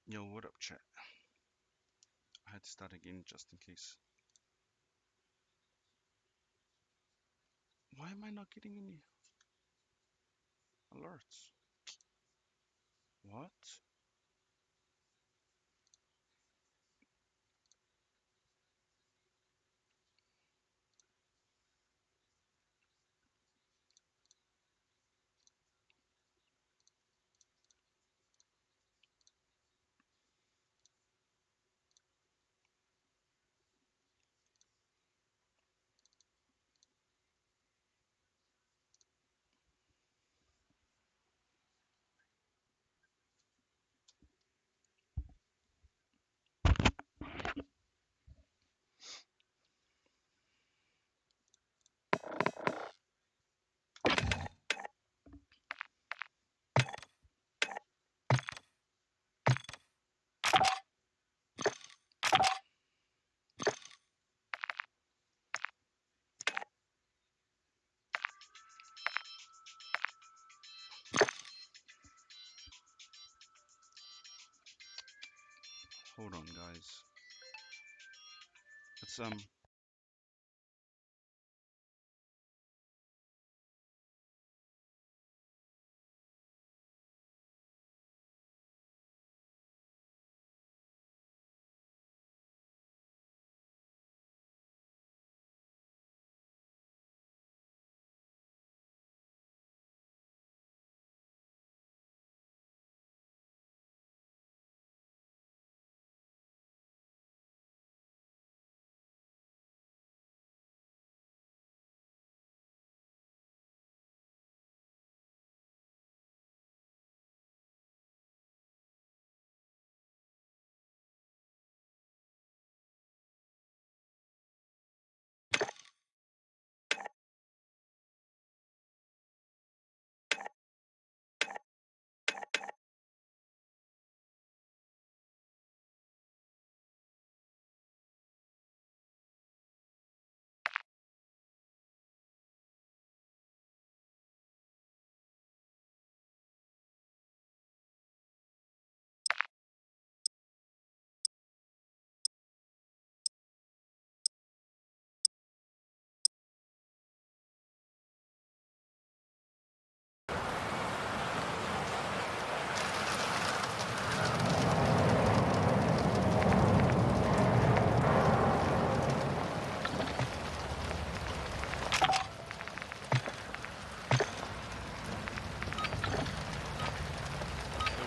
Yo, what up, chat? I had to start again just in case. Why am I not getting any alerts? What? Hold on, guys. Let's go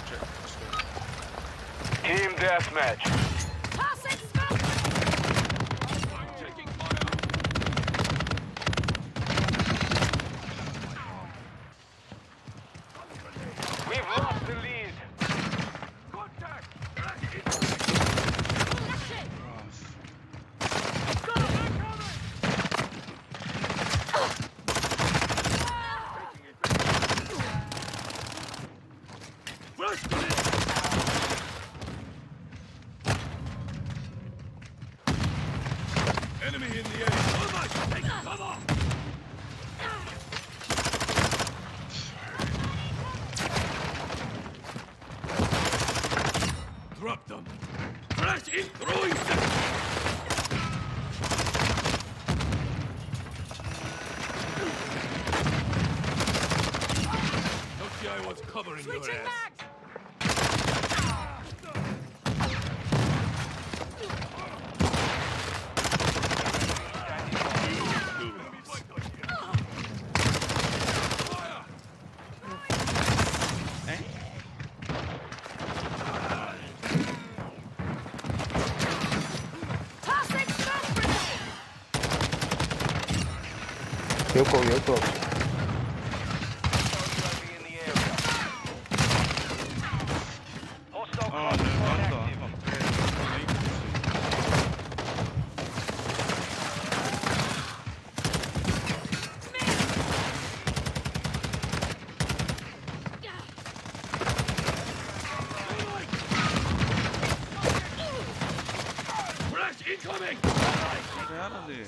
check. Let's go. Team deathmatch. Tossing smoke! Taking fire. We've lost the lead. Contact. That's it! Enemy in the air. Almost. Take cover. Drop them. Flash in throwing section. Don't see I was covering your Switching ass. back! Tossing smoke grenade! Yoko. Oh, no, Flash incoming. Get out of there.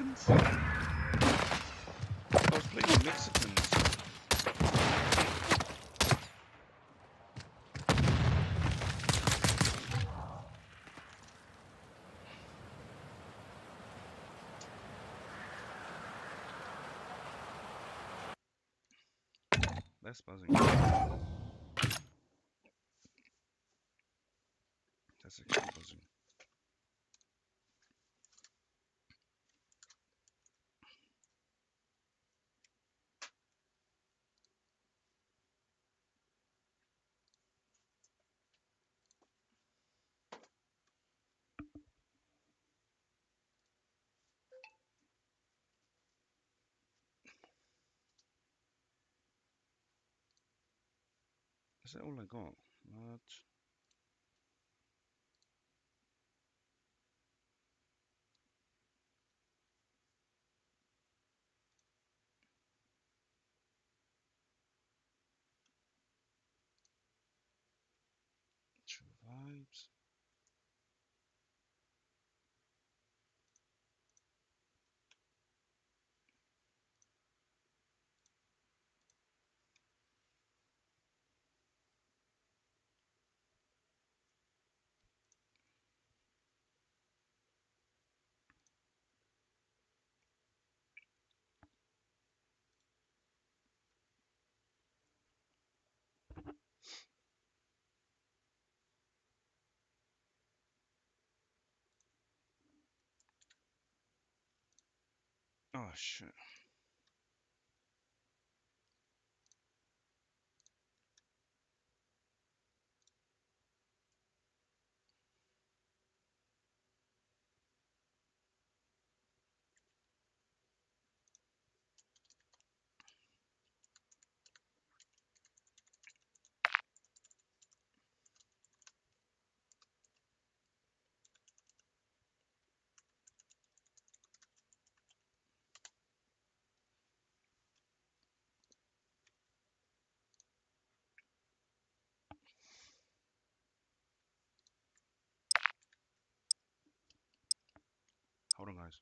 Mexicans? I was playing with Mexicans. That's buzzing. That's actually buzzing. Is that all I got? What? True vibes. Oh shit. Hold on, guys.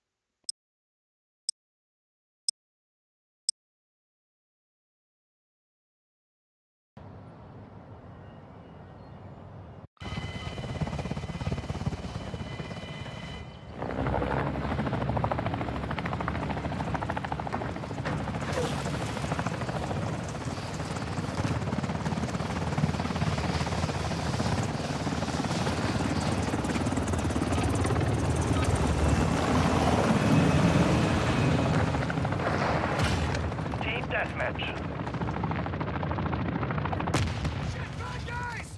Team deathmatch. Shit, bad guys!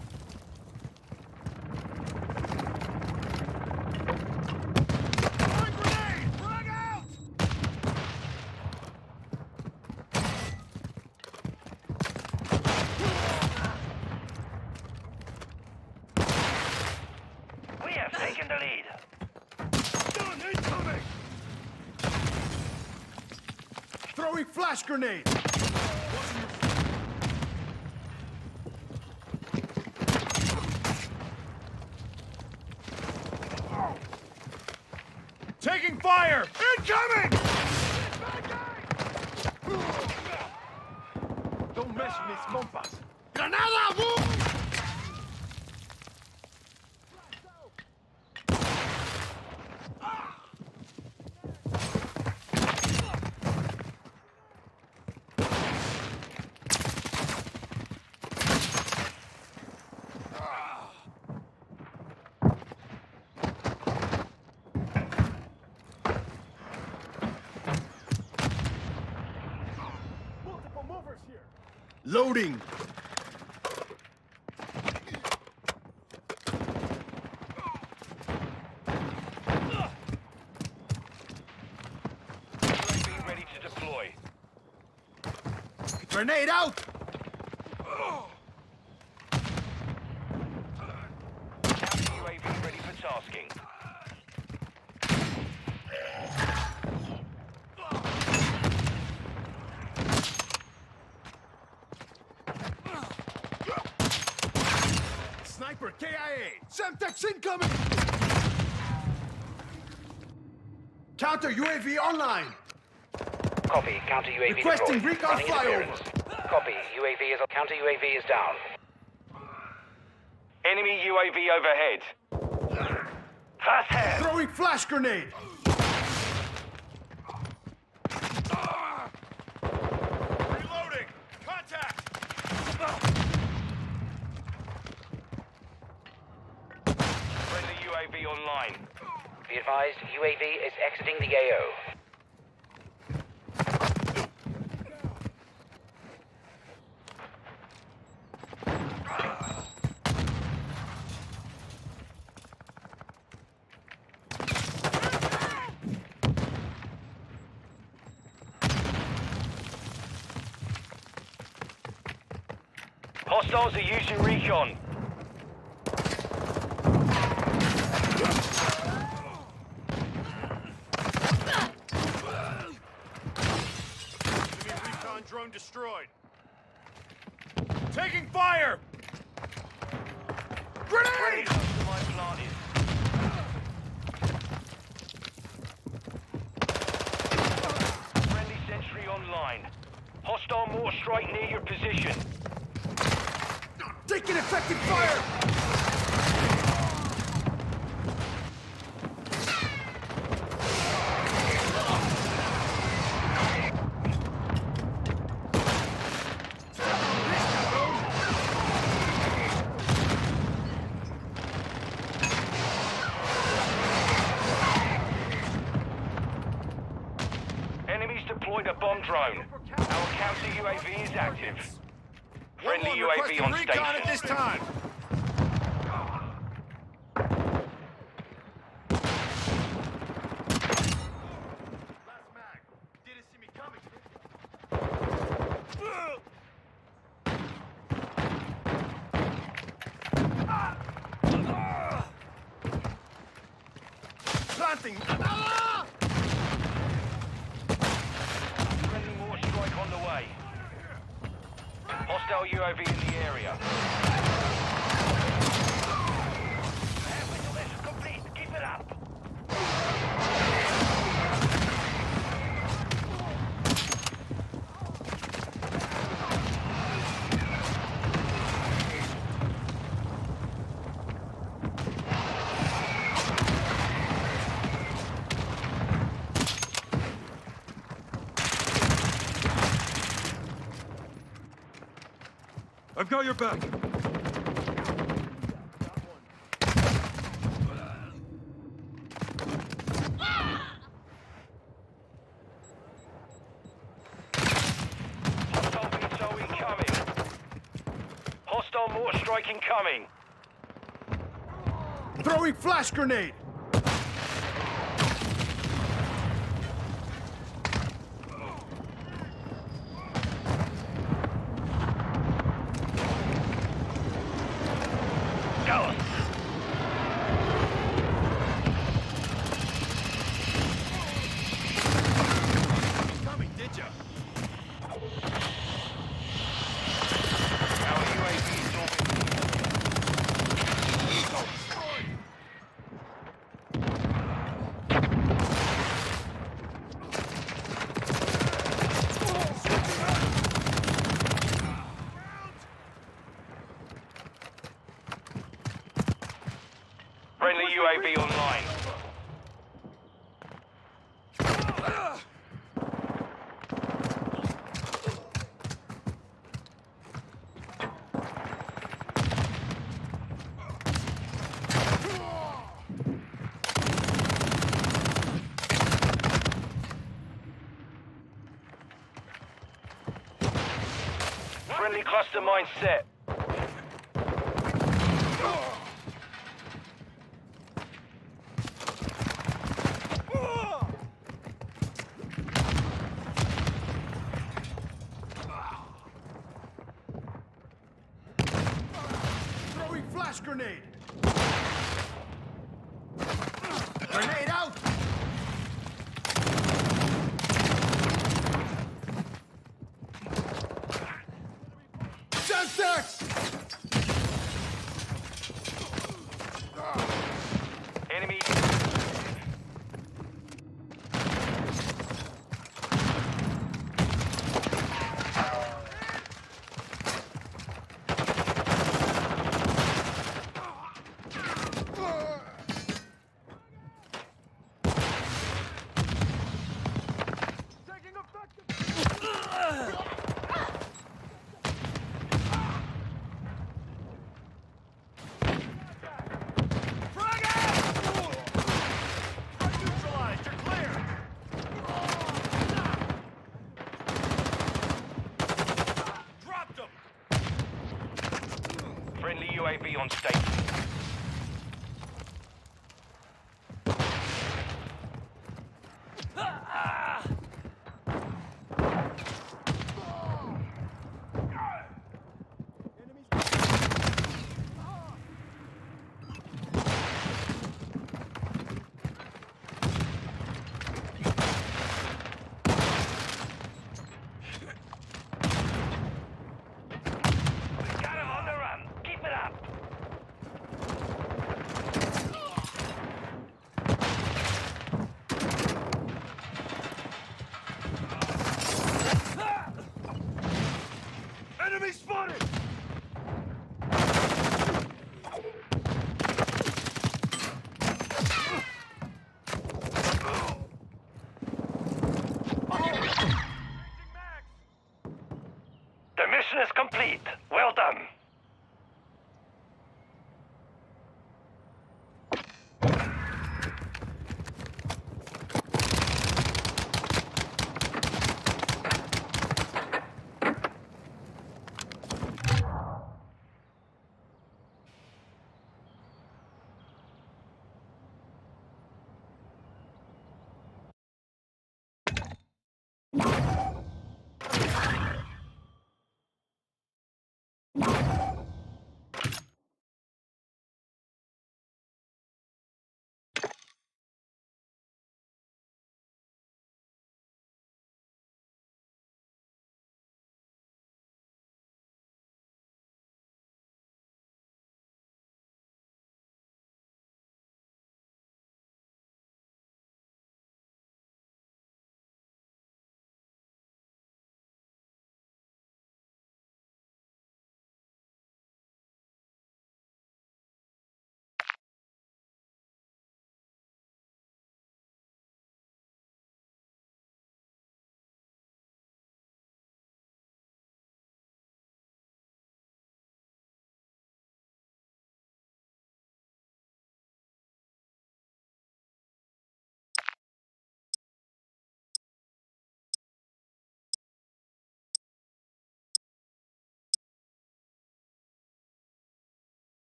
Throwing grenade! Frag out! We have taken the lead. Gun incoming! Throwing flash grenade! Taking fire! Incoming! Don't mess with mis compas. Granada! Boom! Multiple movers here. Loading. UAV ready to deploy. Grenade out! Counter UAV ready for tasking. Sniper KIA! Semtex incoming! Counter UAV online. Copy. Counter UAV Requesting deployed. recon Running flyover. interference. Copy. Counter UAV is down. Enemy UAV overhead. Fast hand. Throwing flash grenade. Reloading. Contact. Friendly UAV online. Be advised, UAV is exiting the AO. Hostiles are using recon. Enemy recon drone destroyed. Taking fire. Friendly Grenade! customize planted. Friendly sentry online. Hostile mortar strike near your position. Taking effective fire. Enemies deployed a bomb drone. Our counter UAV is active. Friendly One UAV requesting on recon at this station. time. Last mag. Didn't see me coming. Planting. Friendly mortar strike on the way. Hostile UAV in the area. Complete. Keep it up. I've got your back. Hostile VTOL incoming. Hostile mortar strike incoming. Throwing flash grenade. Go. Coming, did ya? Our UAV is orbiting. Friendly UAV online. Friendly cluster mine set. Throwing flash grenade. Grenade out. Contact. Enemy. UAV on station. Got him on the run. Keep it up. Enemy spotted! The mission is complete. Well done.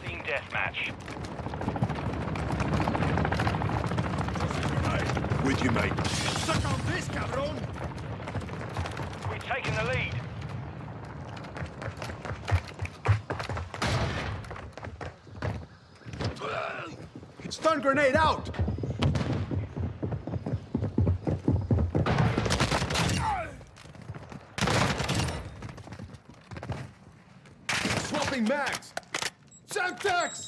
Team deathmatch. With you, mate. Suck on this, cabron! We've taken the lead. Stun grenade out! Swapping mags! Semtex!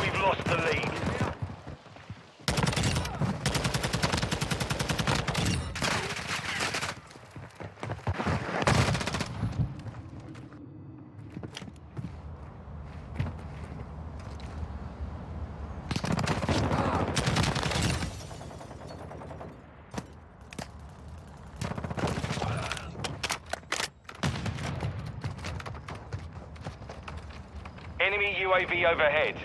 We've lost the lead. Enemy UAV overhead.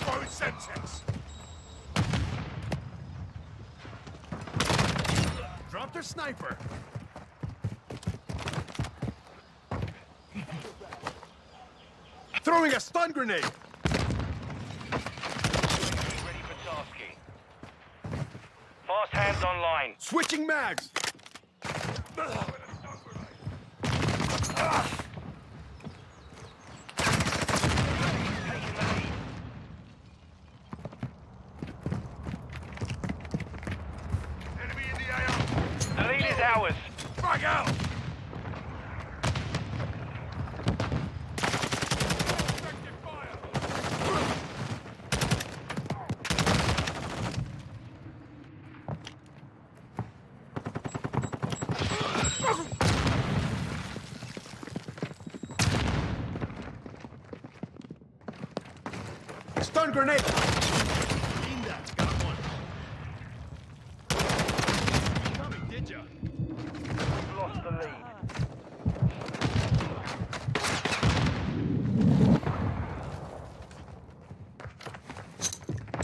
Throwing Semtex! Drop their sniper! Throwing a stun grenade! Ready for tasking. Fast hands online. Switching mags! Taking the lead. ours. Frag out! Effective fire! Stun grenade! Clean that. Got one. Coming, did ya? Lost the lead.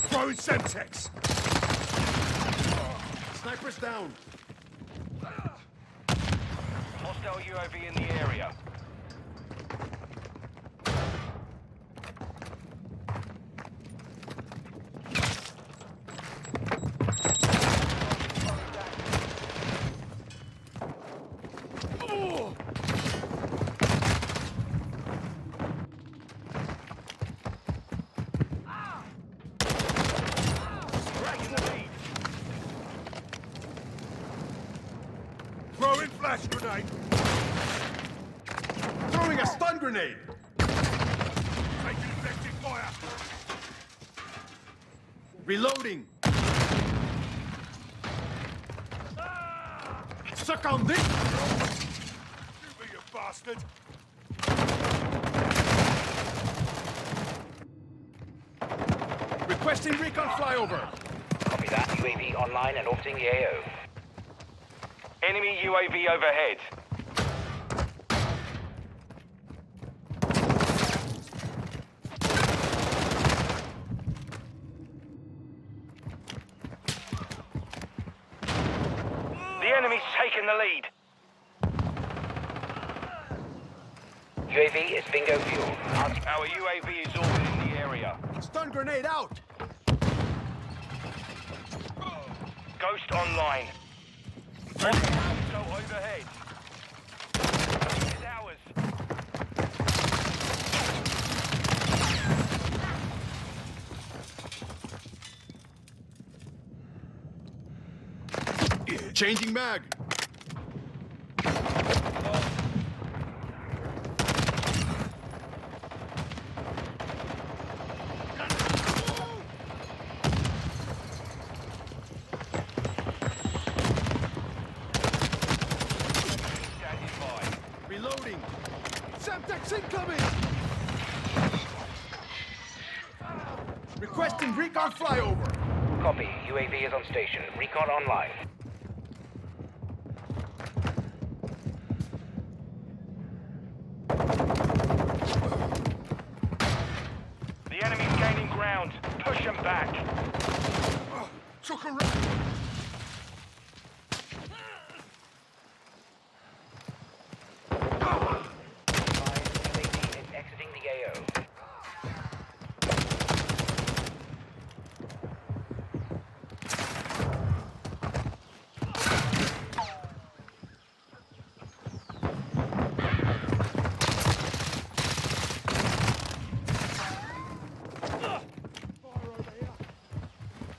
Throwing Semtex. Snipers down! Hostile UAV in the area. Dragging the lead. Throwing flash grenade. Throwing a stun grenade! Taking effective fire. Reloading! Suck on this! Shoot me, you bastard. Requesting recon flyover! Copy that. UAV online and orbiting the AO. Enemy UAV overhead. The enemy's taken the lead. UAV is bingo fuel. Our UAV is orbiting the area. Stun grenade out! Ghost online. Hostile overhead. It's ours. Changing mag! Standing by. Reloading! Semtex incoming! Requesting recon flyover! Copy. UAV is on station. Recon online. The enemy's gaining ground. Push them back. Took a run. UAV is exiting the AO.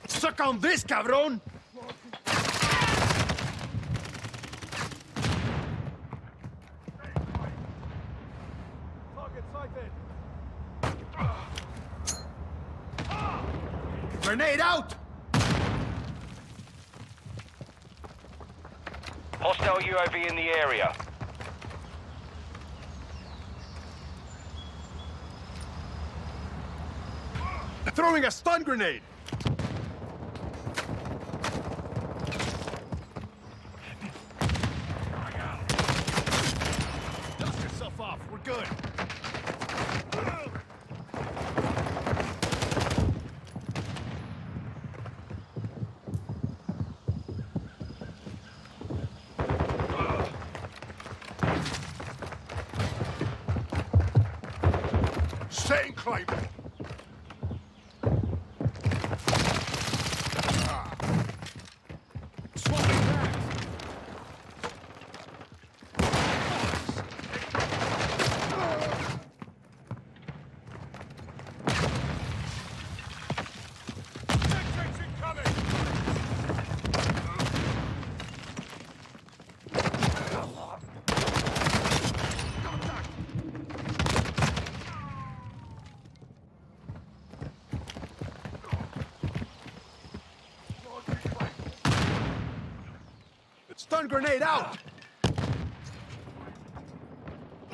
Suck on this, cabron! Target sighted. Grenade out! Hostile UAV in the area. Throwing a stun grenade! Dust yourself off. We're good. Setting claymore. Swapping back. Stun grenade out!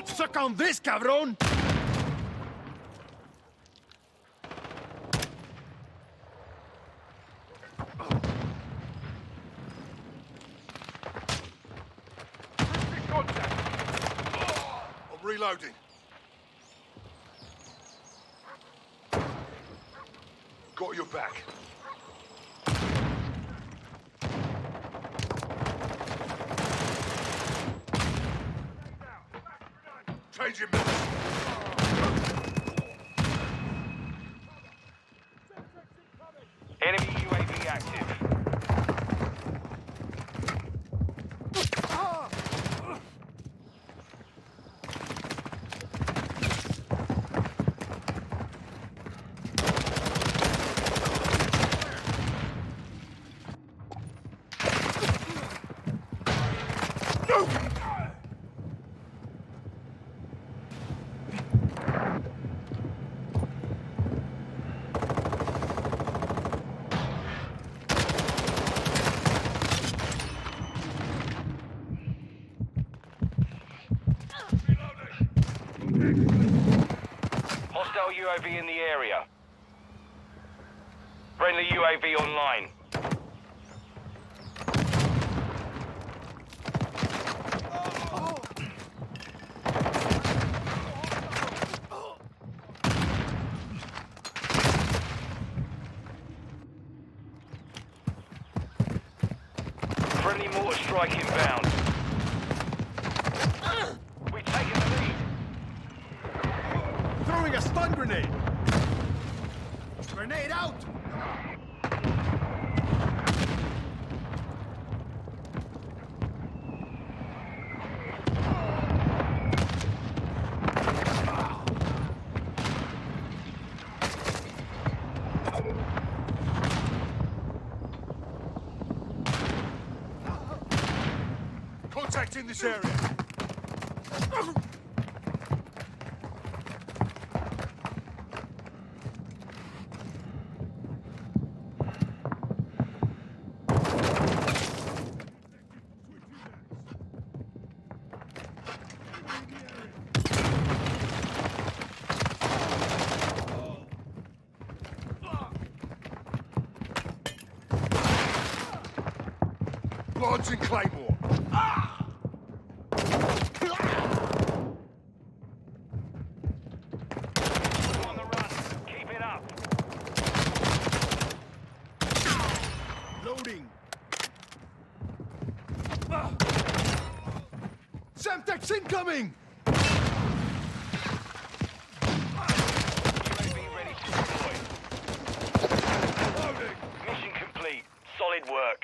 Suck on this, cabron! I'm reloading. Got your back. Changing minutes. Enemy UAV active. Hostile UAV in the area. Friendly UAV online. Friendly mortar strike inbound. We've taken the lead. Throwing a stun grenade! Grenade out! Contact in this area. Lodge and Claymore. On the run. Keep it up. Loading! Semtex incoming! UAV ready to deploy. Loading. Mission complete. Solid work.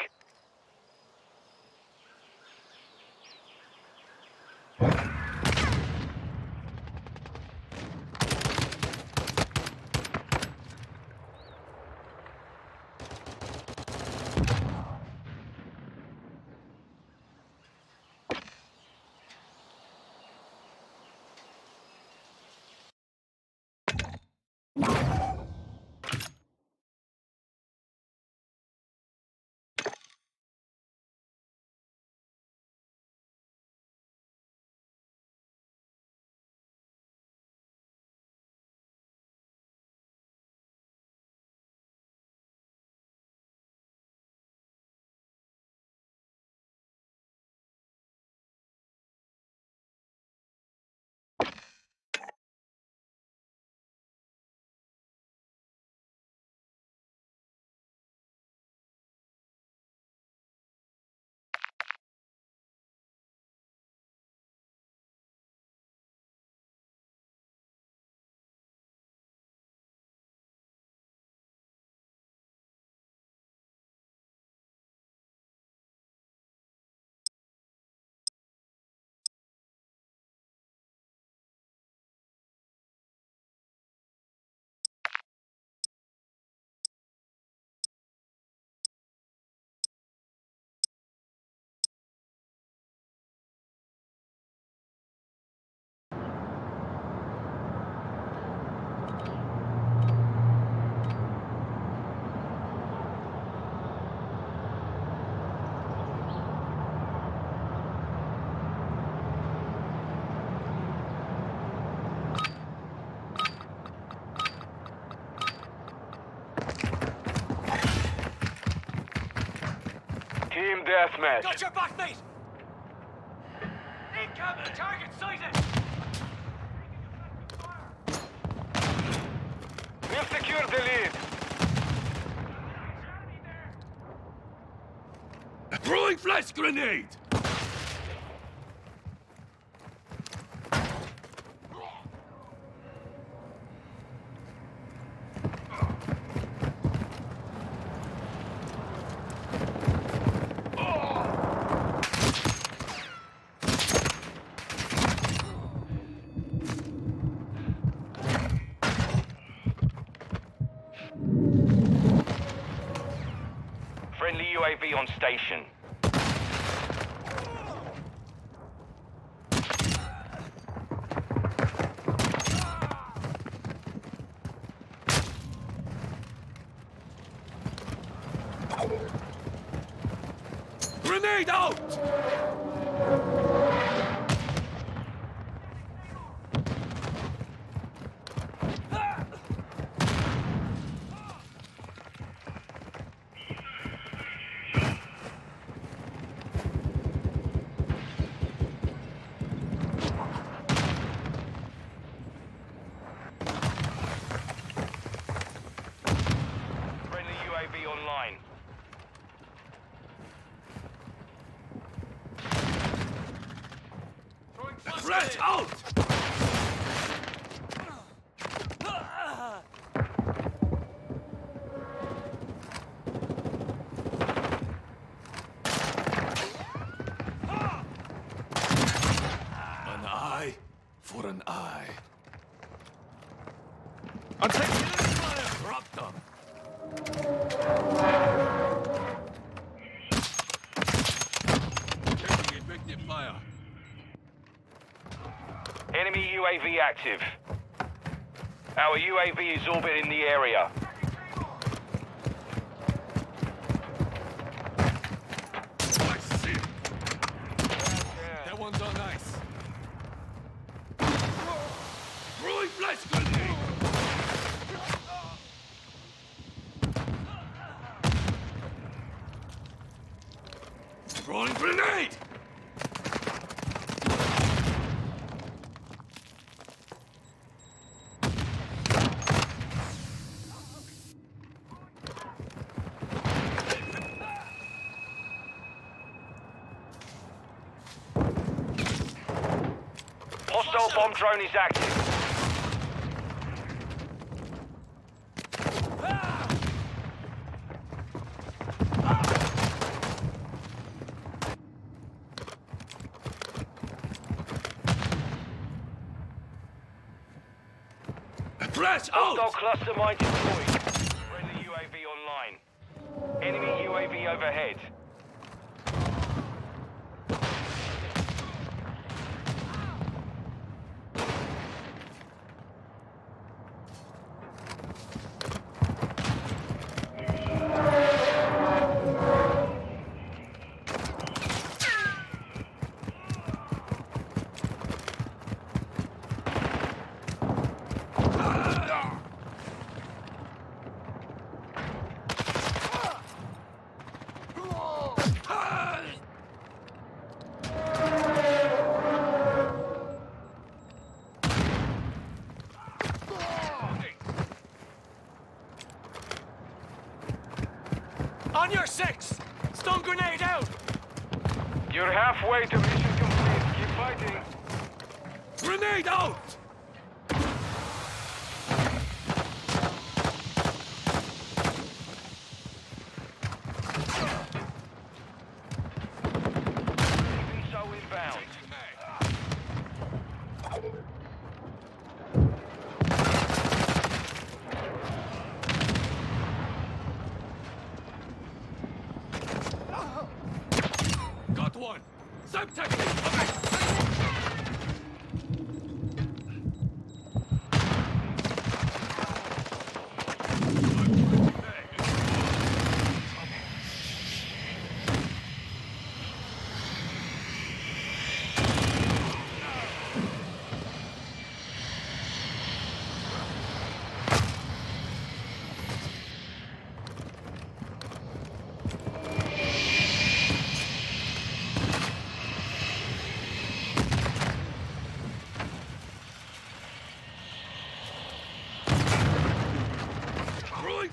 Team deathmatch. Got your back, mate! Incoming! Target sighted! We've secured the lead. Throwing flash grenade! Friendly UAV on station. Grenade out! Friendly UAV online. Flash out! An eye for an eye. I'm taking Fire! Drop them! Taking effective fire. Enemy UAV active. Our UAV is orbiting the area. I see it. That one's on ice. Throwing flash grenade! Throwing grenade! Hostile bomb drone is active. Flash Hostile out! cluster mine deployed. Friendly UAV online. Enemy UAV overhead. On your six! Stun grenade out! You're halfway to mission complete. Keep fighting. Grenade out! So inbound. Got one! Same technique! Okay!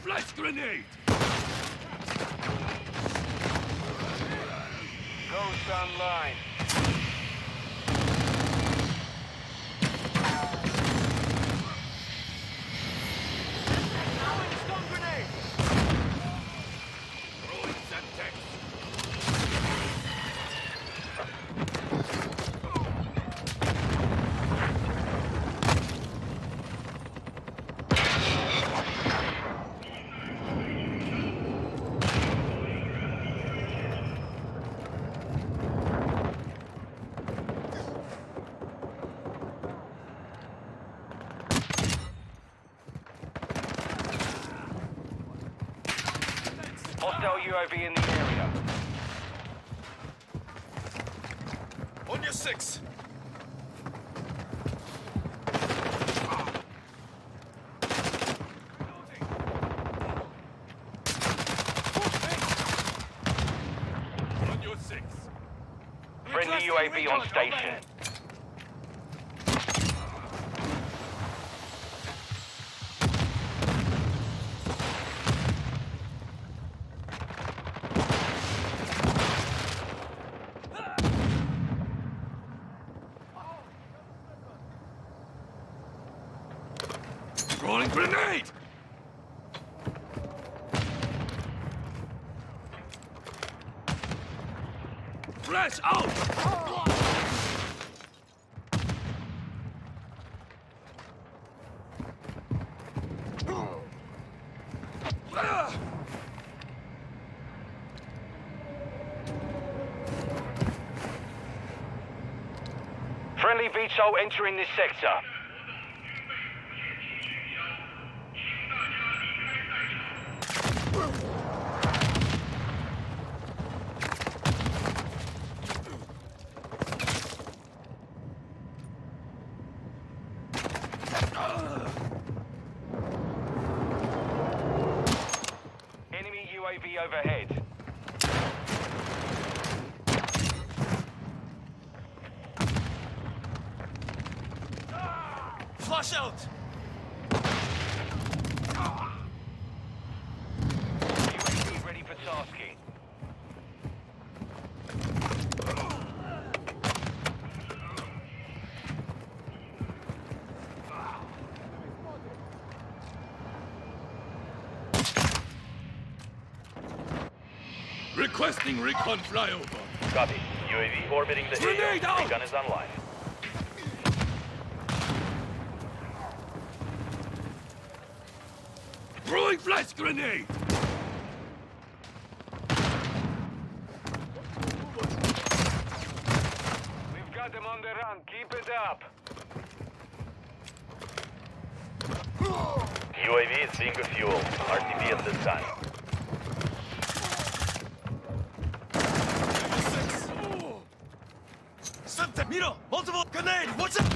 flash grenade! Ghost online. Throwing Semtex! Hostile UAV in the area. On your 6! On your 6! Friendly UAV on station. Rolling grenade! Flash out! Friendly VTOL entering this sector. Enemy UAV overhead. Flash out! UAV ready for tasking. Requesting recon flyover. Copy. UAV orbiting the Grenade AO. out! Recon is online. Throwing flash grenade! We've got them on the run. Keep it up. UAV is being refueled. RTB at this time. Semtex! Miro! Multiple grenade! What's up?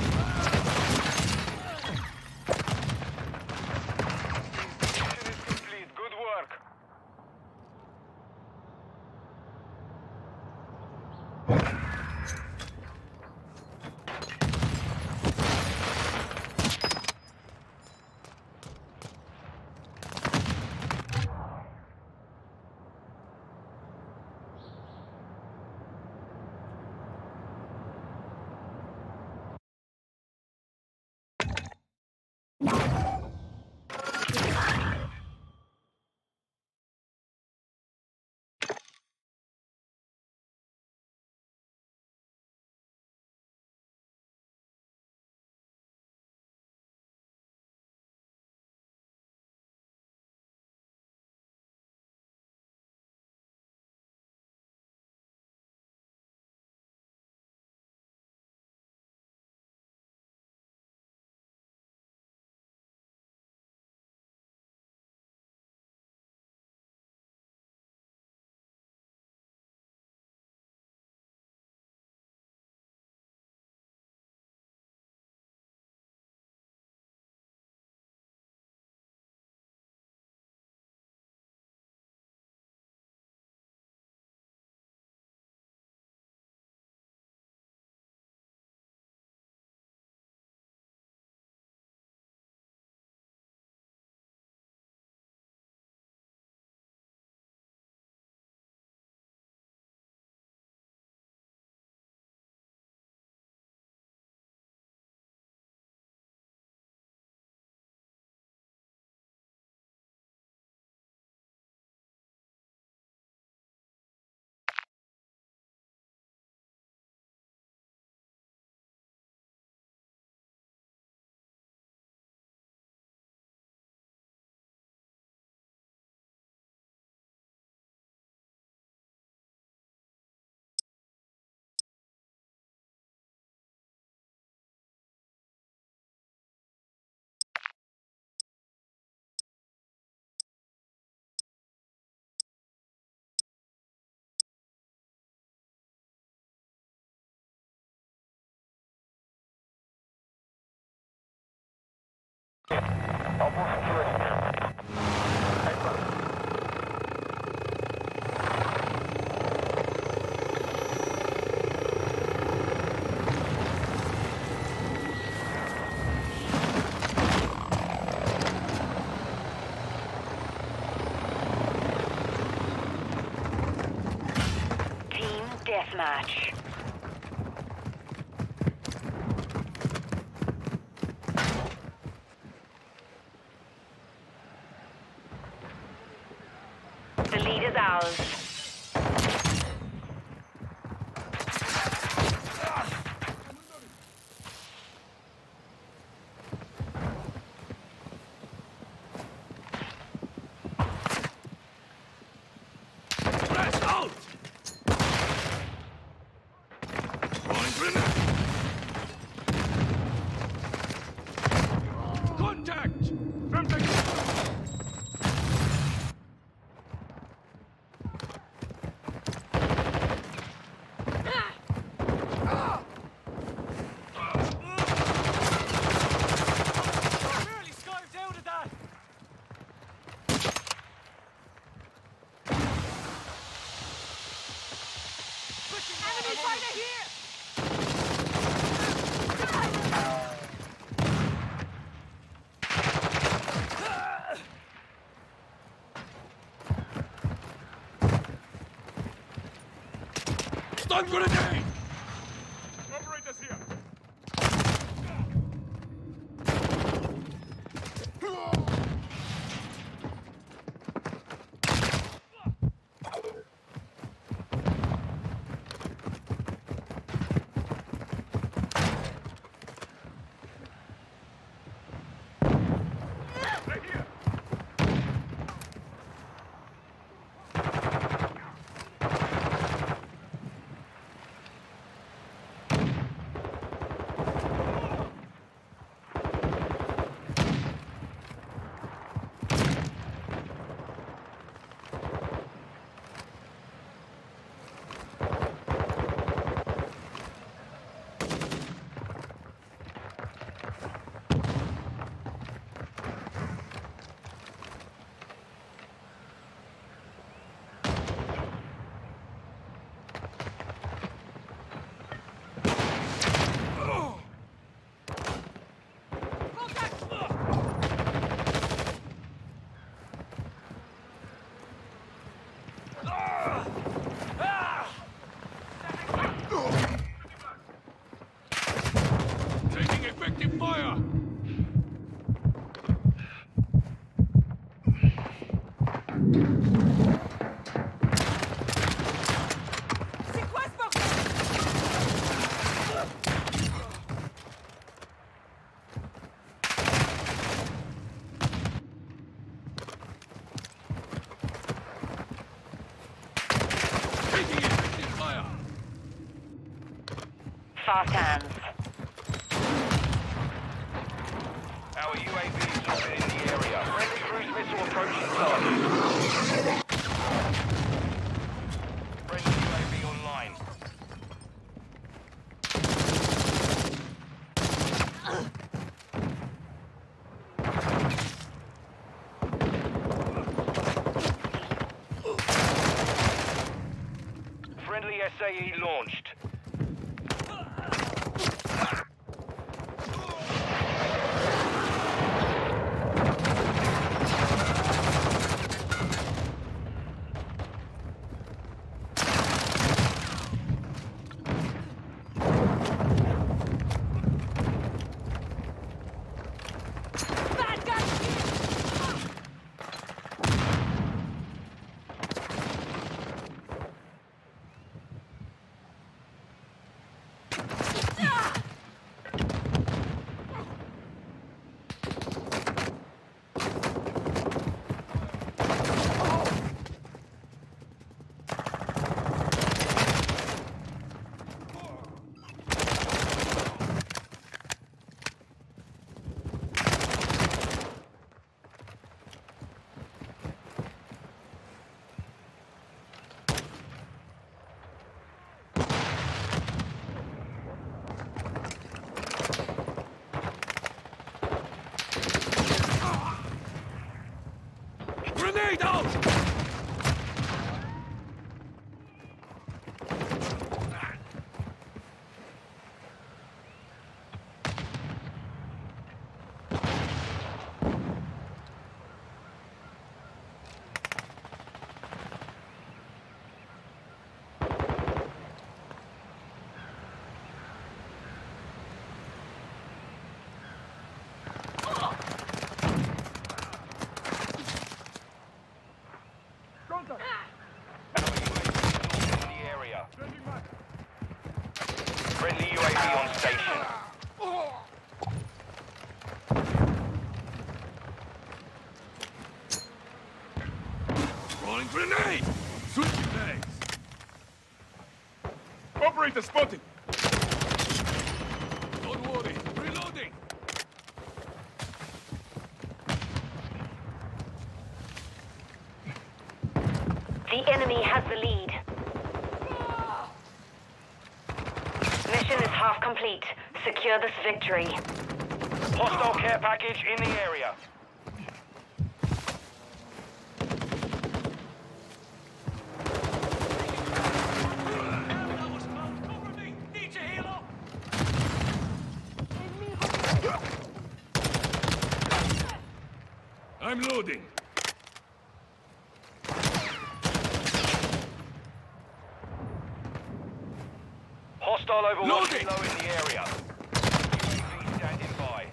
Team deathmatch. The lead is ours. Press out! Throwing grenade! Contact! Barely skived out of that! Enemy fighter here! Stun grenade! Operators here! Right here! Taking effective fire! C'est quoi ce bordel? Taking effective fire! Fast hands. Our UAV is orbiting the area. Friendly cruise missile approaching target. Friendly UAV online. Friendly SAE launched. Bad guys here! Grenade out! Friendly UAV on station. Throwing grenade! Switching legs! Operator spotted! Don't worry, reloading! The enemy has the lead. Mission is half complete. Secure this victory. Hostile care package in the area. Cover me! Need to heal up! I'm loading. Hostile overwatch Loading. low in the area. UAV standing by.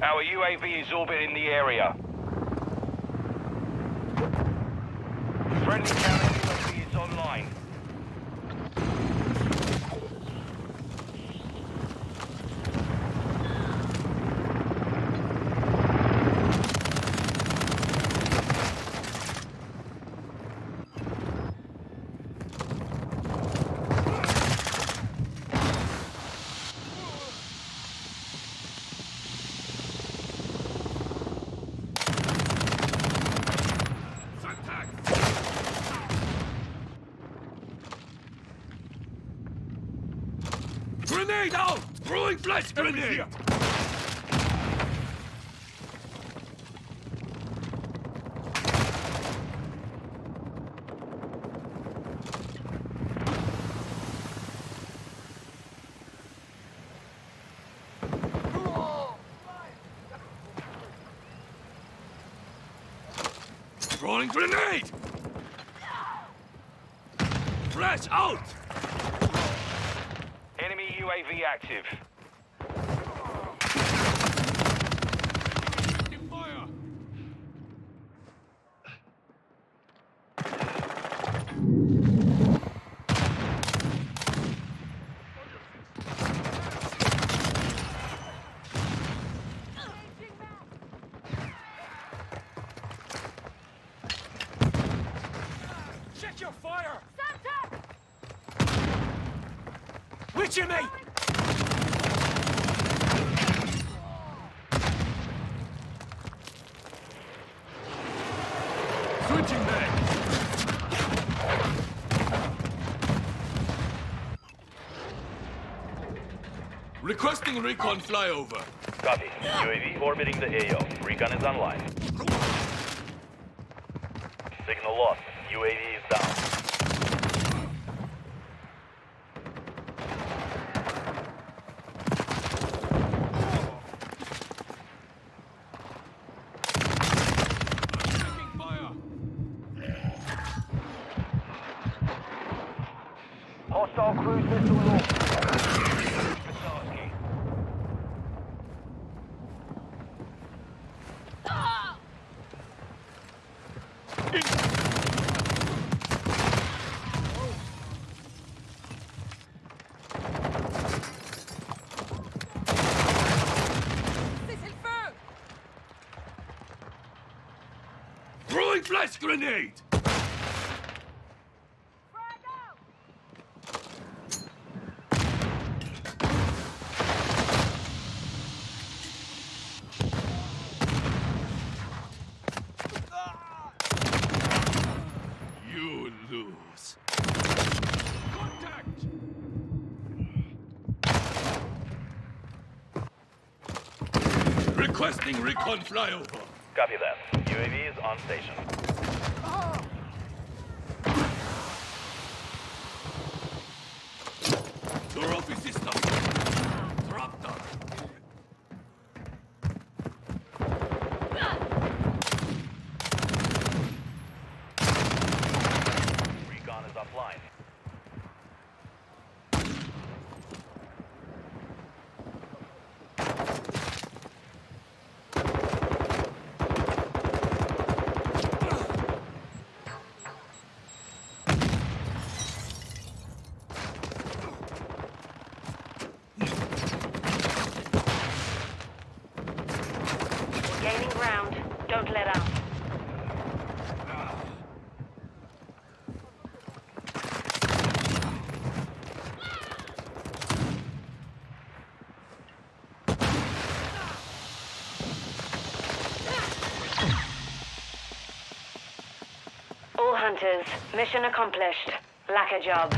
Our UAV is orbiting the area. Friendly counter UAV is online. Grenade out! Throwing flash grenade! Throwing grenade! Flash out! Enemy UAV active. Taking fire! Check your fire! Witching me! Switching back! Requesting recon flyover. Copy. UAV orbiting the AO. Recon is online. Signal lost. UAV is down. Taking fire! Hostile cruise missile launched. Petoskey. Cessez le feu! Throwing flash grenade! Frag out! You lose. Contact! Requesting recon flyover. Copy that. UAV is on station. Trophy system. Drop down. Recon is offline. We're gaining ground. Don't let up. All hunters, mission accomplished. Lack a job.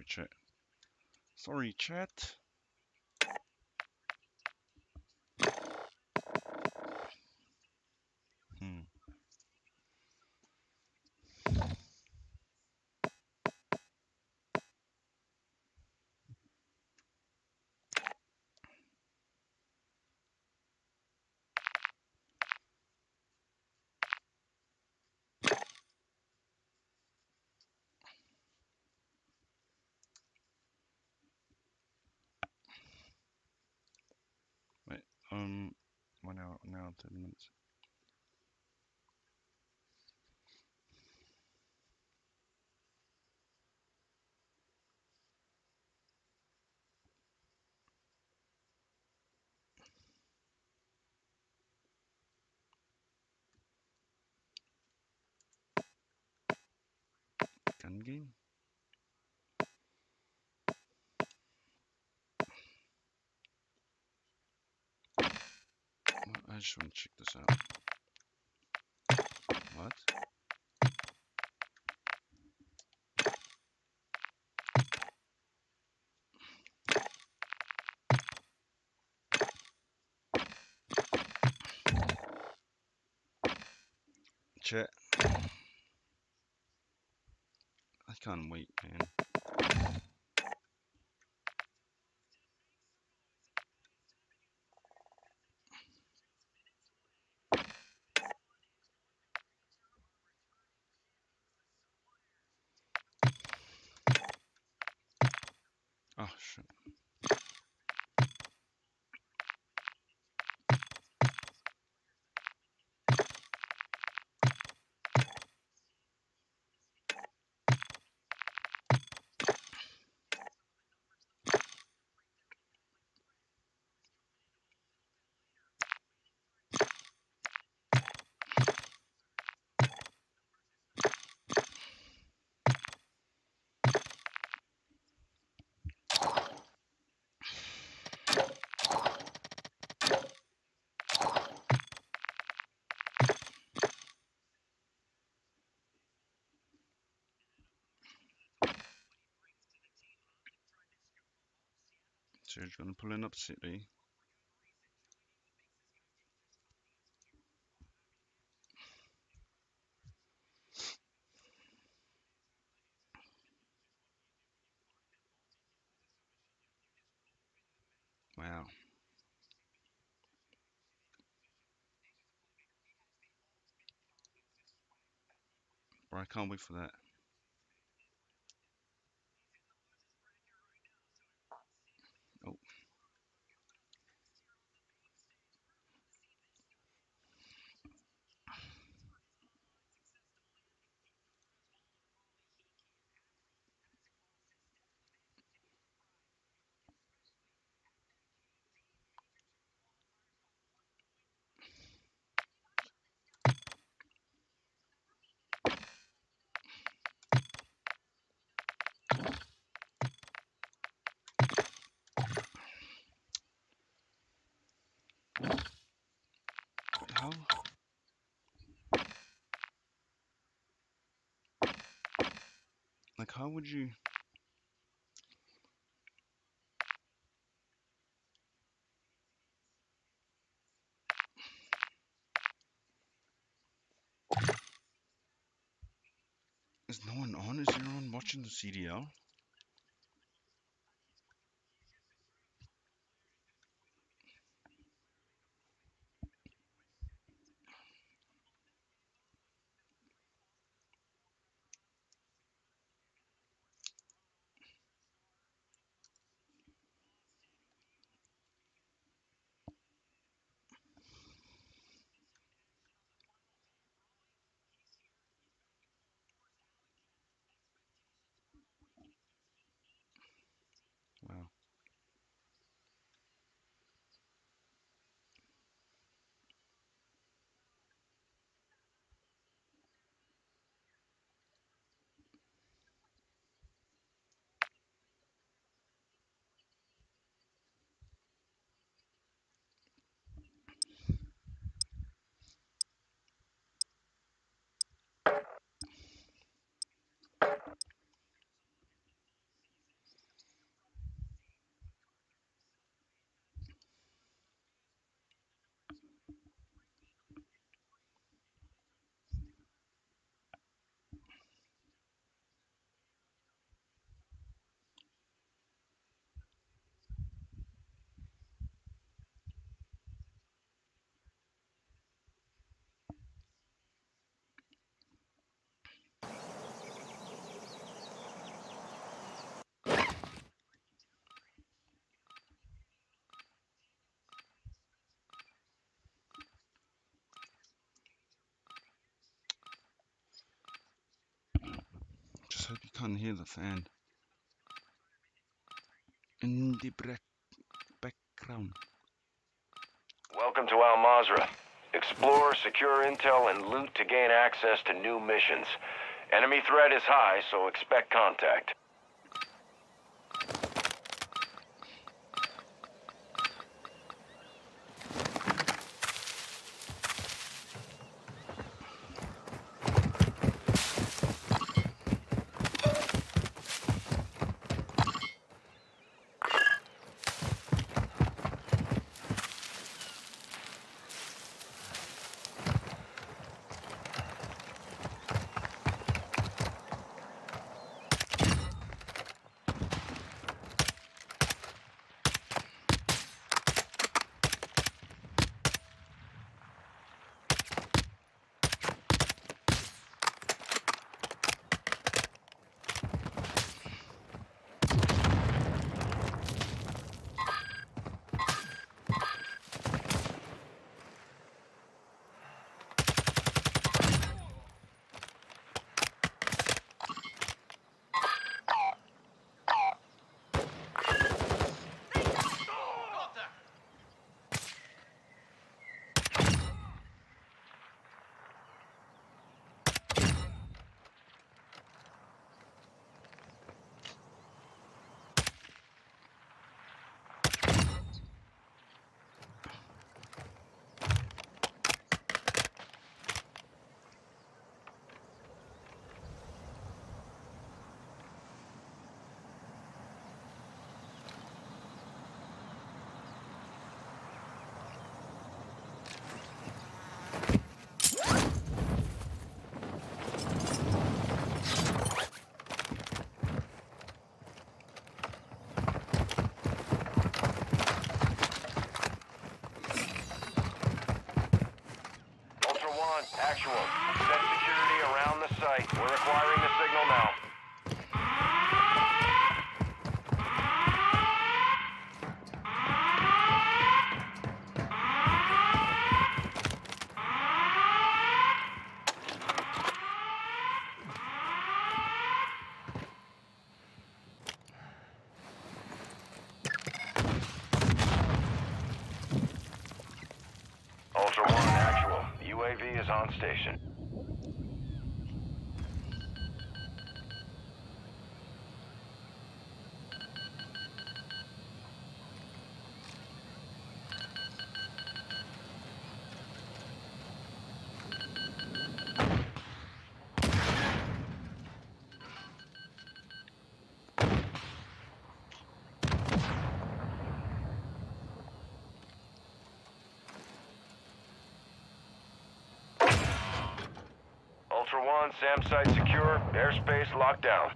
chat. Sorry, chat. Hmm. Wait, 1 hour now, 10 minutes. Gun game? Well, I just want to check this out. What? Chat. I can't wait, man. Oh, shit. So you're gonna pull in up city. Wow. Bro, I can't wait for that. Oh. How? Like, how would you? Is no one on? Is everyone watching the CDL? can't hear the fan in the background. Welcome to Al Mazrah. Explore, secure intel, and loot to gain access to new missions. Enemy threat is high, so expect contact. Actual. Set security around the site. We're acquiring the signal now. Ultra One, actual. UAV is on station. Ultra One, SAM site secure. Airspace locked down.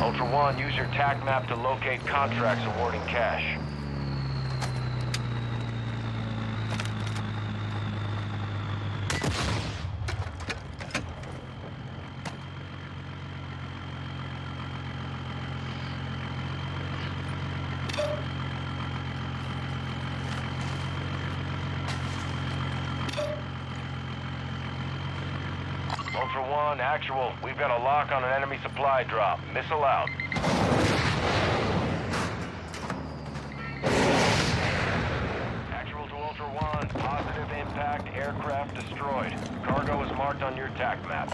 Ultra One, use your TAC map to locate contracts awarding cash. Ultra One, actual. We've got a lock on an enemy supply drop. Missile out. Actual to Ultra One. Positive impact. Aircraft destroyed. Cargo is marked on your TAC map.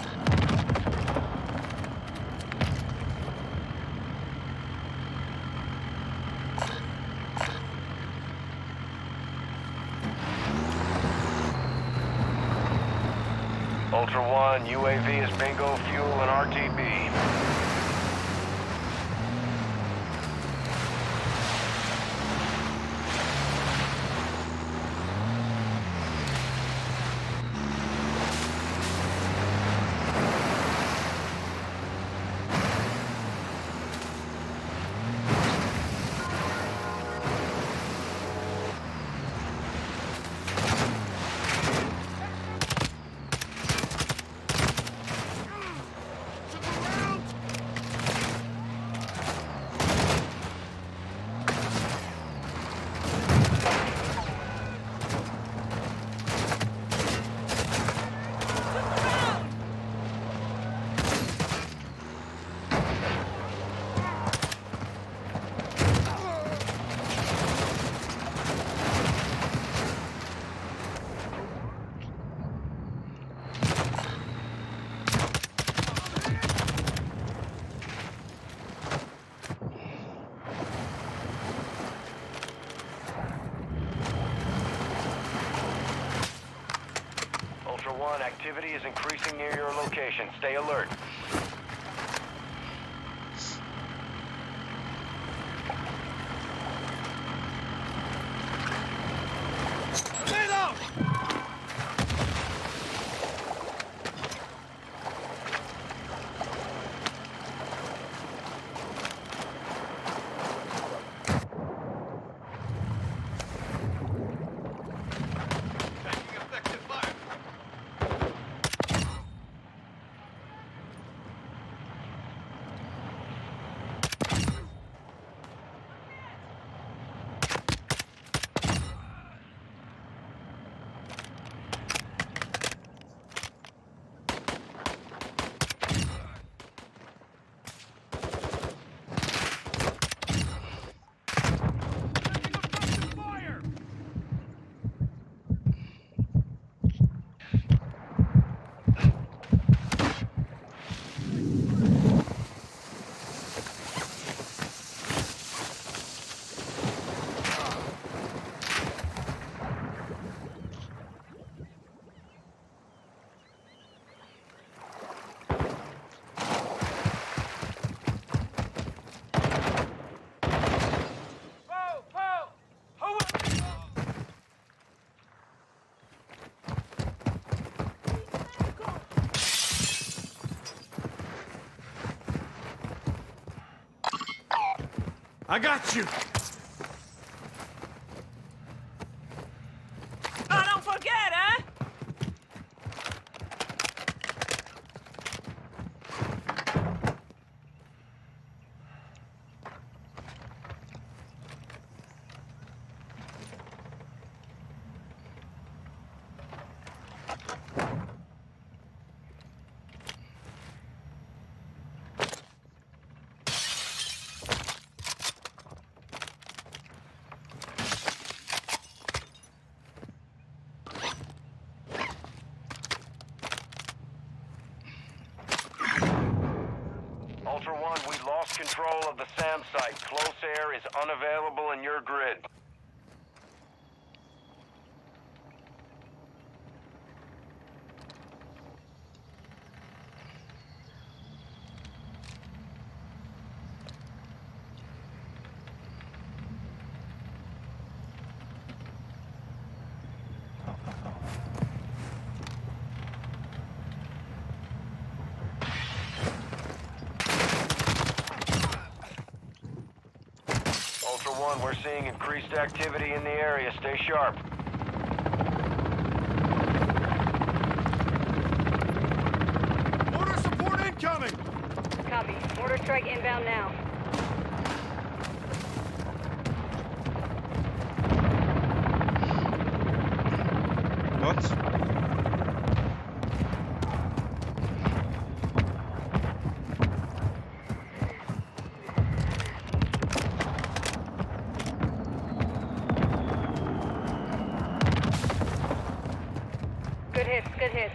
Ultra One, UAV is bingo, fuel, and RTB. Ultra One, activity is increasing near your location. Stay alert. Taking effective fire. I got you! Oh, don't forget, huh? Ultra One, we lost control of the SAM site. Close air is unavailable in your grid. Ultra One, we're seeing increased activity in the area. Stay sharp. Mortar support incoming! Copy. Mortar strike inbound now. What? Good hits, good hits.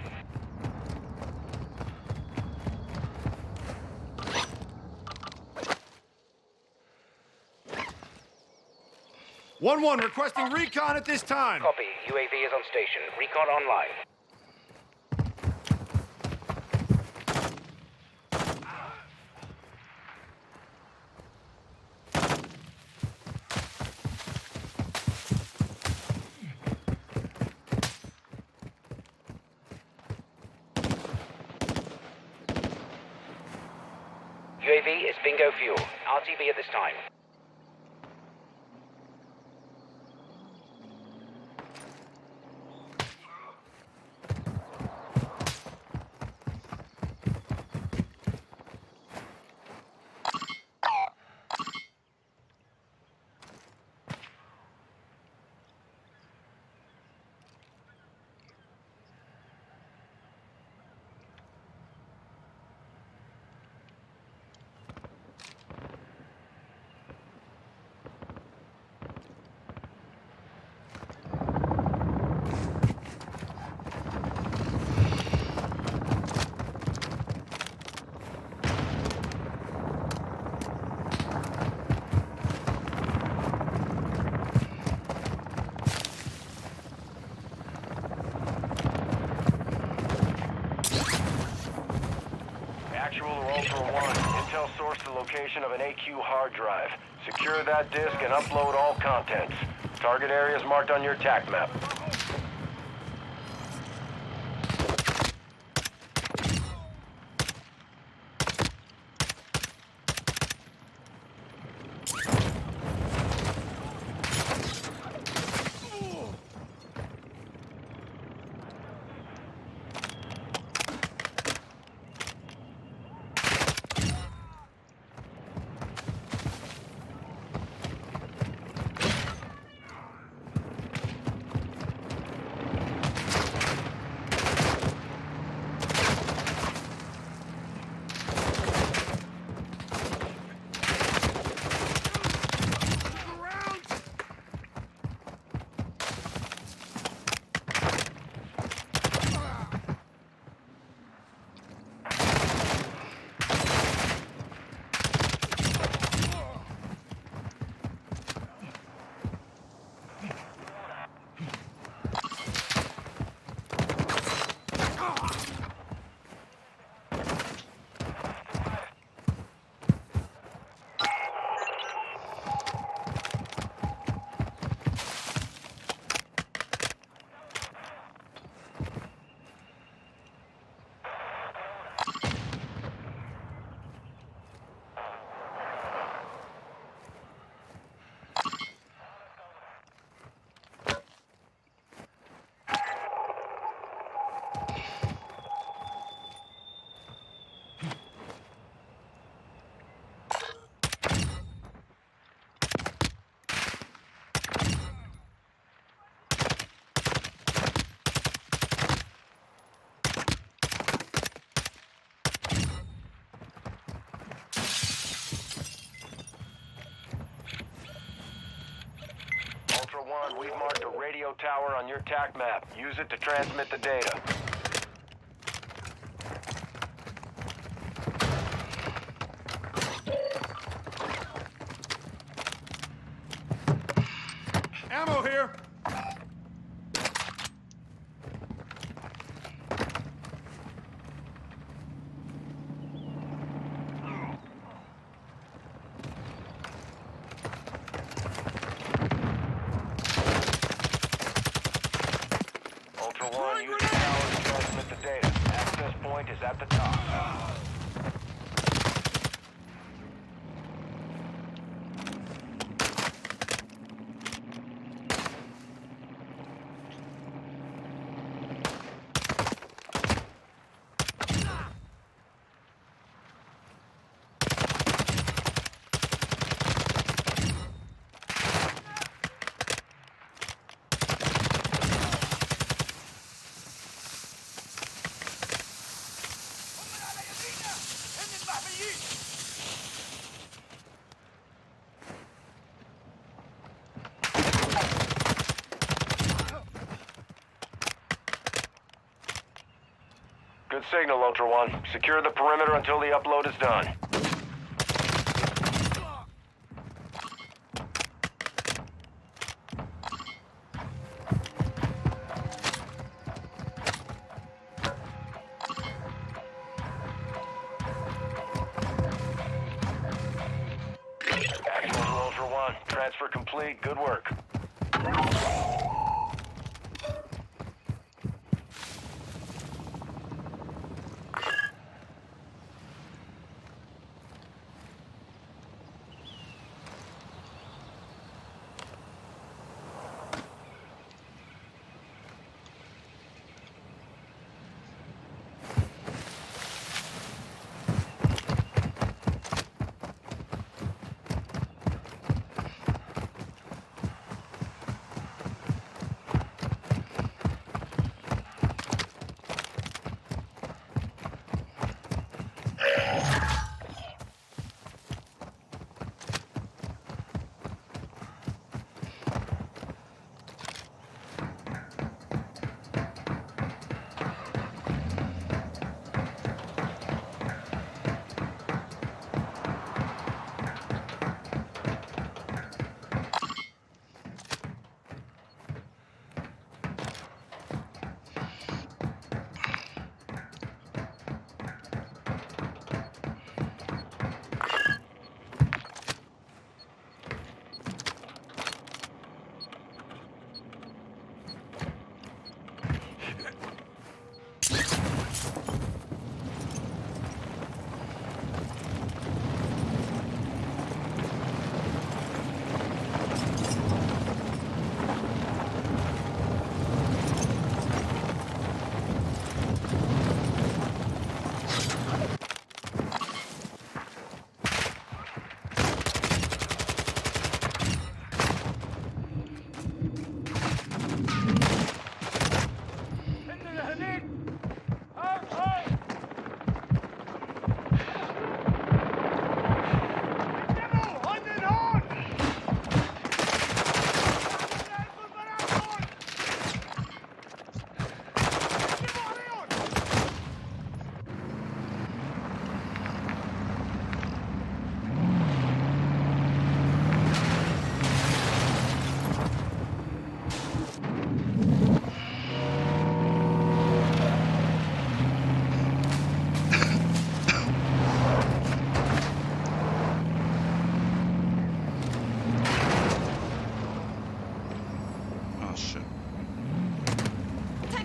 One requesting recon at this time. Copy. UAV is on station. Recon online. UAV is bingo fuel. RTB at this time. Ultra One, intel sourced the location of an AQ hard drive. Secure that disk and upload all contents. Target areas marked on your TAC map. Ultra One, we've marked a radio tower on your TAC map. Use it to transmit the data. Ammo here! Ultra One, use the tower to transmit the data. Access point is at the top. Good signal, Ultra One. Secure the perimeter until the upload is done. Excellent, Ultra One. Transfer complete. Good work.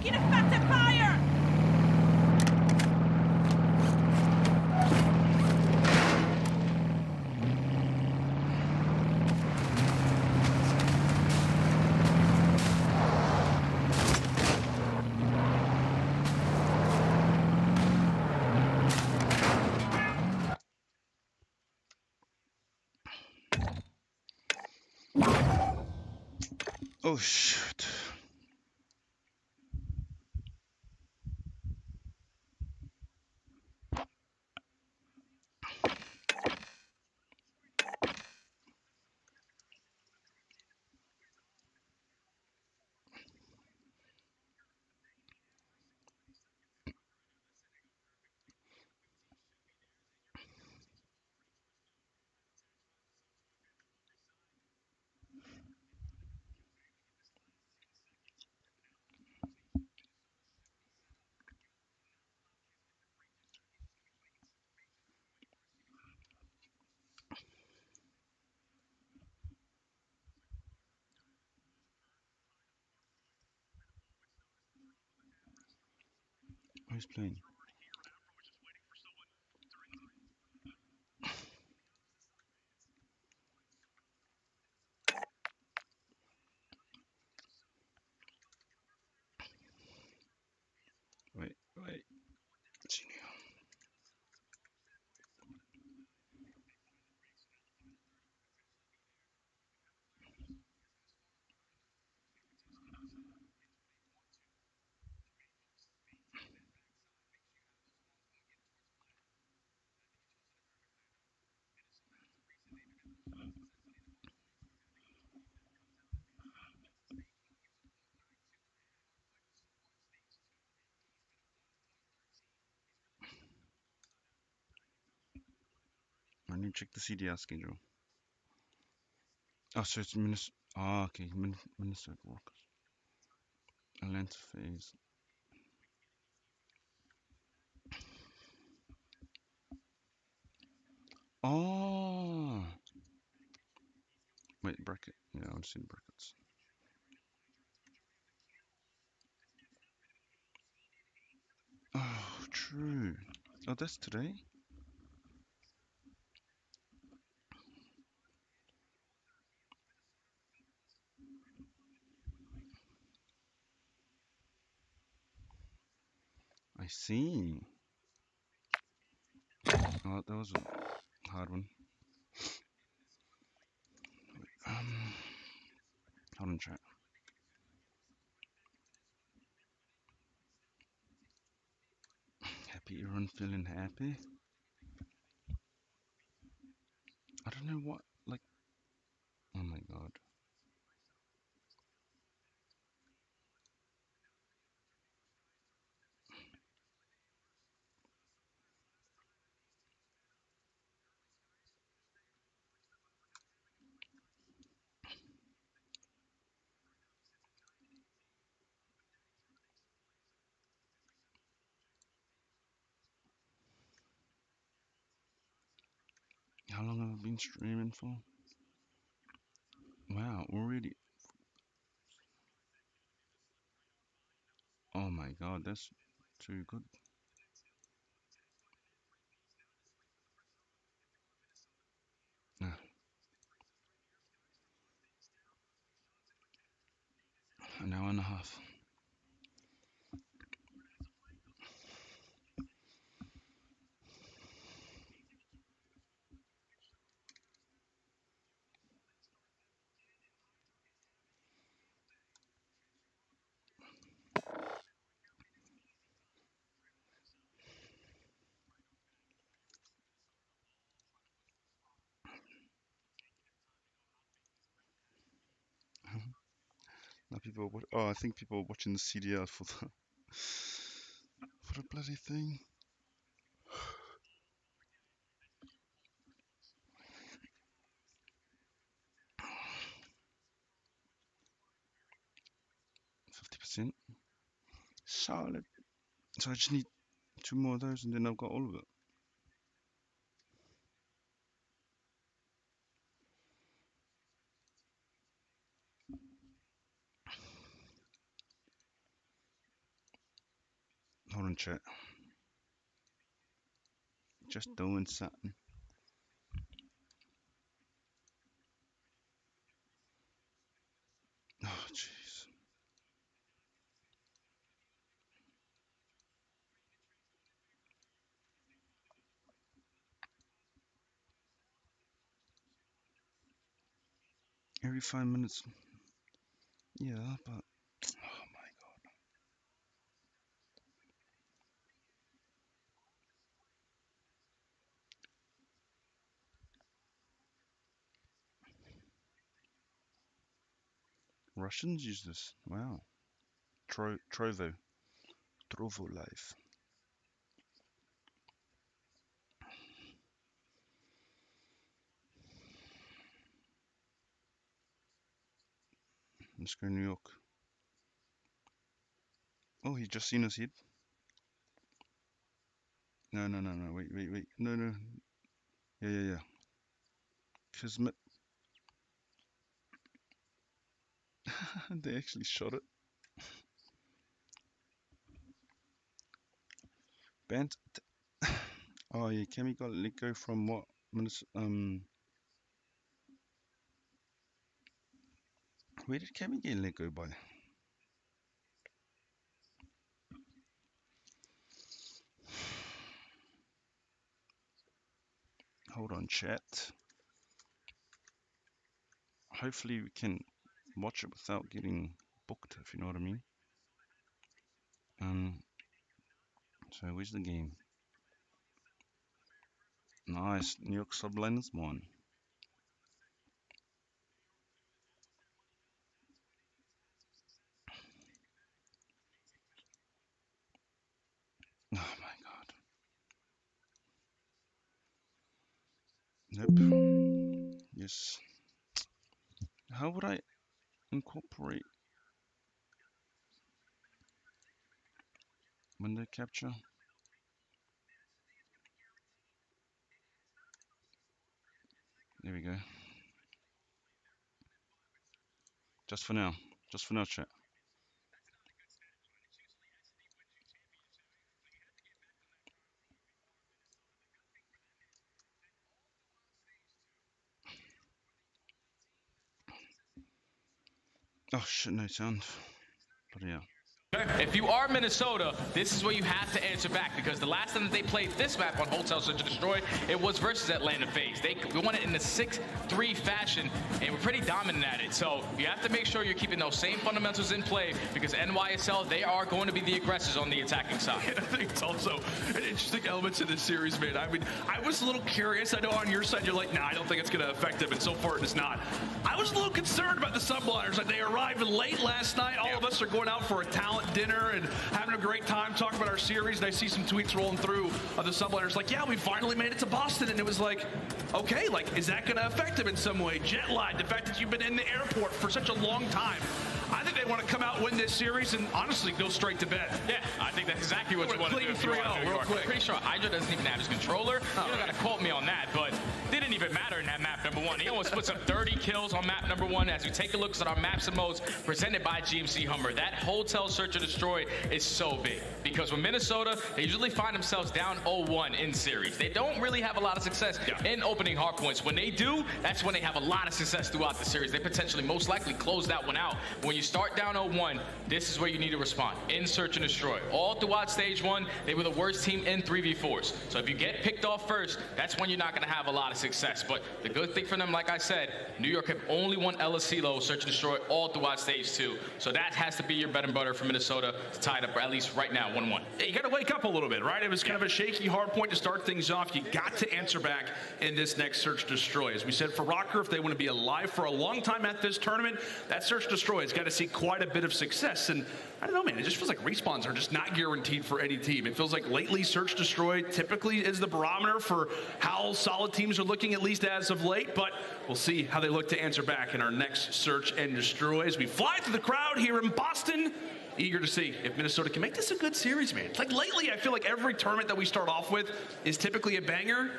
Taking effective fire! Oh shoot. Who's playing? Wait. I need to check the CDR schedule. Oh, so it's okay, Minnesota workers. Atlanta phase. Oh, wait, bracket. Yeah, I want to see the brackets. Oh, true. Oh, that's today. I see. Oh, that was a hard one. Um, hold on, chat. Happy, everyone feeling happy? I don't know what, like, oh my god. How long have I been streaming for? Wow, already. Oh my god, that's too good. Ah, an hour and a half. Now people, oh, I think people are watching the CDR for the for the bloody thing. 50%. Solid. So I just need 2 more of those, and then I've got all of it. Hold on, chat. Just doing something. Oh, jeez. Every 5 minutes. Yeah, but oh my god. Russians use this. Wow. Trovo life. Let's go New York. Oh, he just seen us hit. No. Wait. No. Yeah. Kismet. They actually shot it. Bant. Oh yeah, Cammy got let go from what? Where did Cammy get let go by? Hold on, chat. Hopefully we can watch it without getting booked, if you know what I mean. So where's the game? Nice, New York Subliners won. Oh my god. Nope. Yes. How would I incorporate window capture? There we go. Just for now, chat. Oh shit, no sound. But yeah. If you are Minnesota, this is where you have to answer back, because the last time that they played this map on Hotel Search and Destroy, it was versus Atlanta FaZe. They won it in a 6-3 fashion, and we're pretty dominant at it. So you have to make sure you're keeping those same fundamentals in play, because NYSL, they are going to be the aggressors on the attacking side. I think it's also an interesting element to this series, man. I mean, I was a little curious. I know on your side you're like, nah, I don't think it's going to affect them, and so far it is not. I was a little concerned about the Subliners. Like, they arrived late last night. All of us are going out for a talent dinner and having a great time talking about our series, and I see some tweets rolling through of the Subliners like, yeah, we finally made it to Boston, and it was like, okay, like, is that going to affect them in some way? Jet lag, the fact that you've been in the airport for such a long time. I think they want to come out, win this series, and honestly go straight to bed. Yeah, I think that's exactly what you want to do. 3-0 real quick. I'm pretty sure Hydra doesn't even have his controller. You don't got to quote me on that, but didn't even matter in that map number one. He almost puts up 30 kills on map number one. As we take a look at our maps and modes presented by GMC Hummer, that Hotel Search and Destroy is so big, because with Minnesota, they usually find themselves down 0-1 in series. They don't really have a lot of success in opening hard points. When they do, that's when they have a lot of success throughout the series. They potentially most likely close that one out. When you start down 0-1, this is where you need to respond. In Search and Destroy. All throughout stage one, they were the worst team in 3v4s. So if you get picked off first, that's when you're not going to have a lot of success. But the good thing for them, like I said, New York have only won LSCLO, Search and Destroy, all throughout stage two. So that has to be your bread and butter for Minnesota to tie it up, or at least right now, 1-1. You got to wake up a little bit, right? It was kind of a shaky, hard point to start things off. You got to answer back in this next Search Destroy. As we said, for Rocker, if they want to be alive for a long time at this tournament, that Search Destroy has got to see quite a bit of success. And I don't know, man, it just feels like respawns are just not guaranteed for any team. It feels like lately Search Destroy typically is the barometer for how solid teams are looking, at least as of late. But we'll see how they look to answer back in our next Search and Destroy as we fly through the crowd here in Boston. Eager to see if Minnesota can make this a good series, man. Like lately, I feel like every tournament that we start off with is typically a banger.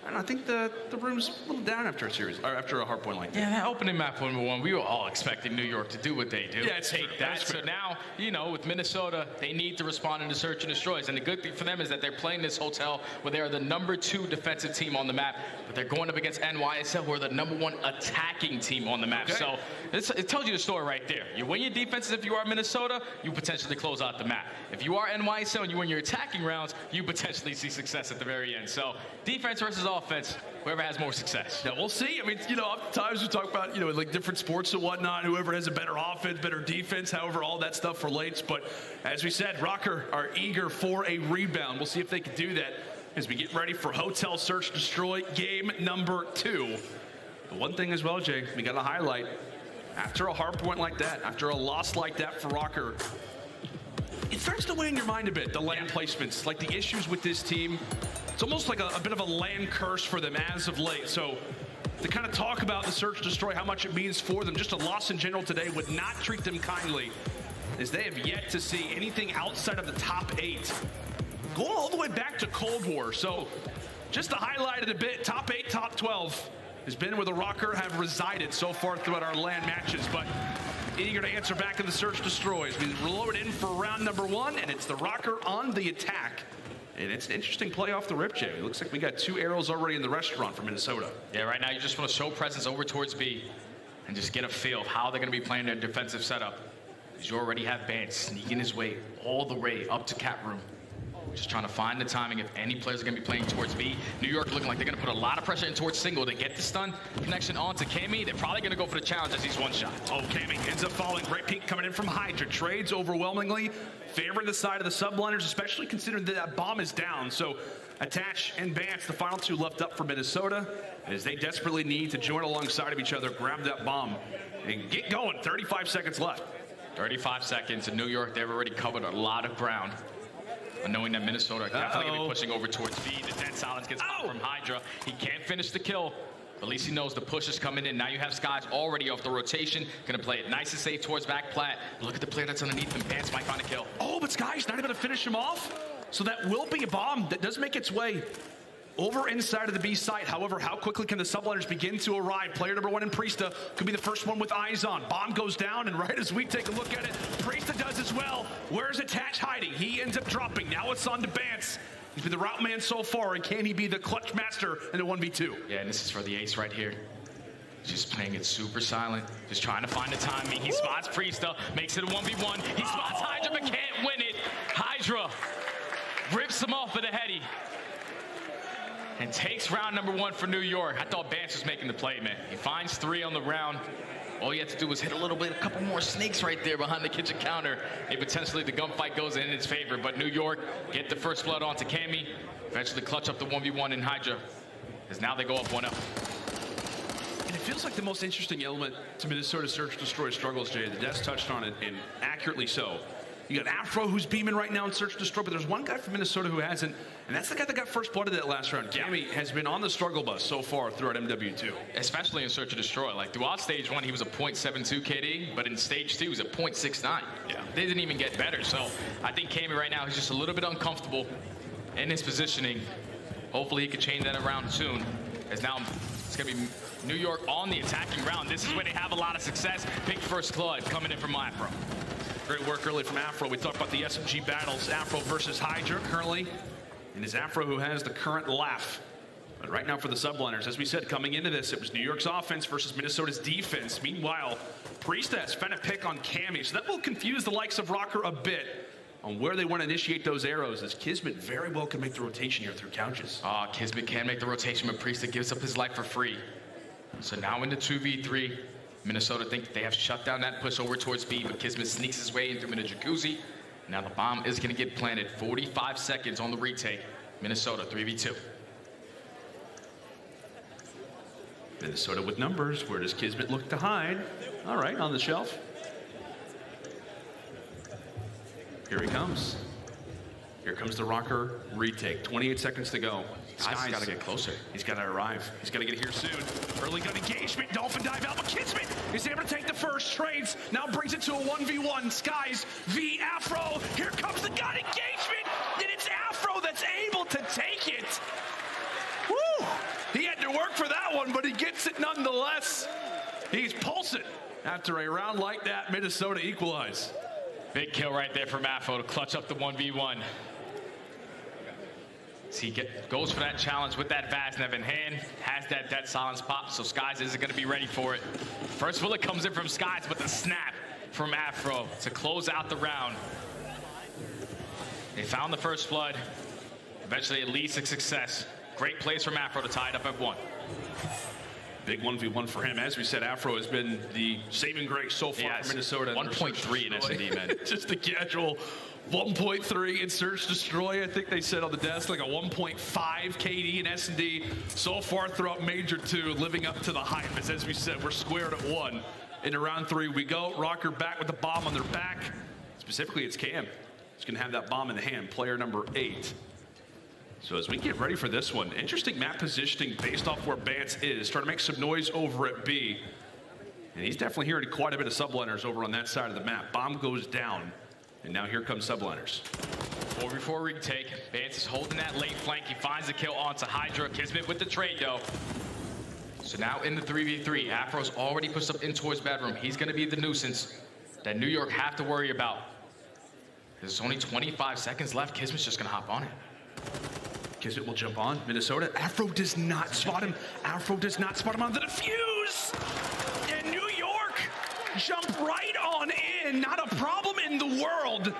And I think the room's a little down after a series, or after a hard point like that. Yeah, that opening map #1, we were all expecting New York to do what they do. Yeah, it's take true. that. So now, you know, with Minnesota, they need to respond into search and destroys. And the good thing for them is that they're playing this hotel where they are the #2 defensive team on the map, but they're going up against NYSL, who are the #1 attacking team on the map. Okay. So it tells you the story right there. You win your defenses if you are Minnesota, you potentially close out the map. If you are NYSL and you win your attacking rounds, you potentially see success at the very end. So defense versus offense, whoever has more success. Yeah, we'll see. I mean, you know, oftentimes we talk about, you know, like different sports and whatnot, whoever has a better offense, better defense, however all that stuff relates. But as we said, Rocker are eager for a rebound. We'll see if they can do that as we get ready for Hotel Search Destroy game #2. The one thing as well, Jay, we got to highlight, after a hard point like that, after a loss like that for Rocker, it starts to weigh in your mind a bit, the lane placements, like the issues with this team. It's almost like a bit of a land curse for them as of late. So to kind of talk about the search destroy, how much it means for them, just a loss in general today would not treat them kindly, as they have yet to see anything outside of the top 8. Going all the way back to Cold War. So just to highlight it a bit, top 8, top 12 has been where the Rocker have resided so far throughout our LAN matches. But eager to answer back in the search destroys. We load in for round #1, and it's the Rocker on the attack. And it's an interesting play off the rip, Jay. It looks like we got 2 arrows already in the restaurant for Minnesota. Yeah, right now you just want to show presence over towards B and just get a feel of how they're going to be playing their defensive setup. Because you already have Bance sneaking his way all the way up to cap room. Just trying to find the timing if any players are going to be playing towards B. New York looking like they're going to put a lot of pressure in towards single to get the stun connection onto Cammy. They're probably going to go for the challenge as he's one shot. Oh, Cammy ends up falling. Great peek coming in from Hydra. Trades overwhelmingly favoring the side of the subliners, especially considering that bomb is down. So Attach and Vance, the final 2 left up for Minnesota, as they desperately need to join alongside of each other, grab that bomb, and get going. 35 seconds left. 35 seconds in New York. They've already covered a lot of ground. Knowing that Minnesota definitely going to be pushing over towards B. The dead silence gets popped from Hydra. He can't finish the kill, but at least he knows the push is coming in. Now you have Skies already off the rotation. Going to play it nice and safe towards back plat. Look at the player that's underneath him. Vance might find a kill. Oh, but Skies not able to finish him off. So that will be a bomb that does make its way over inside of the B site. However, how quickly can the subliners begin to arrive? Player #1 in Priesta could be the first one with eyes on. Bomb goes down, and right as we take a look at it, Priesta does as well. Where's Attach hiding? He ends up dropping. Now it's on to Vance. He's been the route man so far, and can he be the clutch master in a 1v2? Yeah, and this is for the ace right here. Just playing it super silent, just trying to find the timing. He spots Priesta, makes it a 1v1. He spots Hydra, but can't win it. Hydra rips him off with a heady and takes round #1 for New York. I thought Vance was making the play, man. He finds 3 on the round. All you have to do is hit a little bit, a couple more snakes right there behind the kitchen counter. And potentially the gunfight goes in its favor. But New York get the first blood onto Cammy. Eventually clutch up the 1v1 in Hydra, as now they go up 1-0. And it feels like the most interesting element to Minnesota Search Destroy struggles, Jay. The Des touched on it, and accurately so. You got Afro, who's beaming right now in Search Destroy, but there's one guy from Minnesota who hasn't, and that's the guy that got first blood of that last round. Cammy has been on the struggle bus so far throughout MW2. Especially in Search and Destroy. Like throughout stage 1, he was a .72 KD, but in stage 2, he was a .69. Yeah. They didn't even get better. So I think Cammy right now, he's just a little bit uncomfortable in his positioning. Hopefully he can change that around soon, as now it's going to be New York on the attacking round. This is where they have a lot of success. Big first blood coming in from Afro. Great work early from Afro. We talked about the SMG battles. Afro versus Hydra currently. And it's Afro who has the current laugh. But right now for the subliners, as we said, coming into this, it was New York's offense versus Minnesota's defense. Meanwhile, Priesta has found a pick on Cammy. So that will confuse the likes of Rocker a bit on where they want to initiate those arrows, as Kismet very well can make the rotation here through couches. Kismet can make the rotation, but Priesta gives up his life for free. So now into 2v3. Minnesota think they have shut down that push over towards B, but Kismet sneaks his way in through the jacuzzi. Now the bomb is going to get planted. 45 seconds on the retake. Minnesota 3v2. Minnesota with numbers. Where does Kismet look to hide? All right, on the shelf. Here he comes. Here comes the Rocker retake. 28 seconds to go. Sky's got to get closer. He's got to arrive. He's got to get here soon. Early gun engagement. Dolphin dive out. But Kismet is able to take the first. Trades. Now brings it to a 1v1. Skies v Afro. Here comes the gun engagement. And it's Afro that's able to take it. Woo! after a round like that, Minnesota equalize. Big kill right there from Afro to clutch up the 1v1. So he goes for that challenge with that Vaznev in hand, has that dead silence pop, so Skies isn't going to be ready for it. First bullet comes in from Skies, but the snap from Afro to close out the round. They found the first blood, eventually at least a success. Great plays from Afro to tie it up at 1. Big 1v1 for him. As we said, Afro has been the saving grace so far for Minnesota. 1.3 in S&D, man. Just a casual 1.3 in Search Destroy. I think they said on the desk like a 1.5 KD in S&D so far throughout Major 2, living up to the hype. As we said, we're squared at 1. Into round 3 we go. Rocker back with the bomb on their back. Specifically, it's Cam. He's going to have that bomb in the hand, player number 8. So as we get ready for this one, interesting map positioning based off where Bance is. Trying to make some noise over at B. And he's definitely hearing quite a bit of subliners over on that side of the map. Bomb goes down. And now here comes subliners. 4v4 retake. Bance is holding that late flank. He finds the kill onto Hydra. Kismet with the trade, though. So now in the 3v3, Afro's already pushed up in towards bedroom. He's going to be the nuisance that New York have to worry about. There's only 25 seconds left. Kismet's just going to hop on it. Kismet will jump on. Minnesota. Afro does not spot him. Afro does not spot him on the defuse. And New York jump right on in. Not a problem in the world.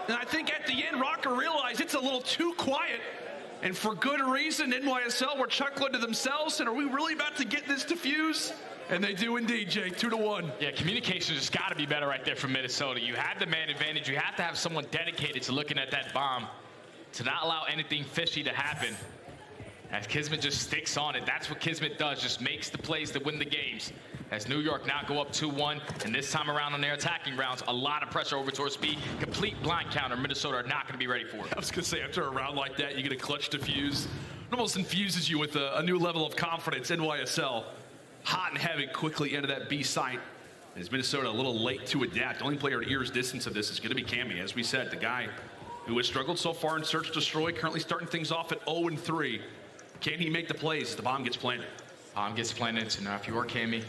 And I think at the end, Rocker realized it's a little too quiet. And for good reason, NYSL were chuckling to themselves. And are we really about to get this defuse? And they do indeed, Jay. 2-1. Yeah, communication has got to be better right there from Minnesota. You have the man advantage. You have to have someone dedicated to looking at that bomb to not allow anything fishy to happen. As Kismet just sticks on it. That's what Kismet does, just makes the plays to win the games. As New York now go up 2-1, and this time around on their attacking rounds, a lot of pressure over towards B. Complete blind counter. Minnesota are not going to be ready for it. I was going to say, after a round like that, you get a clutch defuse. It almost infuses you with a new level of confidence. NYSL, hot and heavy, quickly into that B site. As Minnesota a little late to adapt. The only player at ear's distance of this is going to be Cammy. As we said, the guy who has struggled so far in Search Destroy, currently starting things off at 0-3. Can he make the plays as the bomb gets planted? Bomb gets planted, so now if you are Cammy,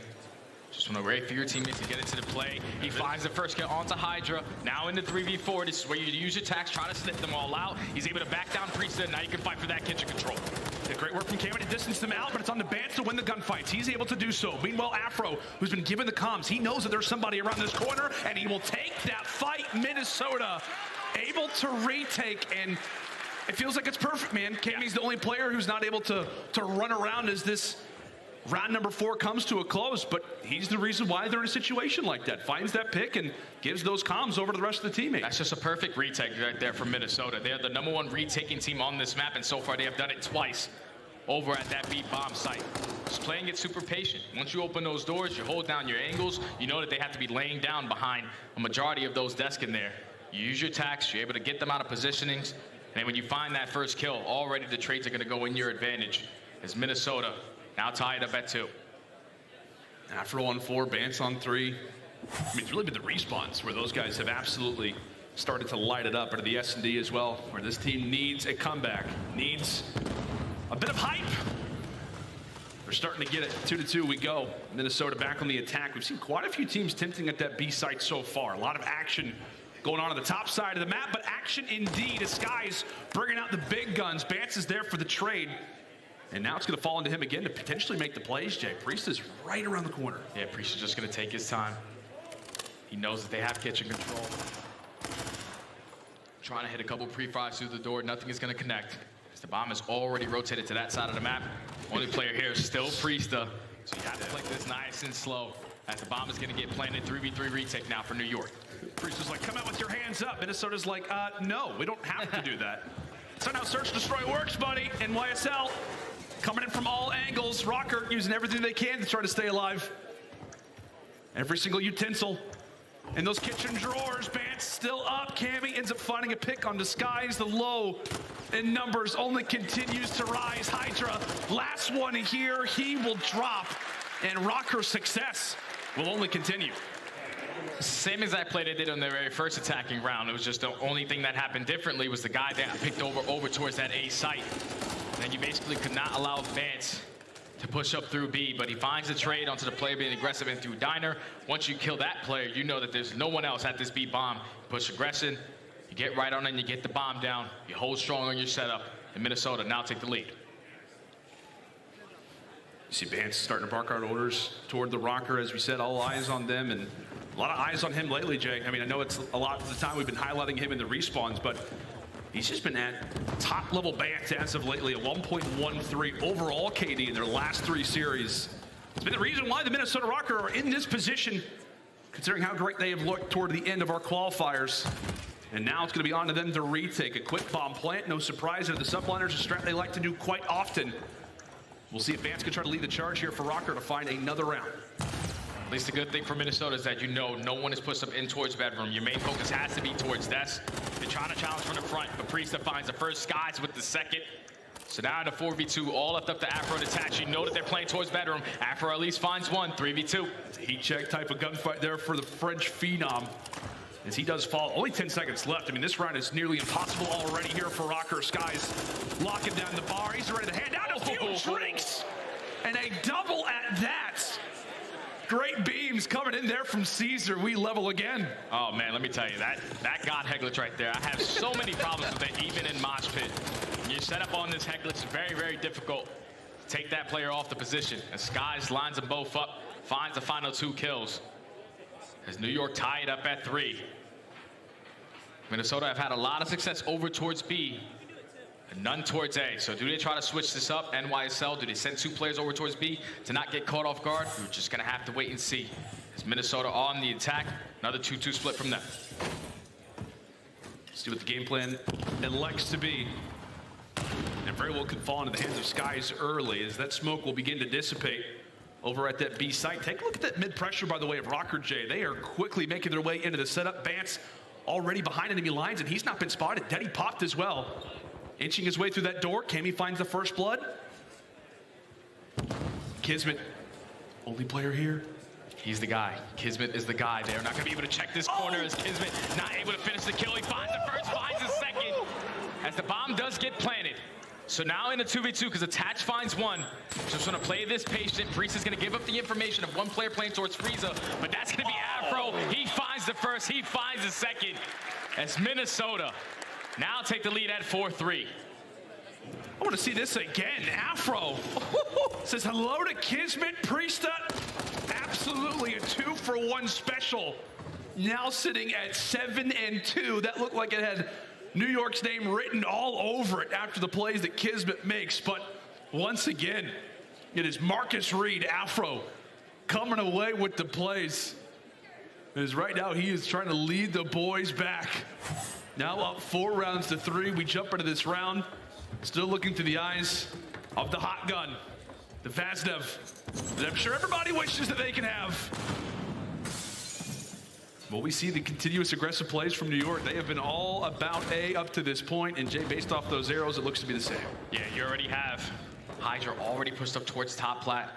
just want to wait for your teammates to get into the play. He finds the first kill onto Hydra. Now into 3v4. This is where you use your attacks, try to sniff them all out. He's able to back down Priesthood. Now you can fight for that kitchen control. Yeah, great work from Cammy to distance them out, but it's on the Bance to win the gunfights. He's able to do so. Meanwhile, Afro, who's been given the comms, he knows that there's somebody around this corner, and he will take that fight. Minnesota able to retake, and it feels like it's perfect, man. Cammy's the only player who's not able to run around as this round number 4 comes to a close, but he's the reason why they're in a situation like that. Finds that pick and gives those comms over to the rest of the teammates. That's just a perfect retake right there from Minnesota. They're the #1 retaking team on this map, and so far they have done it twice over at that B bomb site. Just playing it super patient. Once you open those doors, you hold down your angles, you know that they have to be laying down behind a majority of those desks in there. You use your attacks, you're able to get them out of positionings, and then when you find that first kill, already the trades are going to go in your advantage. As Minnesota now tied up at 2. Afro on 4, Bance on 3. I mean, it's really been the respawns where those guys have absolutely started to light it up, and the S&D as well, where this team needs a comeback, needs a bit of hype. They're starting to get it. 2-2 we go. Minnesota back on the attack. We've seen quite a few teams tempting at that B site so far. A lot of action going on the top side of the map, but action indeed as Skies bringing out the big guns. Bance is there for the trade. And now it's going to fall into him again to potentially make the plays, Jay. Priest is right around the corner. Yeah, Priest is just going to take his time. He knows that they have kitchen control. Trying to hit a couple pre-fires through the door. Nothing is going to connect. As the bomb is already rotated to that side of the map. Only player here is still Priesta. So you have to play this nice and slow. As the bomb is going to get planted. 3v3 retake now for New York. Priest is like, come out with your hands up. Minnesota's like, no, we don't have to do that. So now Search Destroy works, buddy. NYSL coming in from all angles. Rocker using everything they can to try to stay alive. Every single utensil in those kitchen drawers. Bance still up. Cammy ends up finding a pick on Disguise. The low in numbers only continues to rise. Hydra, last one here. He will drop. And Rocker's success will only continue. Same as I played it did on their very first attacking round. It was just the only thing that happened differently was the guy that picked over towards that A site. And you basically could not allow Bance to push up through B, but he finds the trade onto the player being aggressive and through Diner. Once you kill that player, you know that there's no one else at this B bomb. Push aggression, you get right on it and you get the bomb down. You hold strong on your setup, and Minnesota now take the lead. You see Vance starting to bark out orders toward the rocker. As we said, all eyes on them, and a lot of eyes on him lately, Jay. I mean, I know it's a lot of the time we've been highlighting him in the respawns, but he's just been at top-level Vance as of lately, a 1.13 overall KD in their last 3 series. It's been the reason why the Minnesota Rocker are in this position, considering how great they have looked toward the end of our qualifiers. And now it's going to be on to them to retake a quick bomb plant. No surprise that the subliners, a strat they like to do quite often. We'll see if Vance can try to lead the charge here for Rocker to find another round. At least the good thing for Minnesota is that you know no one is pushed up in towards bedroom. Your main focus has to be towards Des. They're trying to challenge from the front, but Priesta finds the first, Skies with the second. So now in a 4v2, all left up to Afro to attach. You know that they're playing towards bedroom. Afro at least finds one, 3v2. It's a heat check type of gunfight there for the French phenom, as he does fall. Only 10 seconds left. I mean, this round is nearly impossible already here for Rocker. Skies locking down the bar. He's ready to hand out a few drinks. And a double at that. Great beams coming in there from Caesar. We level again. Oh, man, let me tell you, that God Heglich right there, I have so many problems with it, even in Mosh Pit. When you set up on this Heglich, it's very, very difficult to take that player off the position. As Skies lines them both up, finds the final 2 kills. As New York tie it up at 3. Minnesota have had a lot of success over towards B, and none towards A. So do they try to switch this up, NYSL? Do they send 2 players over towards B to not get caught off guard? We're just going to have to wait and see. As Minnesota on the attack, another 2-2 split from them. See what the game plan elects to be. And very well could fall into the hands of Skies early, as that smoke will begin to dissipate over at that B site. Take a look at that mid-pressure, by the way, of Rocker J. They are quickly making their way into the setup. Vance already behind enemy lines, and he's not been spotted. Denny popped as well. Inching his way through that door. Cammy finds the first blood. Kismet, only player here. He's the guy. Kismet is the guy. They're not going to be able to check this corner as Kismet not able to finish the kill. He finds the first, finds the second. As the bomb does get planted. So now in a 2v2, because Attach finds one. Just going to play this patient. Priest is going to give up the information of one player playing towards Frieza, but that's going to be Afro. He finds the first, he finds the second. As Minnesota now take the lead at 4-3. I want to see this again. Afro says hello to Kismet. Priesta, absolutely a 2-for-1 special. Now sitting at 7-2. That looked like it had New York's name written all over it after the plays that Kismet makes. But once again, it is Marcus Reed, Afro, coming away with the plays. As right now he is trying to lead the boys back. Now up 4 rounds to 3. We jump into this round. Still looking through the eyes of the hot gun, the Vaznev, that I'm sure everybody wishes that they can have. Well, we see the continuous aggressive plays from New York. They have been all about A up to this point, and Jay, based off those arrows, it looks to be the same. Yeah, you already have Hydra already pushed up towards top plat.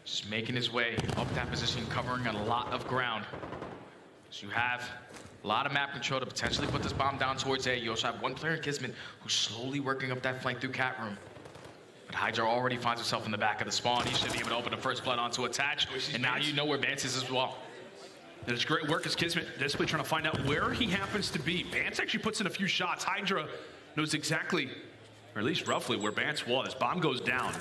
Just making his way up that position, covering a lot of ground. So you have a lot of map control to potentially put this bomb down towards A. You also have one player in Kismet who's slowly working up that flank through cat room. But Hydra already finds himself in the back of the spawn. He should be able to open the first blood onto Attach. And now you know where Vance is as well. And it's great work as Kismet desperately trying to find out where he happens to be. Vance actually puts in a few shots. Hydra knows exactly, or at least roughly, where Vance was. Bomb goes down.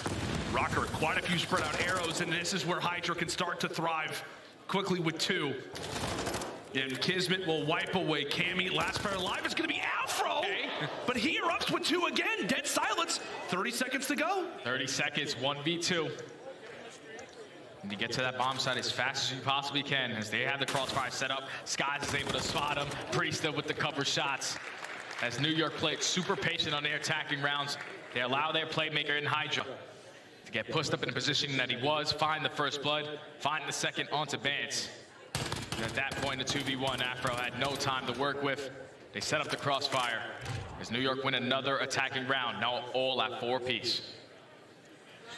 Rocker, quite a few spread out arrows, and this is where Hydra can start to thrive quickly with 2. And Kismet will wipe away Cammy. Last player alive is going to be Afro. Okay. But he erupts with 2 again. Dead silence. 30 seconds to go. 30 seconds, 1v2. And you get to that bomb site as fast as you possibly can, as they have the crossfire set up. Skies is able to spot him. Priesta with the cover shots. As New York played super patient on their attacking rounds, they allow their playmaker in Hydra to get pushed up in the position that he was, find the first blood, find the second onto Vance. And at that point, the 2v1, Afro had no time to work with. They set up the crossfire as New York win another attacking round, now all at 4 apiece.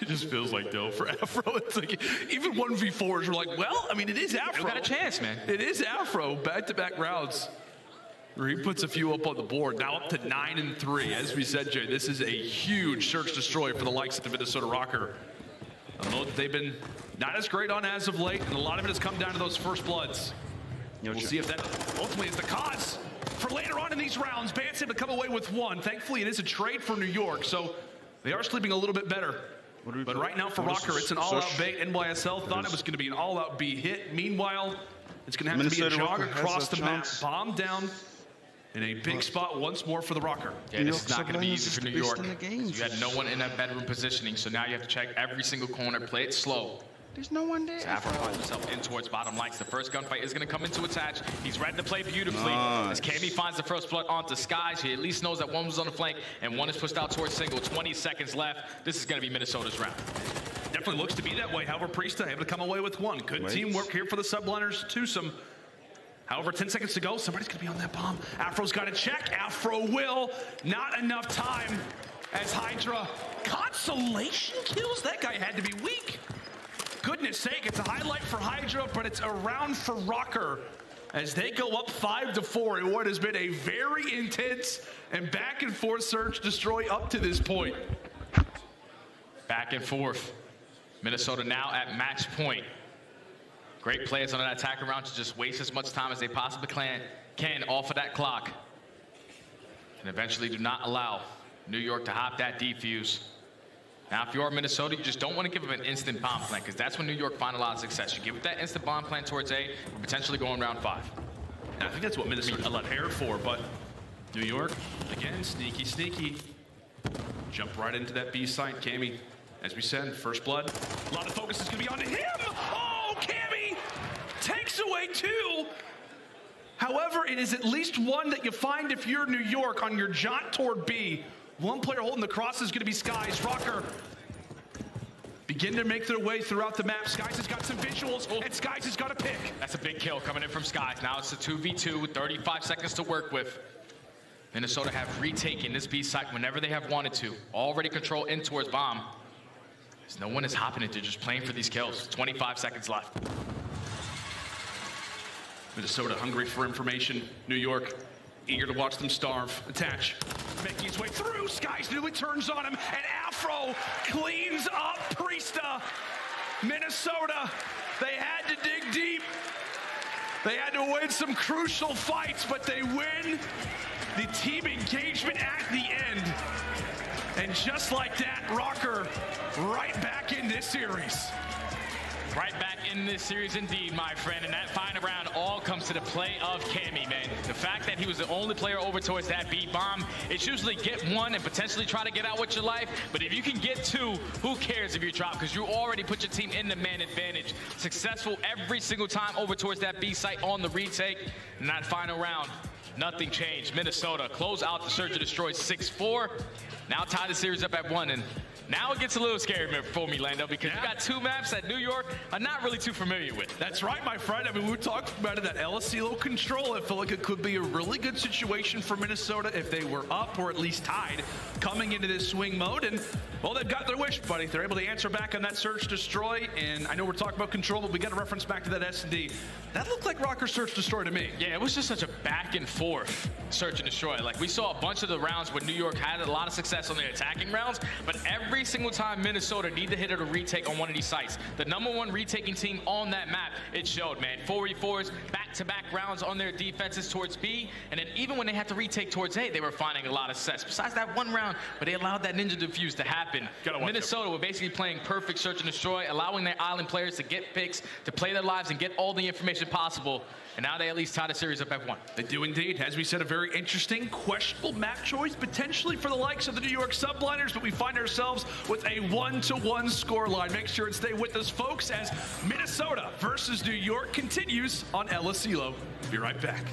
It just feels like, though, for Afro, it's like, even 1v4s are like, well, I mean, it is Afro. You got a chance, man. It is Afro, back-to-back rounds. where he puts a few up on the board. Now up to 9 and 3. As we said, Jay, this is a huge search destroy for the likes of the Minnesota Rocker. A mode that they've been not as great on as of late, and a lot of it has come down to those first bloods. We'll see if that ultimately is the cause for later on in these rounds. Bant's able to come away with one. Thankfully, it is a trade for New York, so they are sleeping a little bit better. But right now for Rocker, it's an all-out bait. NYSL thought it was going to be an all-out B hit. Meanwhile, it's going to have to be a jog across the map, bomb down in a big spot once more for the Rocker. Yeah, this is not going to be easy for New York. You had no one in that bedroom positioning, so now you have to check every single corner, play it slow. There's no one there. Afro finds himself in towards bottom lights. The first gunfight is going to come into attach. He's read the play beautifully. As Cammy finds the first blood onto Skies, he at least knows that one was on the flank and one is pushed out towards single. 20 seconds left. This is going to be Minnesota's round. Definitely looks to be that way. However, Priesta able to come away with one. Good teamwork here for the subliners. Twosome. However, 10 seconds to go. Somebody's going to be on that bomb. Afro's got to check. Afro will. Not enough time as Hydra. Consolation kills? That guy had to be weak. Goodness sake, it's a highlight for Hydra, but it's a round for Rocker as they go up 5-4 in what has been a very intense and back and forth search destroy up to this point. Back and forth. Minnesota now at match point. Great players on that attack round to just waste as much time as they possibly can off of that clock. And eventually do not allow New York to hop that defuse. Now, if you are Minnesota, you just don't want to give them an instant bomb plan, because that's when New York find a lot of success. You give it that instant bomb plan towards A, we're potentially going round 5. And I think that's what Minnesota prepared for, but New York, again, sneaky. Jump right into that B site. Cammy, as we said, first blood. A lot of focus is going to be on him. Oh, Cammy takes away 2. However, it is at least one that you find if you're New York on your jaunt toward B. One player holding the cross is going to be Skies. Rocker begin to make their way throughout the map. Skies has got some visuals, and Skies has got a pick. That's a big kill coming in from Skies. Now it's a 2v2 with 35 seconds to work with. Minnesota have retaken this B site whenever they have wanted to. Already control in towards bomb. As no one is hopping it, they're just playing for these kills. 25 seconds left. Minnesota hungry for information. New York eager to watch them starve. Attach. Making his way through. Skies nearly turns on him. And Afro cleans up Priesta. Minnesota, they had to dig deep. They had to win some crucial fights, but they win the team engagement at the end. And just like that, Rocker right back in this series. Right back in this series indeed, my friend. And that final round all comes to the play of Cammy, man. The fact that he was the only player over towards that B bomb, it's usually get one and potentially try to get out with your life. But if you can get 2, who cares if you drop? Because you already put your team in the man advantage. Successful every single time over towards that B site on the retake. And that final round, nothing changed. Minnesota close out the Search and Destroy 6-4. Now tie the series up at 1. And now it gets a little scary for me, Lando, because you got 2 maps that New York are not really too familiar with. That's right, my friend. I mean, we talked about it, that LSCLO control. I feel like it could be a really good situation for Minnesota if they were up or at least tied coming into this swing mode. And, well, they've got their wish, buddy. They're able to answer back on that search destroy. And I know we're talking about control, but we got to reference back to that S&D. That looked like Rocker search destroy to me. Yeah, it was just such a back and forth search and destroy. Like, we saw a bunch of the rounds where New York had a lot of success on their attacking rounds, but every single time Minnesota need to hit a retake on one of these sites. The #1 retaking team on that map, it showed, man. 4v4s, back-to-back rounds on their defenses towards B, and then even when they had to retake towards A, they were finding a lot of success. Besides that one round, but they allowed that ninja defuse to happen. Minnesota were basically playing perfect search and destroy, allowing their island players to get picks, to play their lives and get all the information possible. And now they at least tie the series up at 1. They do indeed. As we said, a very interesting, questionable map choice, potentially for the likes of the New York subliners, but we find ourselves with a 1-1 scoreline. Make sure and stay with us, folks, as Minnesota versus New York continues on LSCLO. Be right back.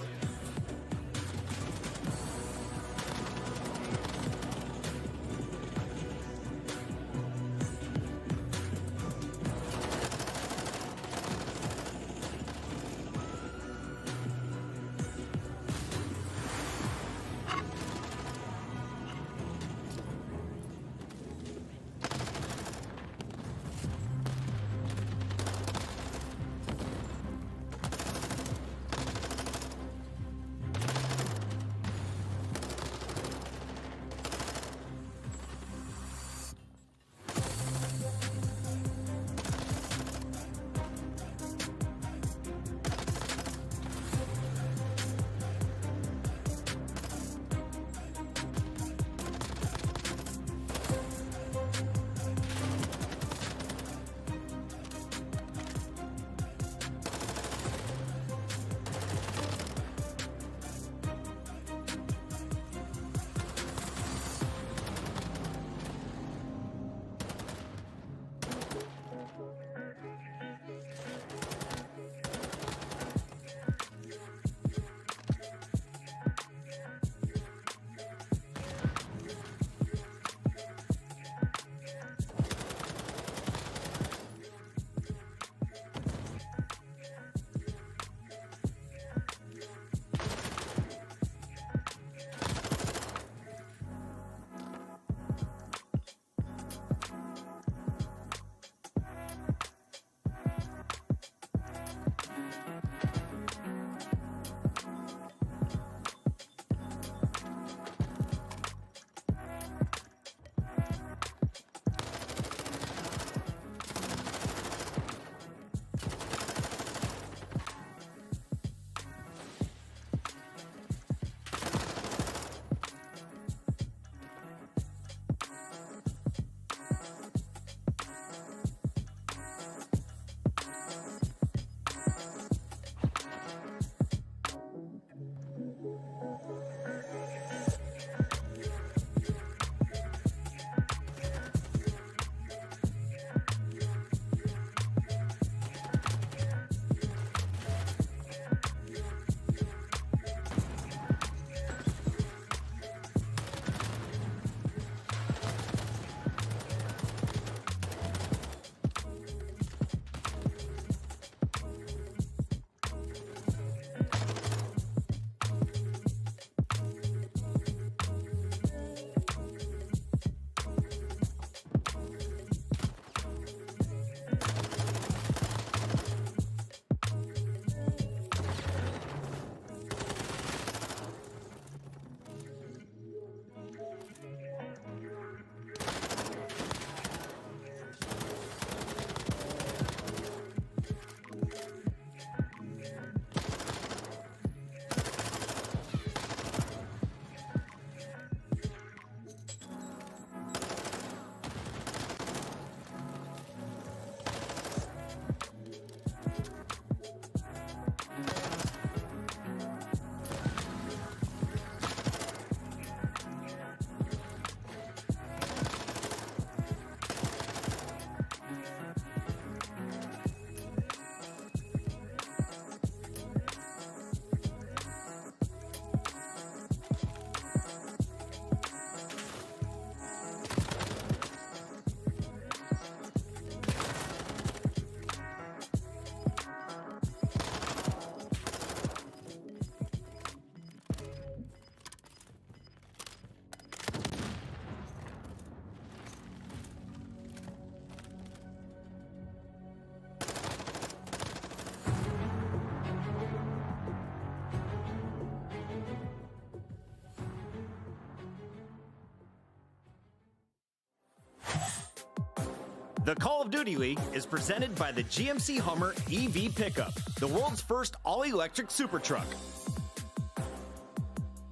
The Call of Duty League is presented by the GMC Hummer EV Pickup, the world's first all-electric super truck.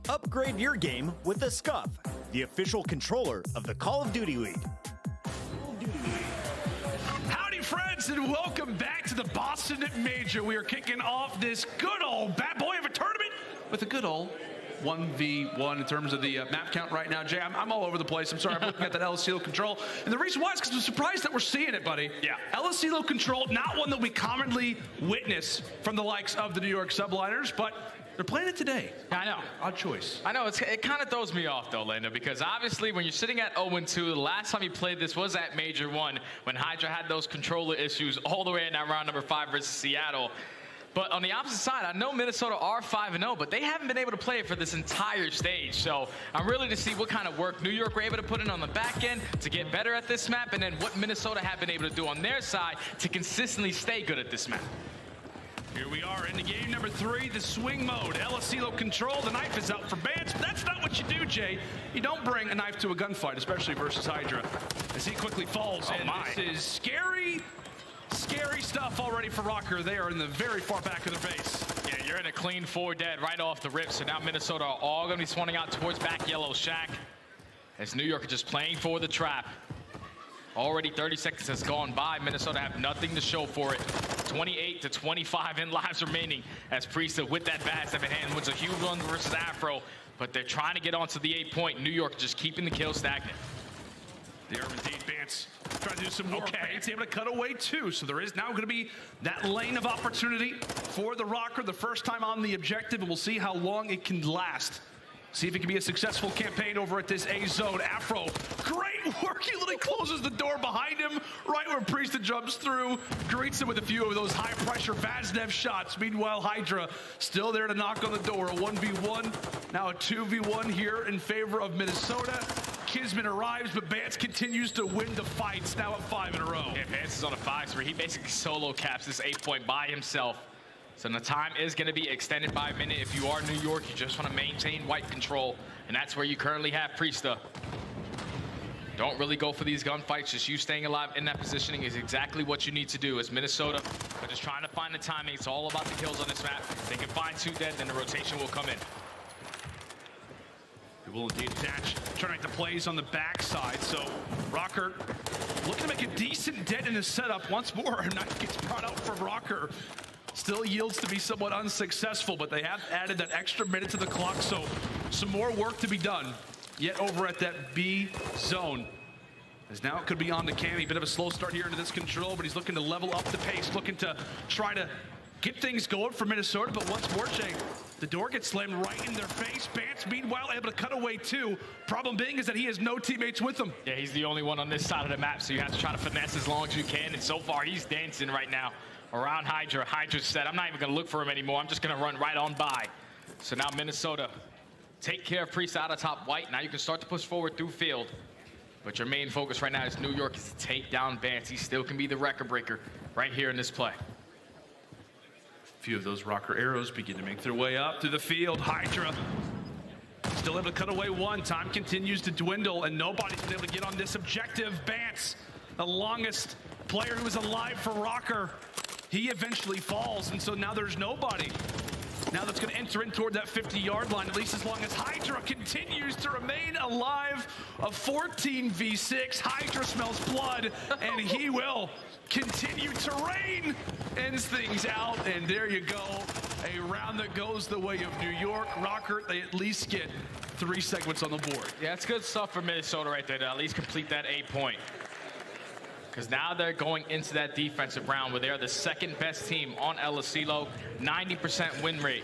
Upgrade your game with the Scuff, the official controller of the Call of Duty League. Howdy, friends, and welcome back to the Boston Major. We are kicking off this good old bad boy of a tournament with a good old 1v1 in terms of the map count right now. Jay, I'm all over the place. I'm sorry, I'm looking at that LSCO control. And the reason why is because I'm surprised that we're seeing it, buddy. Yeah. LSCO control, not one that we commonly witness from the likes of the New York Subliners, but they're playing it today. I know. Odd choice. I know. It kind of throws me off, though, Lando, because obviously when you're sitting at 0-2, the last time you played this was at Major 1 when Hydra had those controller issues all the way in that round number 5 versus Seattle. But on the opposite side, I know Minnesota are 5-0, but they haven't been able to play it for this entire stage. So I'm really to see what kind of work New York were able to put in on the back end to get better at this map, and then what Minnesota have been able to do on their side to consistently stay good at this map. Here we are in the game number 3, the swing mode. LSCO control, the knife is out for Bance, but that's not what you do, Jay. You don't bring a knife to a gunfight, especially versus Hydra, as he quickly falls. And this is scary stuff already for Rocker. They are in the very far back of their base. Yeah, you're in a clean 4 dead right off the rip, so now Minnesota are all going to be spawning out towards back yellow shack, as New York are just playing for the trap. Already 30 seconds has gone by. Minnesota have nothing to show for it. 28-25 in lives remaining as Priesta with that badge in hand wins a huge one versus Afro, but they're trying to get onto the 8-point. New York just keeping the kill stagnant. They are indeed. Bance trying to do some work. Bance able to cut away too, so there is now going to be that lane of opportunity for the Rocker, the first time on the objective, and we'll see how long it can last. See if it can be a successful campaign over at this A zone. Afro, great work. He literally closes the door behind him right where Priesta jumps through, greets him with a few of those high-pressure Vaznev shots. Meanwhile, Hydra still there to knock on the door. A 1v1, now a 2v1 here in favor of Minnesota. Kisman arrives, but Bance continues to win the fights, now at 5 in a row. Yeah, Bance is on a 5, where he basically solo caps this 8-point by himself. So the time is going to be extended by a minute. If you are New York, you just want to maintain white control, and that's where you currently have Priesta. Don't really go for these gunfights. Just you staying alive in that positioning is exactly what you need to do as Minnesota. But just trying to find the timing. It's all about the kills on this map. They can find 2 dead, then the rotation will come in. It will indeed attach, trying to make the plays on the backside. So Rocker looking to make a decent dent in his setup once more. A knife gets brought out from Rocker. Still yields to be somewhat unsuccessful, but they have added that extra minute to the clock, so some more work to be done yet over at that B zone. As now it could be on to Cammy. Bit of a slow start here into this control, but he's looking to level up the pace, looking to try to get things going for Minnesota. But once more, Jay, the door gets slammed right in their face. Bance, meanwhile, able to cut away too. Problem being is that he has no teammates with him. Yeah, he's the only one on this side of the map, so you have to try to finesse as long as you can. And so far, he's dancing right now around Hydra. Hydra said, I'm not even going to look for him anymore. I'm just going to run right on by. So now Minnesota take care of Priest out of top white. Now you can start to push forward through field. But your main focus right now is New York is to take down Bance. He still can be the record breaker right here in this play. A few of those Rocker arrows begin to make their way up through the field. Hydra still able to cut away one. Time continues to dwindle, and nobody's been able to get on this objective. Bance, the longest player who is alive for Rocker, he eventually falls, and so now there's nobody. Now that's going to enter in toward that 50-yard line, at least as long as Hydra continues to remain alive. A 14 v6. Hydra smells blood, and he will continue to reign. Ends things out, and there you go. A round that goes the way of New York. Rocker, they at least get 3 segments on the board. Yeah, it's good stuff for Minnesota right there to at least complete that 8-point. Because now they're going into that defensive round where they're the 2nd best team on LSCO. 90% win rate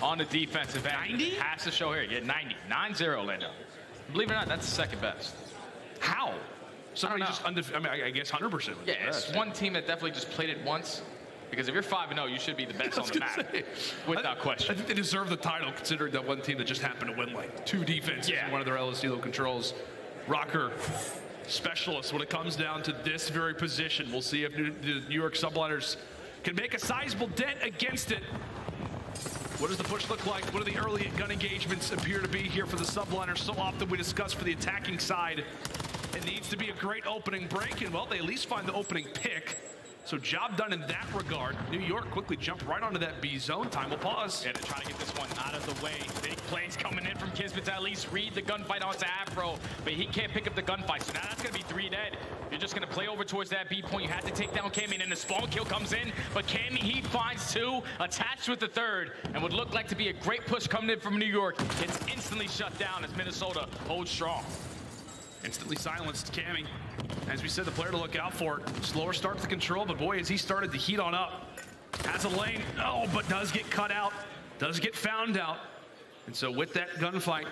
on the defensive end. 90? Has to show here. Yeah, 90. 9-0, Lando. Believe it or not, that's the 2nd best. How? Somebody just I guess 100%. Yeah, it's one team that definitely just played it once. Because if you're 5-0, you should be the best on the map, without question. I think they deserve the title, considering that one team that just happened to win like 2 defenses in one of their LSCO controls. Rocker, specialist when it comes down to this very position. We'll see if the New York Subliners can make a sizable dent against it. What does the push look like? What do the early gun engagements appear to be here for the Subliners? So often we discuss for the attacking side. It needs to be a great opening break, and well, they at least find the opening pick. So job done in that regard. New York quickly jumped right onto that B zone. Time will pause. Yeah, to try to get this one out of the way. Big plays coming in from Kismet to at least read the gunfight onto Afro, but he can't pick up the gunfight. So now that's going to be 3 dead. You're just going to play over towards that B point. You have to take down Cammy, and then the spawn kill comes in. But Cammy, he finds 2, attached with the 3rd, and would look like to be a great push coming in from New York. It's instantly shut down as Minnesota holds strong. Instantly silenced Cammy. As we said, the player to look out for. Slower start to control, but boy, as he started to heat on up. Has a lane, but does get cut out. Does get found out. And so with that gunfight,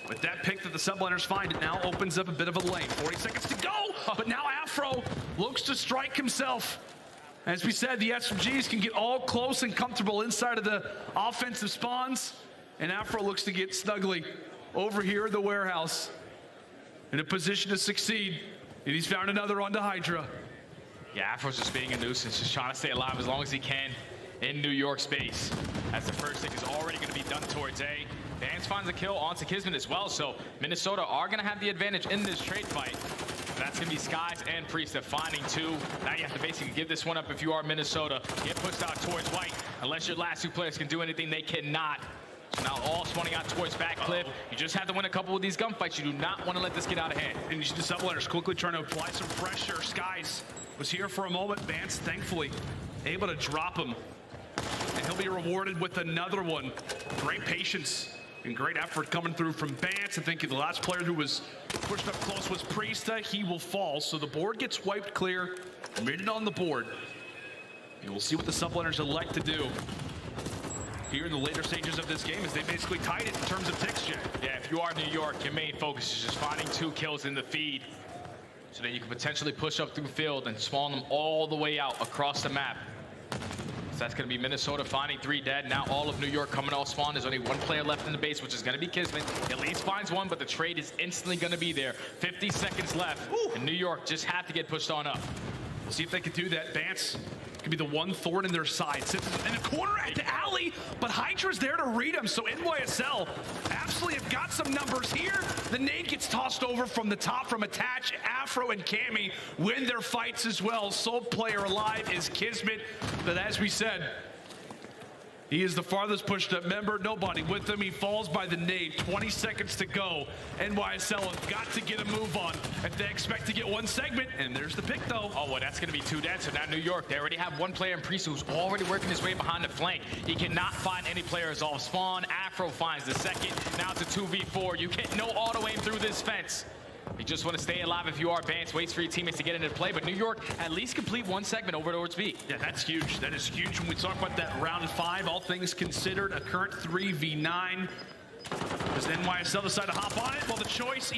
with that pick that the subliners find, it now opens up a bit of a lane. 40 seconds to go, but now Afro looks to strike himself. As we said, the SMGs can get all close and comfortable inside of the offensive spawns, and Afro looks to get snugly over here in the warehouse in a position to succeed, and he's found another onto Hydra. Yeah, Afro's just being a nuisance, just trying to stay alive as long as he can in New York space, as the first pick is already going to be done towards A. Vance finds a kill onto Kismet as well, so Minnesota are going to have the advantage in this trade fight. That's going to be Skies and Priest finding 2. Now you have to basically give this one up if you are Minnesota. Get pushed out towards White. Unless your last 2 players can do anything, they cannot. So now all spawning out towards back cliff. You just have to win a couple of these gunfights. You do not want to let this get out of hand. And you see the subliners quickly trying to apply some pressure. Skies was here for a moment. Vance, thankfully, able to drop him. And he'll be rewarded with another one. Great patience and great effort coming through from Vance. I think the last player who was pushed up close was Priesta. He will fall. So the board gets wiped clear. Minute on the board. And we'll see what the subliners elect to do here in the later stages of this game, as they basically tied it in terms of ticks, Jay. Yeah, if you are New York, your main focus is just finding 2 kills in the feed, so that you can potentially push up through field and spawn them all the way out across the map. So that's going to be Minnesota finding 3 dead. Now all of New York coming off spawn. There's only 1 player left in the base, which is going to be Kismet. At least finds 1, but the trade is instantly going to be there. 50 seconds left, and New York just have to get pushed on up. We'll see if they can do that. Vance could be the one thorn in their side. Sits in the corner at the alley, but Hydra's there to read him. So NYSL absolutely have got some numbers here. The nade gets tossed over from the top from Attach. Afro and Cammy win their fights as well. Sole player alive is Kismet, but as we said, he is the farthest pushed up member. Nobody with him. He falls by the nade. 20 seconds to go. NYSL have got to get a move on if they expect to get 1 segment. And there's the pick, though. Oh, well, that's going to be 2 dead. So now New York, they already have 1 player in Priest who's already working his way behind the flank. He cannot find any players off spawn. Afro finds the second. Now it's a 2v4. You get no auto aim through this fence. You just want to stay alive if you are Vance. Waits for your teammates to get into play, but New York at least complete 1 segment over towards B. Yeah, that's huge. That is huge when we talk about that round 5. All things considered, a current 3v9. Does NYSL decide to hop on it? Well, the choice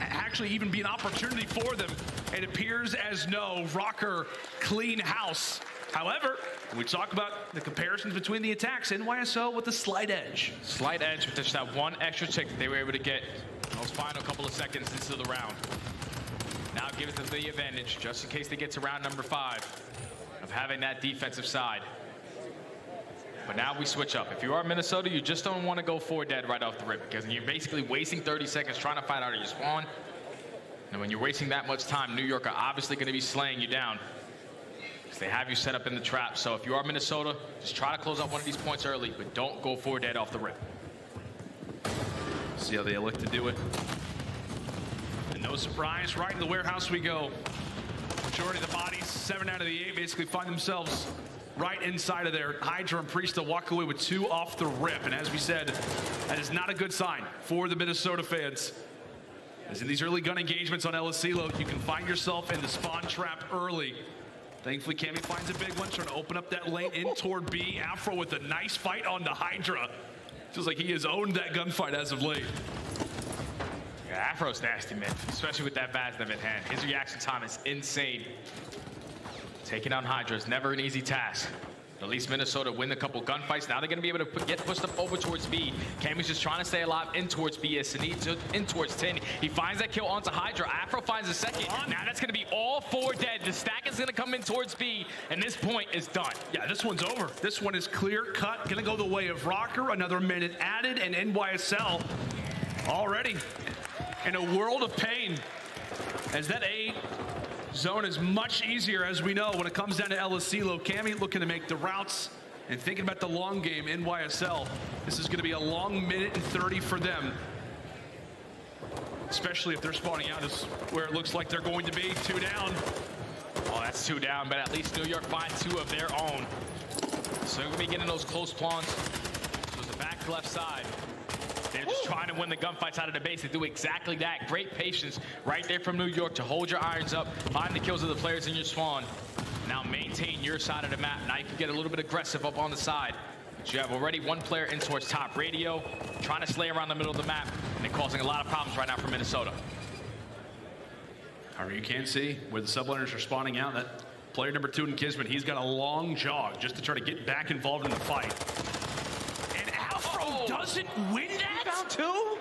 actually be an opportunity for them. It appears as no. Rocker, clean house. However, when we talk about the comparisons between the attacks, NYSL with a slight edge. Slight edge with just that 1 extra tick that they were able to get those final couple of seconds into the round. Now it gives them the advantage, just in case they get to round number 5, of having that defensive side. But now we switch up. If you are Minnesota, you just don't want to go 4 dead right off the rip, because you're basically wasting 30 seconds trying to find out of your spawn. And when you're wasting that much time, New York are obviously going to be slaying you down, because they have you set up in the trap. So if you are Minnesota, just try to close out one of these points early, but don't go 4 dead off the rip. See how they elect to do it. And no surprise, right in the warehouse we go. Majority of the bodies, 7 out of the 8, basically find themselves right inside of there. Hydra and Priesta walk away with 2 off the rip. And as we said, that is not a good sign for the Minnesota fans. As in these early gun engagements on LSC load, you can find yourself in the spawn trap early. Thankfully, Cammy finds a big one, trying to open up that lane in toward B. Afro with a nice fight on the Hydra. Feels like he has owned that gunfight as of late. Yeah, Afro's nasty, man, especially with that Vaznov in hand. His reaction time is insane. Taking down Hydra is never an easy task. At least Minnesota win a couple gunfights. Now they're going to be able to get pushed up over towards B. Cammy's just trying to stay alive in towards B as Sanid in towards 10. He finds that kill onto Hydra. Afro finds a second. Now that's going to be all 4 dead. The stack is going to come in towards B, and this point is done. Yeah, this one's over. This one is clear cut. Going to go the way of Rocker. Another minute added, and NYSL already in a world of pain. as that A zone is much easier, as we know, when it comes down to El Asilo. Cammy looking to make the routes and thinking about the long game in YSL. This is going to be a long minute and 30 for them, especially if they're spawning out is where it looks like they're going to be. 2 down. Oh, that's 2 down, but at least New York finds 2 of their own. So they're going to be getting those close spawns. So it's the back left side. They're just trying to win the gunfights out of the base. They do exactly that. Great patience right there from New York to hold your irons up, find the kills of the players in your spawn. Now maintain your side of the map. Now you can get a little bit aggressive up on the side. But you have already 1 player in towards top radio, trying to slay around the middle of the map, and they're causing a lot of problems right now for Minnesota. However, you can see where the subliners are spawning out. That player number 2 in Kismet, he's got a long jog just to try to get back involved in the fight. And Afro doesn't win that? Down 2?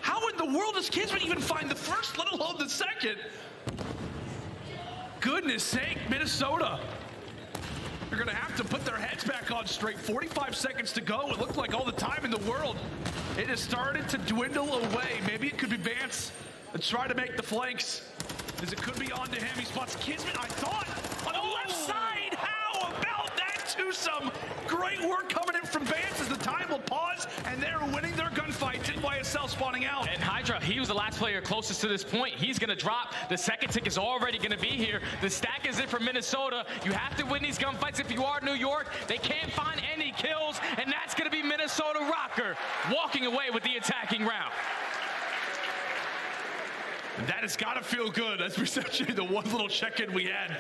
How in the world does Kismet even find the first, let alone the second? Goodness sake, Minnesota. They're going to have to put their heads back on straight. 45 seconds to go. It looked like all the time in the world. It has started to dwindle away. Maybe it could be Vance and try to make the flanks, as it could be onto him. He spots Kismet, I thought, on the left side. How about that twosome? Great work coming in from Vance as the time will pause, and they're winning their gunfights. NYSL spawning out. And Hydra, he was the last player closest to this point. He's going to drop. The second tick is already going to be here. The stack is in for Minnesota. You have to win these gunfights if you are New York. They can't find any kills, and that's going to be Minnesota Rocker walking away with the attacking round. And that has got to feel good. That's essentially the one little check-in we had